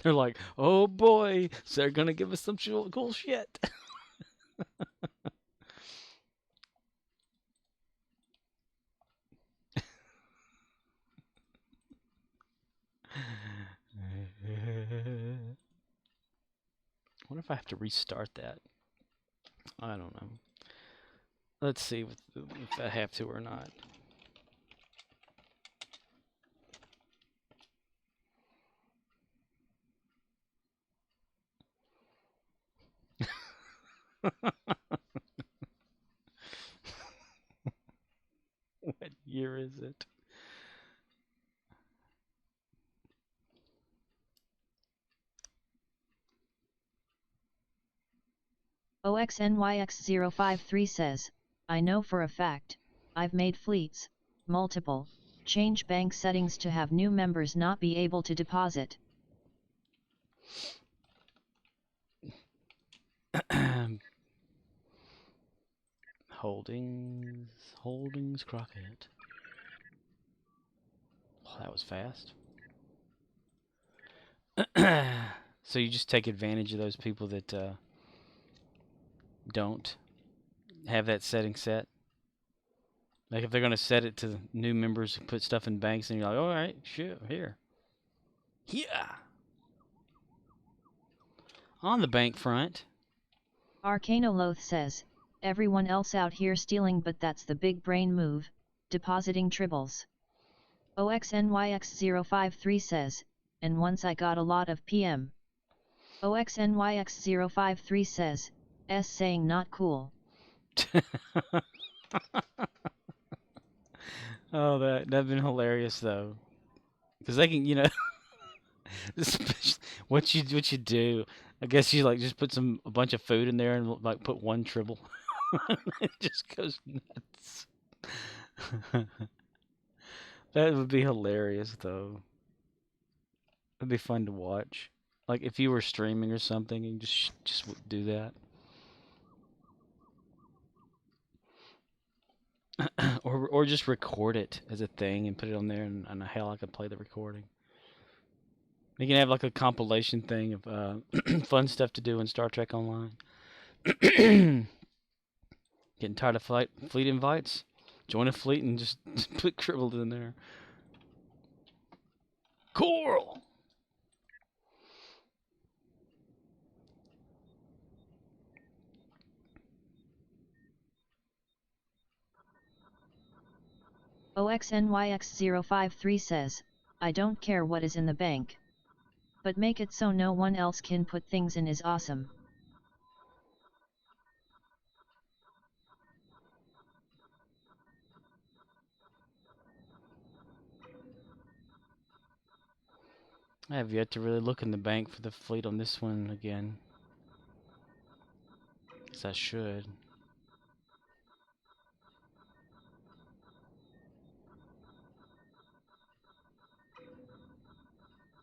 They're like, oh boy, so they're gonna give us some cool shit. I wonder if I have to restart that. I don't know. Let's see if I have to or not. What year is it? OXNYX053 says, I know for a fact, I've made fleets, multiple, change bank settings to have new members not be able to deposit. Holdings Crockett. Oh, that was fast. So you just take advantage of those people that don't have that setting set. Like if they're gonna set it to new members who put stuff in banks, and you're like, all right, sure, here, yeah. On the bank front. Arcanoloth says, everyone else out here stealing, but that's the big brain move, depositing tribbles. OXNYX053 says, and once I got a lot of PM. OXNYX053 says, S saying not cool. Oh, that'd been hilarious though, because they can, you know, what you do. I guess you like just put a bunch of food in there and like put one tribble. It just goes nuts. That would be hilarious though. It'd be fun to watch. Like if you were streaming or something and just do that. or just record it as a thing and put it on there, and hell, I could play the recording. You can have like a compilation thing of fun stuff to do in Star Trek Online. Getting tired of fleet invites? Join a fleet and just put Cribbled in there. Coral! OXNYX053 says, I don't care what is in the bank. But make it so no one else can put things in is awesome. I have yet to really look in the bank for the fleet on this one again. Guess I should.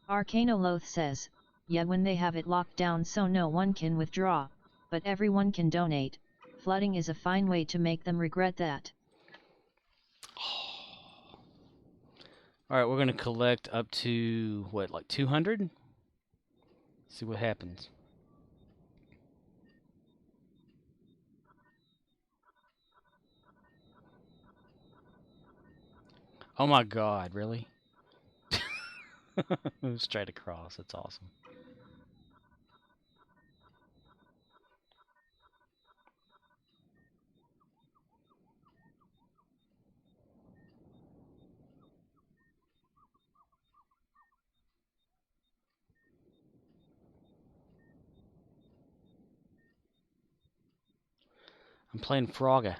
Arcanoloth says, yeah, when they have it locked down so no one can withdraw, but everyone can donate. Flooding is a fine way to make them regret that. Alright, we're gonna collect up to, what, like 200? See what happens. Oh my god, really? Straight across, that's awesome. I'm playing Frogger.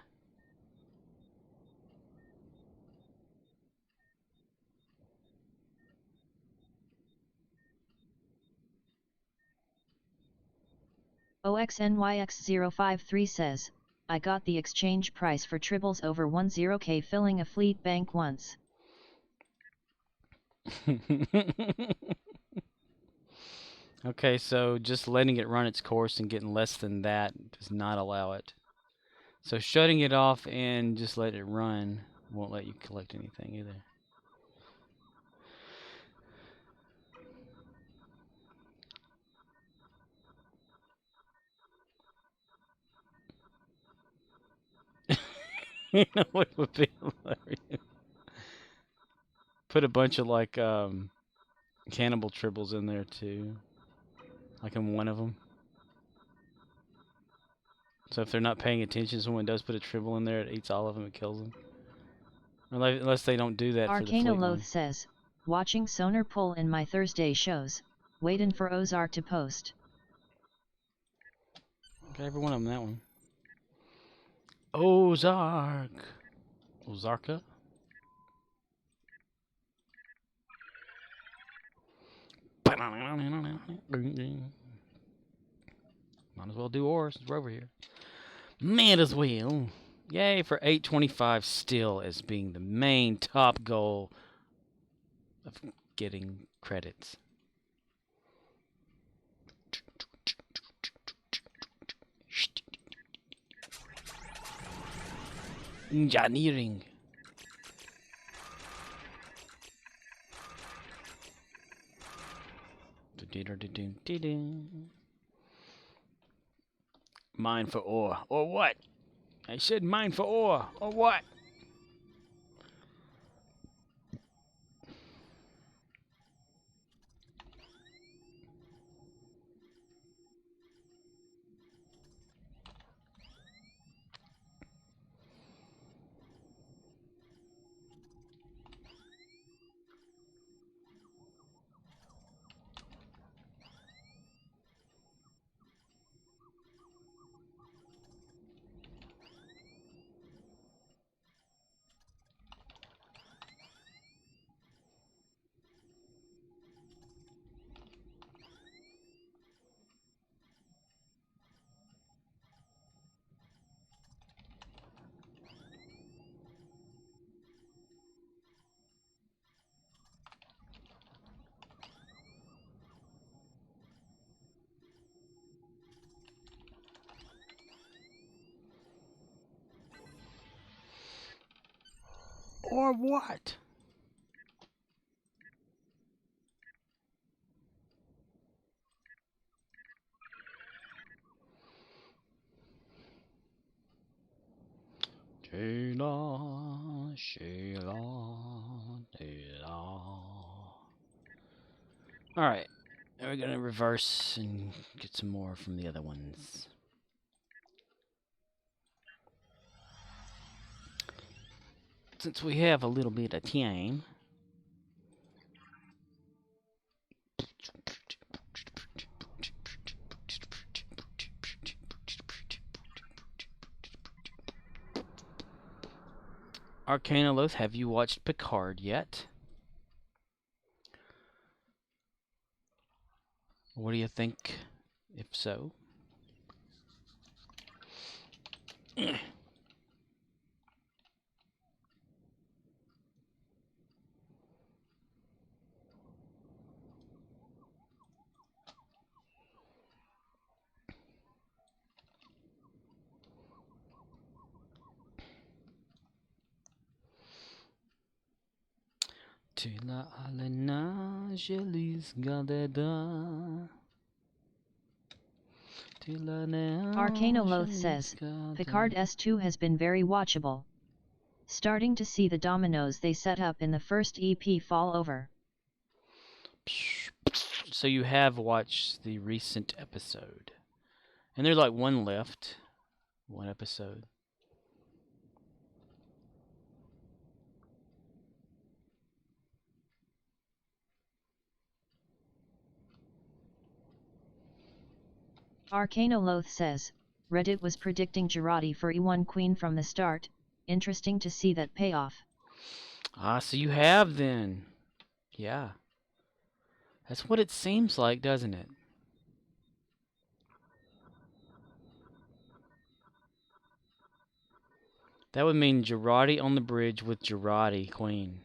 OXNYX053 says, I got the exchange price for tribbles over 10k filling a fleet bank once. Okay, so just letting it run its course and getting less than that does not allow it. So shutting it off and just let it run won't let you collect anything either. You know what would be hilarious? Put a bunch of like cannibal tribbles in there too, like in one of them. So if they're not paying attention, someone does put a tribble in there, it eats all of them, it kills them. Unless they don't do that for the fleet Arcana one. Loath says, watching Sonar Pull in my Thursday shows, waitin' for Ozark to post. Got every one of them, that one. Ozark. Ozarka? Might as well do ore since we're over here. Might as well. Yay for 825 still as being the main top goal of getting credits. Engineering. Mine for ore. Or what? I said mine for ore. Or what? Or what? Sheila, Sheila, Sheila. Alright, now we're gonna reverse and get some more from the other ones. Since we have a little bit of time. Arcana Loath, have you watched Picard yet? What do you think, if so? la alena gelis gadeda. Arcanoloth says, Picard S2 has been very watchable. Starting to see the dominoes they set up in the first EP fall over. So you have watched the recent episode. And there's like one left. One episode. Arcanoloth says, Reddit was predicting Jurati for E1 Queen from the start. Interesting to see that payoff. Ah, so you have then. Yeah. That's what it seems like, doesn't it? That would mean Jurati on the bridge with Jurati Queen.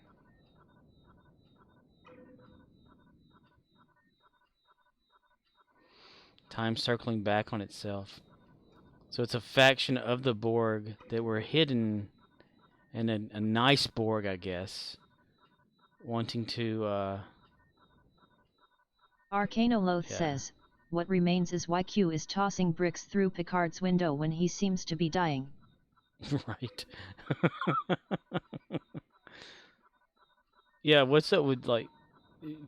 Time circling back on itself. So it's a faction of the Borg that were hidden in a nice Borg, I guess. Wanting to, Arcanoloth says, what remains is why Q is tossing bricks through Picard's window when he seems to be dying. Right. Yeah, what's up with, like,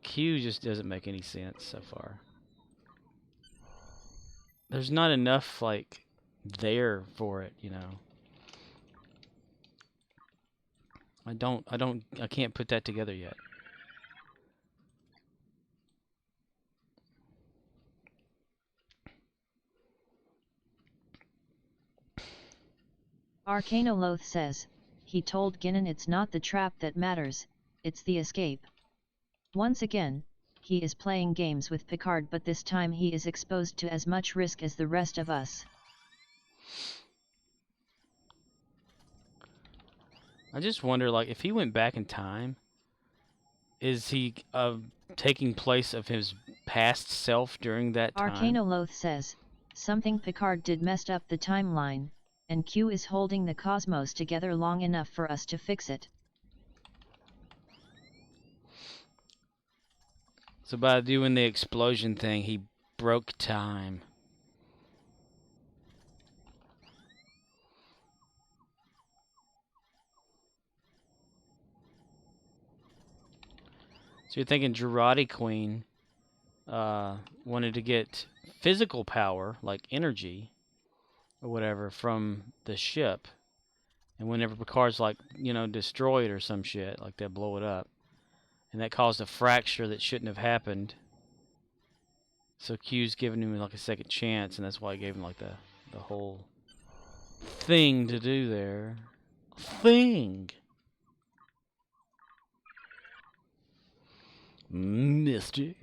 Q just doesn't make any sense so far. There's not enough, like, there for it, you know. I can't put that together yet. Arcanoloth says, he told Guinan it's not the trap that matters, it's the escape. Once again, he is playing games with Picard, but this time he is exposed to as much risk as the rest of us. I just wonder, like, if he went back in time, is he taking place of his past self during that time? Arcanoloth says, something Picard did messed up the timeline, and Q is holding the cosmos together long enough for us to fix it. So by doing the explosion thing, he broke time. So you're thinking Jurati Queen wanted to get physical power, like energy, or whatever, from the ship. And whenever Picard's, like, you know, destroyed or some shit, like they'll blow it up. And that caused a fracture that shouldn't have happened. So Q's giving him, like, a second chance, and that's why he gave him, like, the whole thing to do there. Thing! Mr.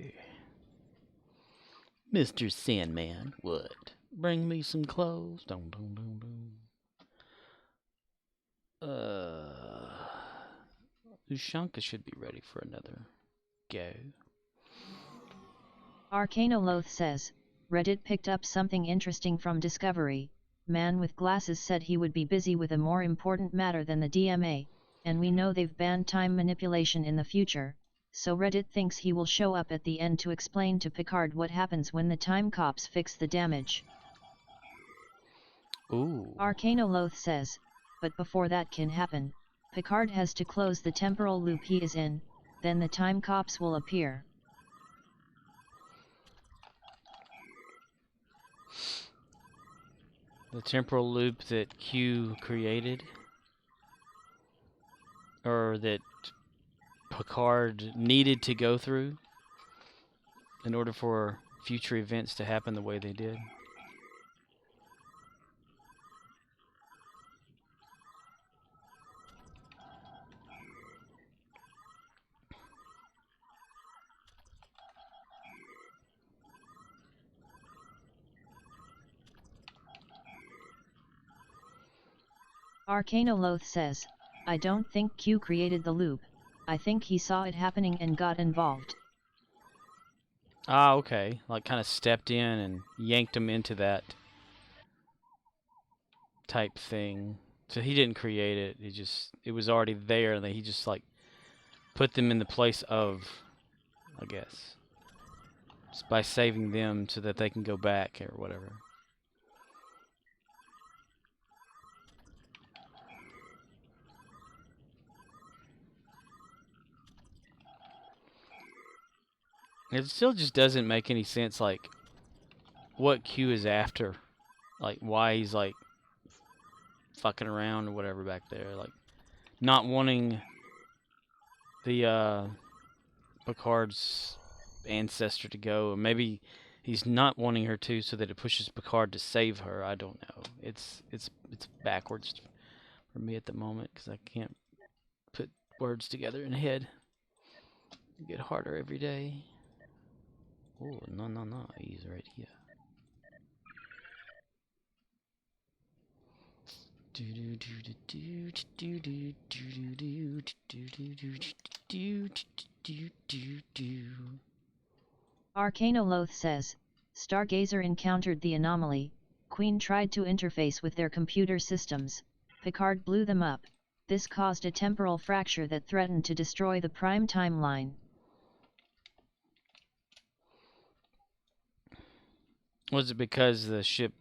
Sandman, what? Bring me some clothes. Dum, dum, dum, dum. Ushanka should be ready for another go. Arcanoloth says, Reddit picked up something interesting from Discovery. Man with glasses said he would be busy with a more important matter than the DMA, and we know they've banned time manipulation in the future, so Reddit thinks he will show up at the end to explain to Picard what happens when the time cops fix the damage. Ooh. Arcanoloth says, but before that can happen, Picard has to close the temporal loop he is in, then the time cops will appear. The temporal loop that Q created? Or that Picard needed to go through in order for future events to happen the way they did? Arcanoloth says, I don't think Q created the loop, I think he saw it happening and got involved. Ah, okay. Like, kind of stepped in and yanked him into that type thing. So he didn't create it. It was already there, and he just, like, put them in the place of, I guess. Just by saving them so that they can go back or whatever. It still just doesn't make any sense, like, what Q is after. Like, why he's, like, fucking around or whatever back there. Like, not wanting the, Picard's ancestor to go. Or maybe he's not wanting her to so that it pushes Picard to save her. I don't know. It's backwards for me at the moment because I can't put words together in head. It get harder every day. Oh, no. He's right here. Arcanoloth says, Stargazer encountered the anomaly, Queen tried to interface with their computer systems, Picard blew them up, this caused a temporal fracture that threatened to destroy the Prime timeline. Was it because the ship,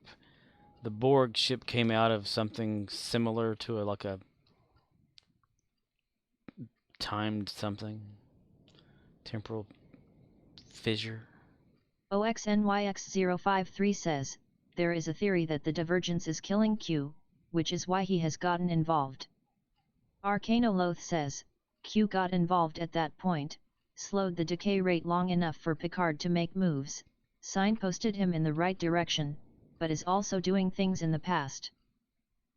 the Borg ship, came out of something similar to like a timed something? Temporal fissure? OXNYX053 says, there is a theory that the divergence is killing Q, which is why he has gotten involved. Arcanoloth says, Q got involved at that point, slowed the decay rate long enough for Picard to make moves, signposted him in the right direction, but is also doing things in the past.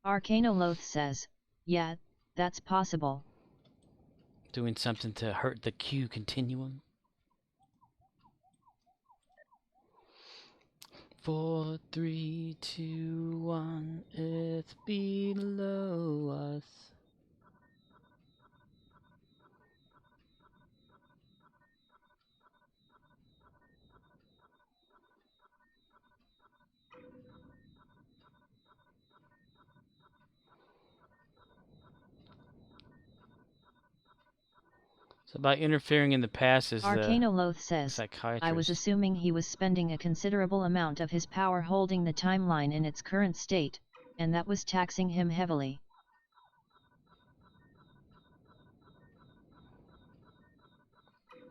Arcanoloth says, yeah, that's possible. Doing something to hurt the Q continuum? 4, 3, 2, 1, Earth below us. So by interfering in the past is the Arcanoloth says, psychiatrist. I was assuming he was spending a considerable amount of his power holding the timeline in its current state, and that was taxing him heavily.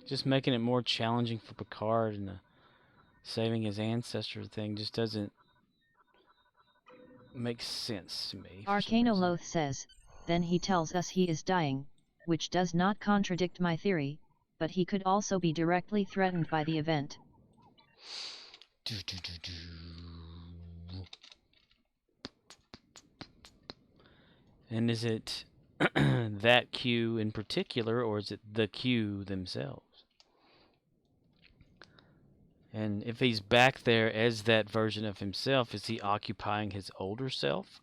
Just making it more challenging for Picard, and the saving his ancestor thing just doesn't make sense to me. Arcanoloth says, then he tells us he is dying, which does not contradict my theory, but he could also be directly threatened by the event. And is it that Q in particular, or is it the Q themselves? And if he's back there as that version of himself, is he occupying his older self?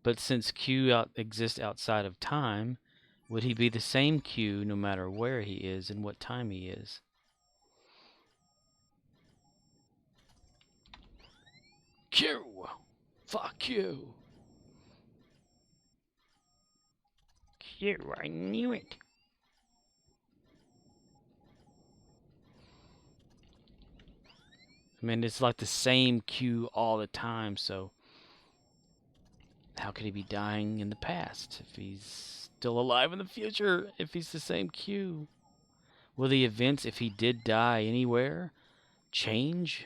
But since Q exists outside of time, would he be the same Q no matter where he is and what time he is? Q! Fuck you! Q, I knew it! I mean, it's like the same Q all the time, so how could he be dying in the past if he's still alive in the future, if he's the same Q? Will the events, if he did die anywhere, change?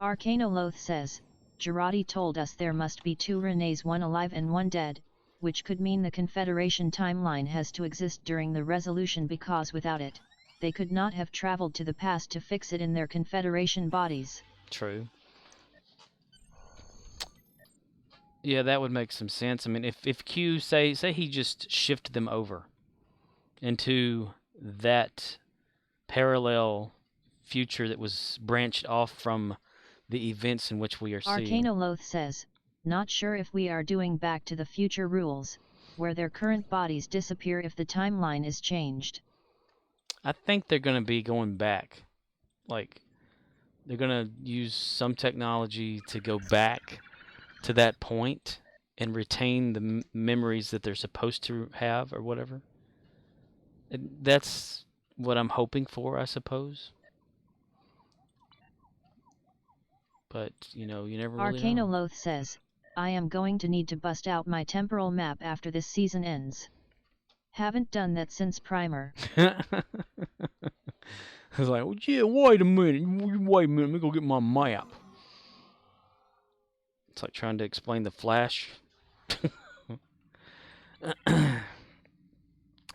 Arcanoloth says, Jurati told us there must be 2 Renes, one alive and one dead, which could mean the Confederation timeline has to exist during the resolution because without it, they could not have traveled to the past to fix it in their Confederation bodies. True. Yeah, that would make some sense. I mean, if Q, say he just shifted them over into that parallel future that was branched off from the events in which we are seeing. Arcanoloth says, not sure if we are doing Back to the Future rules, where their current bodies disappear if the timeline is changed. I think they're going to be going back. Like, they're gonna use some technology to go back to that point and retain the memories that they're supposed to have or whatever. And that's what I'm hoping for, I suppose. But, you know, you never really know. Arcanoloth says, I am going to need to bust out my temporal map after this season ends. Haven't done that since Primer. I was like, well, yeah, wait a minute, let me go get my map. It's like trying to explain the Flash.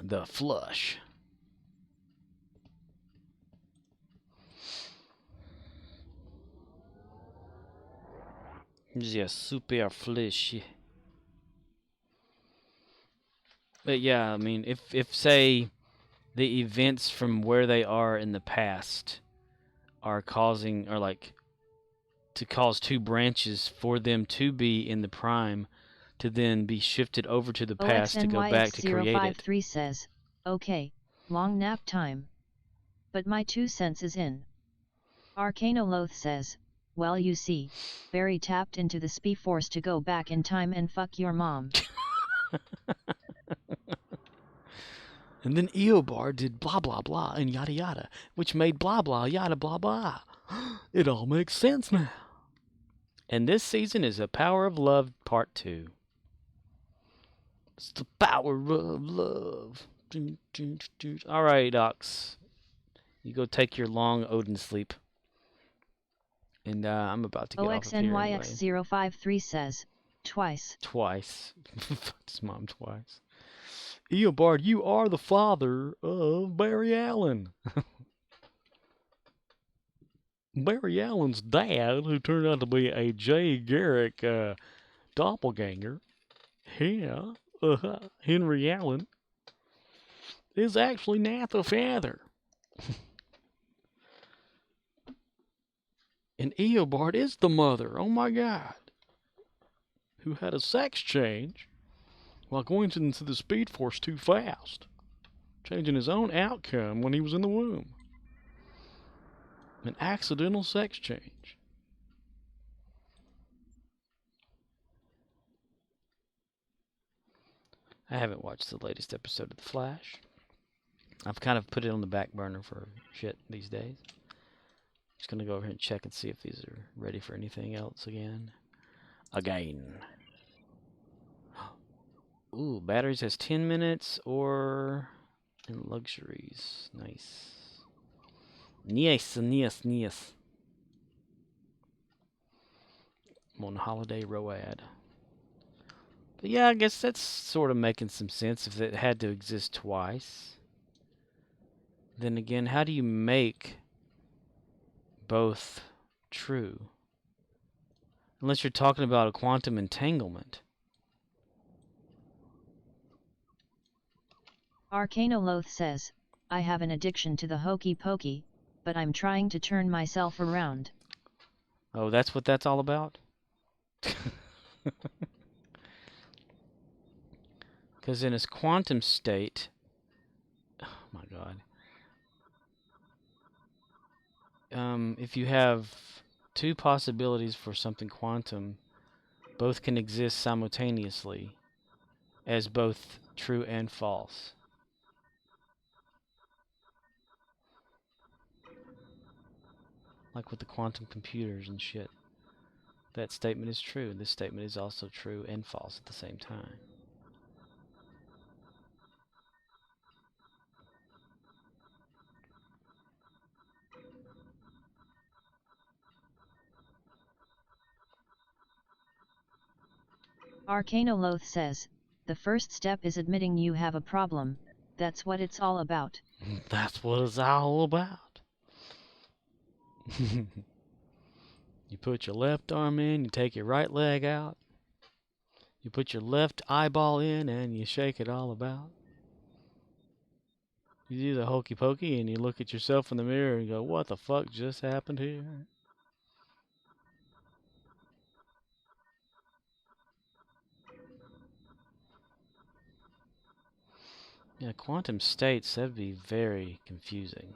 The flush. Yeah, super flush. But yeah, I mean, if say the events from where they are in the past are causing, or like to cause two branches for them to be in the prime, to then be shifted over to the past to go back to create it. OXNYX053 says, okay, long nap time. But my 2 cents is in. Arcanoloth says, well you see, Barry tapped into the Speed-Force to go back in time and fuck your mom. And then Eobard did blah blah blah and yada yada, which made blah blah yada blah blah. It all makes sense now. And this season is a Power of Love Part 2. It's the power of love. Alright, Docs. You go take your long Odin sleep. And I'm about to get off of here anyway. OXNYX053 says, twice. Twice. Fucked his mom twice. Eobard, you are the father of Barry Allen. Barry Allen's dad, who turned out to be a Jay Garrick doppelganger, Henry Allen, is actually not the father. And Eobard is the mother, oh my god, who had a sex change while going into the Speed-Force too fast, changing his own outcome when he was in the womb. An accidental sex change. I haven't watched the latest episode of The Flash. I've kind of put it on the back burner for shit these days. Just gonna go over here and check and see if these are ready for anything else again. Ooh, batteries has 10 minutes or in luxuries. Nice. Nice. I'm on Holiday Road. But yeah, I guess that's sort of making some sense if it had to exist twice. Then again, how do you make both true? Unless you're talking about a quantum entanglement. Arcanoloth says, I have an addiction to the hokey pokey, but I'm trying to turn myself around. Oh, that's what that's all about? Because in its quantum state, oh my god, if you have two possibilities for something quantum, both can exist simultaneously as both true and false. Like with the quantum computers and shit. That statement is true. This statement is also true and false at the same time. Arcanoloth says, the first step is admitting you have a problem, that's what it's all about. That's what it's all about. You put your left arm in, you take your right leg out. You put your left eyeball in and you shake it all about. You do the hokey pokey and you look at yourself in the mirror and go, what the fuck just happened here? Yeah, quantum states, that'd be very confusing.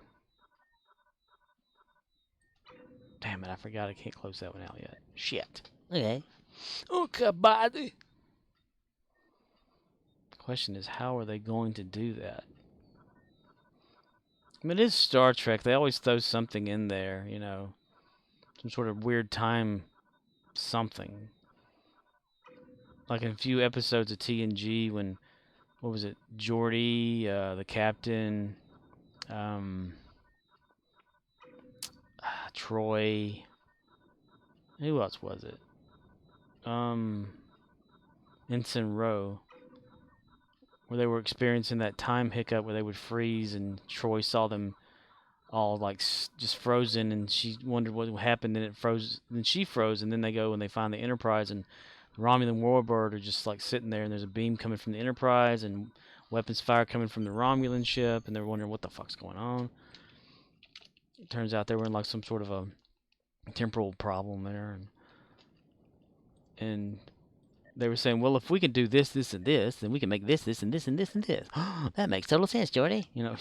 Damn it, I forgot I can't close that one out yet. Shit. Okay. Okay, buddy. The question is, how are they going to do that? I mean, it is Star Trek. They always throw something in there, you know. Some sort of weird time something. Like in a few episodes of TNG when, what was it, Geordi, the captain, Troy, who else was it? Ensign Rowe, where they were experiencing that time hiccup where they would freeze, and Troy saw them all like just frozen, and she wondered what happened, and it froze, then she froze, and then they go and they find the Enterprise, and Romulan Warbird are just like sitting there, and there's a beam coming from the Enterprise and weapons fire coming from the Romulan ship, and they're wondering what the fuck's going on. It turns out they were in like some sort of a temporal problem there, and they were saying, well, if we can do this, this, and this, then we can make this, this, and this, and this, and this. That makes total sense, Geordi. You know.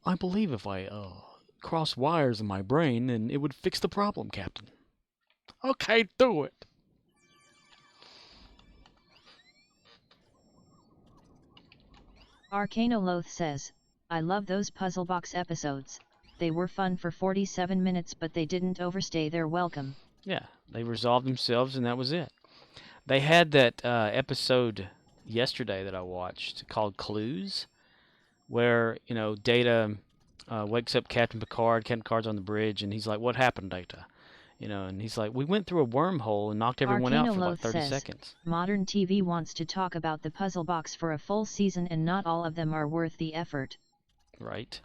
I believe if I cross wires in my brain, then it would fix the problem, Captain. Okay, do it. Arcanoloth says, I love those puzzle box episodes. They were fun for 47 minutes, but they didn't overstay their welcome. Yeah, they resolved themselves, and that was it. They had that episode yesterday that I watched called Clues, where, you know, Data wakes up Captain Picard. Captain Picard's on the bridge, and he's like, what happened, Data? You know, and he's like, we went through a wormhole and knocked everyone out for like 30 seconds. Modern TV wants to talk about the puzzle box for a full season, and not all of them are worth the effort. Right.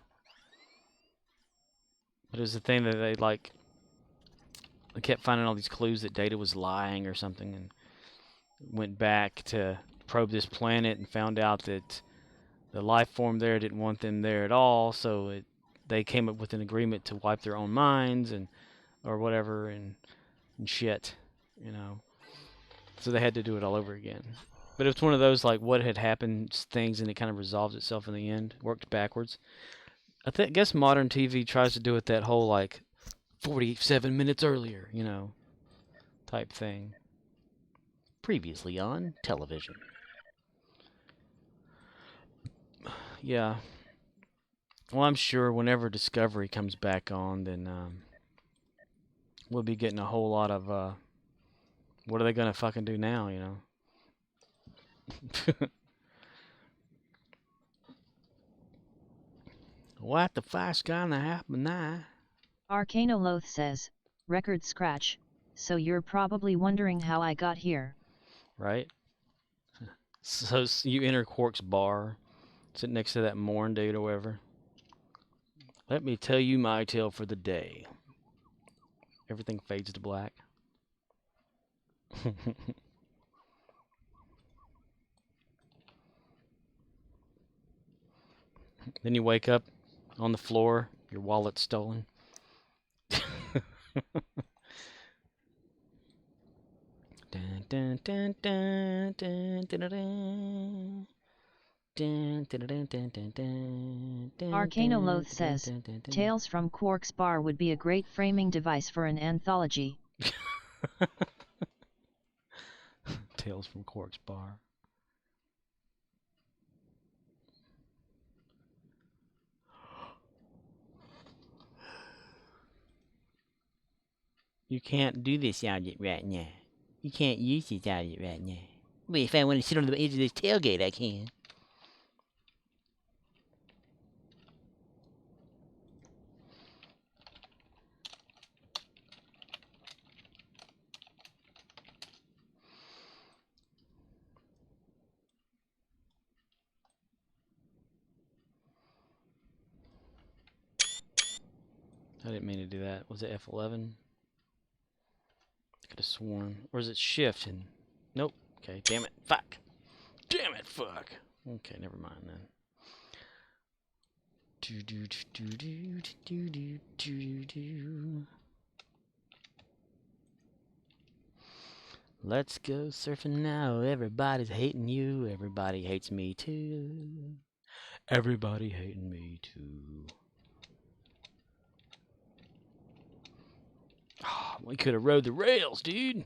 But it was the thing that they kept finding all these clues that Data was lying or something, and went back to probe this planet and found out that the life form there didn't want them there at all, so they came up with an agreement to wipe their own minds or whatever, and shit, you know. So they had to do it all over again. But it was one of those, like, what had happened things, and it kind of resolves itself in the end. Worked backwards. I guess modern TV tries to do it that whole, like, 47 minutes earlier, you know, type thing. Previously on television. Yeah. Well, I'm sure whenever Discovery comes back on, then we'll be getting a whole lot of what are they gonna fucking do now, you know? What the fuck's gonna happen now? Arcanoloth says, record scratch, so you're probably wondering how I got here. Right? So you enter Quark's bar, sitting next to that Morn dude or whatever. Let me tell you my tale for the day. Everything fades to black. Then you wake up on the floor, your wallet's stolen. Arcanoloth says, Tales from Quark's Bar would be a great framing device for an anthology. Tales from Quark's Bar. You can't do this object right now. You can't use this object right now. But if I want to sit on the edge of this tailgate, I can. I didn't mean to do that. Was it F11? Could have sworn. Or is it shift? And nope. Okay, damn it. Fuck. Damn it, fuck. Okay, never mind then. Let's go surfing now. Everybody's hating you. Everybody hates me too. Everybody hating me too. Oh, we could have rode the rails, dude.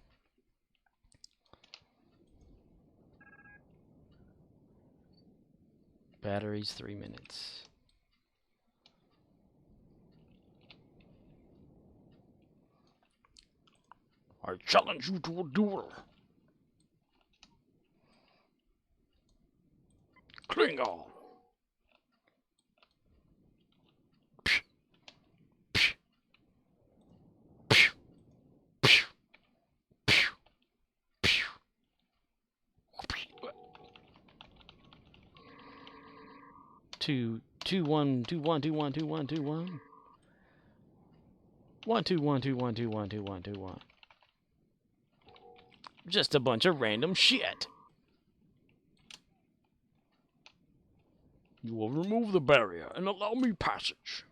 Batteries 3 minutes. I challenge you to a duel. Klingon. Two, 1, 2, 1, 2, 1, 2, 1, 2, 1. 1, 2, 1, 2, 1, 2, 1, 2, 1, 2, 1. Just a bunch of random shit. You will remove the barrier and allow me passage.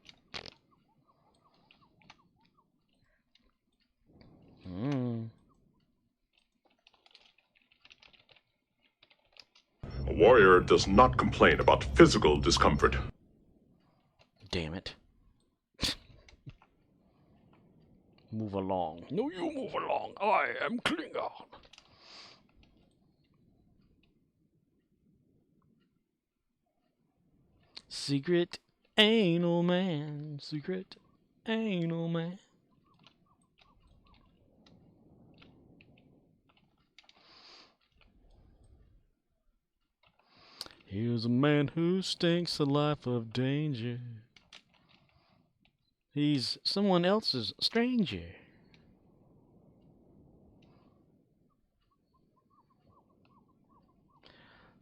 A warrior does not complain about physical discomfort. Damn it. Move along. No, you move along. I am Klingon. Secret anal man. Secret anal man. Here's a man who stinks a life of danger. He's someone else's stranger.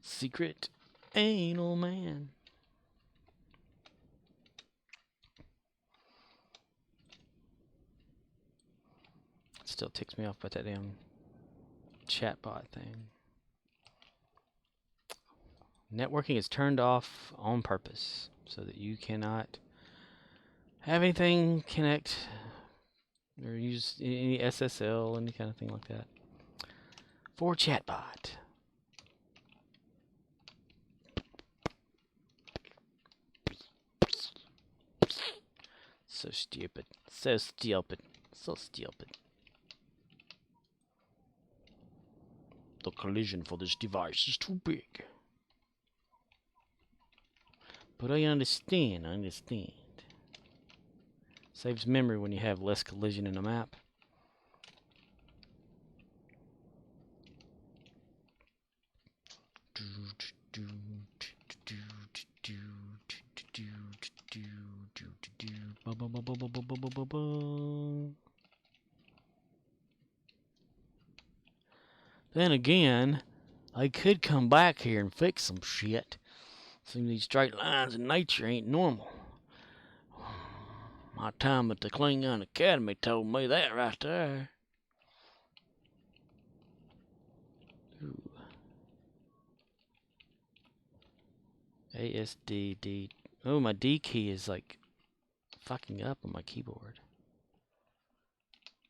Secret anal man. It still ticks me off about that damn chatbot thing. Networking is turned off on purpose so that you cannot have anything connect or use any SSL, any kind of thing like that. For chatbot. So stupid. So stupid. So stupid. The collision for this device is too big. But I understand, Saves memory when you have less collision in a map. Then again, I could come back here and fix some shit. Seems these straight lines in nature ain't normal. My time at the Klingon Academy told me that right there. Ooh. ASDD. Oh, my D key is like fucking up on my keyboard.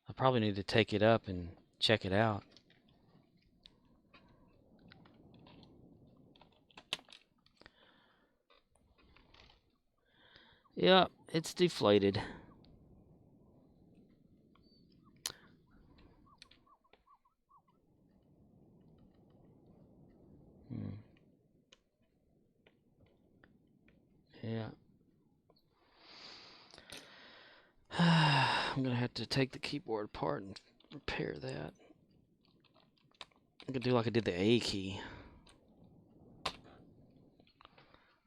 I probably need to take it up and check it out. Yep, it's deflated. Yeah. I'm gonna have to take the keyboard apart and repair that. I'm gonna do like I did the A key. I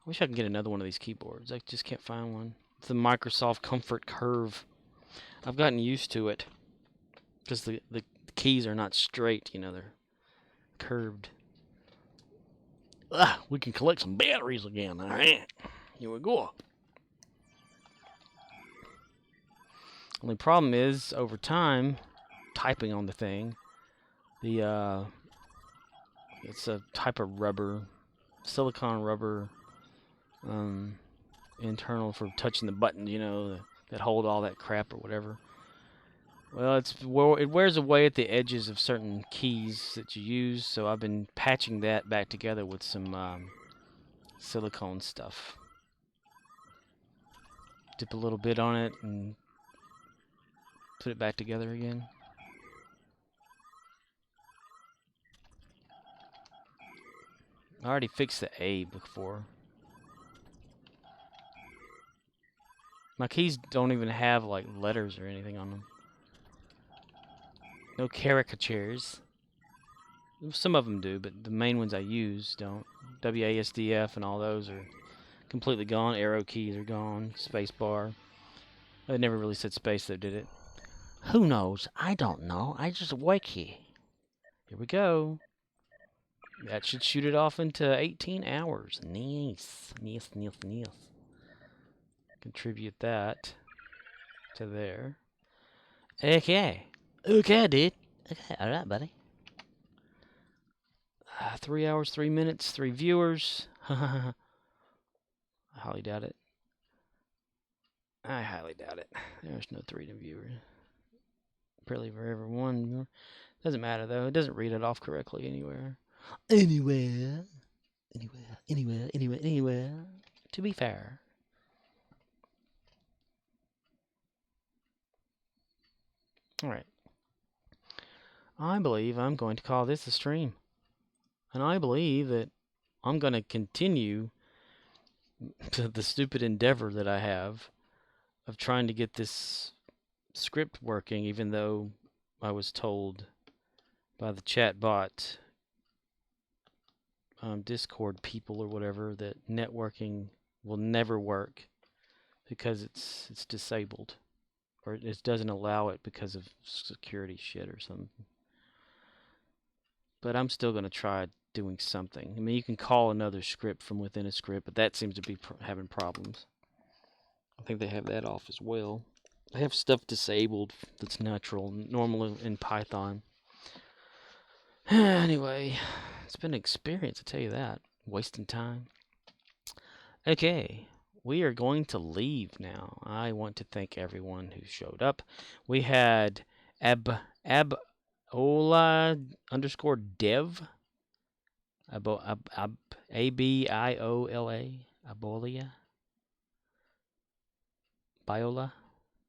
wish I could get another one of these keyboards. I just can't find one. It's the Microsoft Comfort Curve. I've gotten used to it because the keys are not straight, you know, they're curved. We can collect some batteries again. All right, here we go. Only problem is, over time, typing on the thing, it's a type of rubber, silicone rubber, internal for touching the buttons, you know, that hold all that crap or whatever. Well, it wears away at the edges of certain keys that you use, so I've been patching that back together with some silicone stuff. Dip a little bit on it and put it back together again. I already fixed the A before. My keys don't even have like letters or anything on them. No caricatures. Some of them do, but the main ones I use don't. WASDF and all those are completely gone. Arrow keys are gone. Space bar. I never really said space though, did it? Who knows? I don't know. I just work here. Here we go. That should shoot it off into 18 hours. Nice. Nice. Contribute that to there. Okay. Okay, dude. Okay, alright, buddy. 3 hours, 3 minutes, 3 viewers. I highly doubt it. There's no 3 viewers. Barely ever one. Doesn't matter, though. It doesn't read it off correctly anywhere. Anywhere. To be fair. Alright. I believe I'm going to call this a stream. And I believe that I'm going to continue the stupid endeavor that I have of trying to get this script working, even though I was told by the chat bot Discord people or whatever that networking will never work because it's disabled, or it doesn't allow it because of security shit or something. But I'm still going to try doing something. I mean, you can call another script from within a script, but that seems to be having problems. I think they have that off as well. They have stuff disabled that's natural, normal in Python. Anyway, it's been an experience, I tell you that. Wasting time. Okay, we are going to leave now. I want to thank everyone who showed up. We had Abola_dev. Abiola.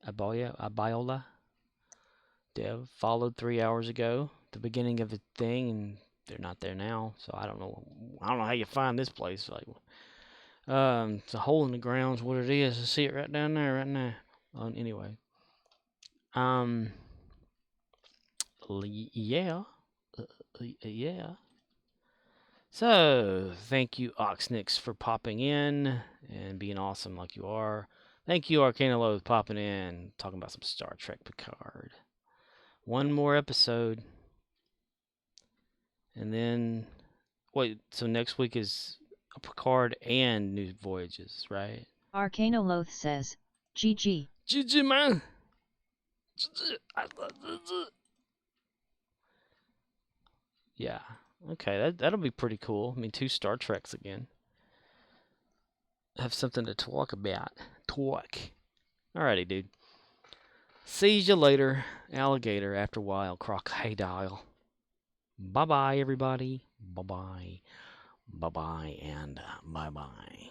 Abiola. Dev followed 3 hours ago, the beginning of the thing, and they're not there now. So I don't know how you find this place. Like, it's a hole in the ground is what it is. I see it right down there, right now. Anyway, yeah. So, thank you, Oxnix, for popping in and being awesome like you are. Thank you, Arcana Loath, popping in, talking about some Star Trek Picard. One more episode. And then, wait, so next week is Picard and New Voyages, right? Arcanoloth says, GG. GG, man! Yeah. Okay, that'll be pretty cool. I mean, 2 Star Treks again. Have something to talk about. Alrighty, dude. See you later, alligator. After a while, crocodile. Bye-bye, everybody. Bye-bye. Bye-bye, and bye-bye.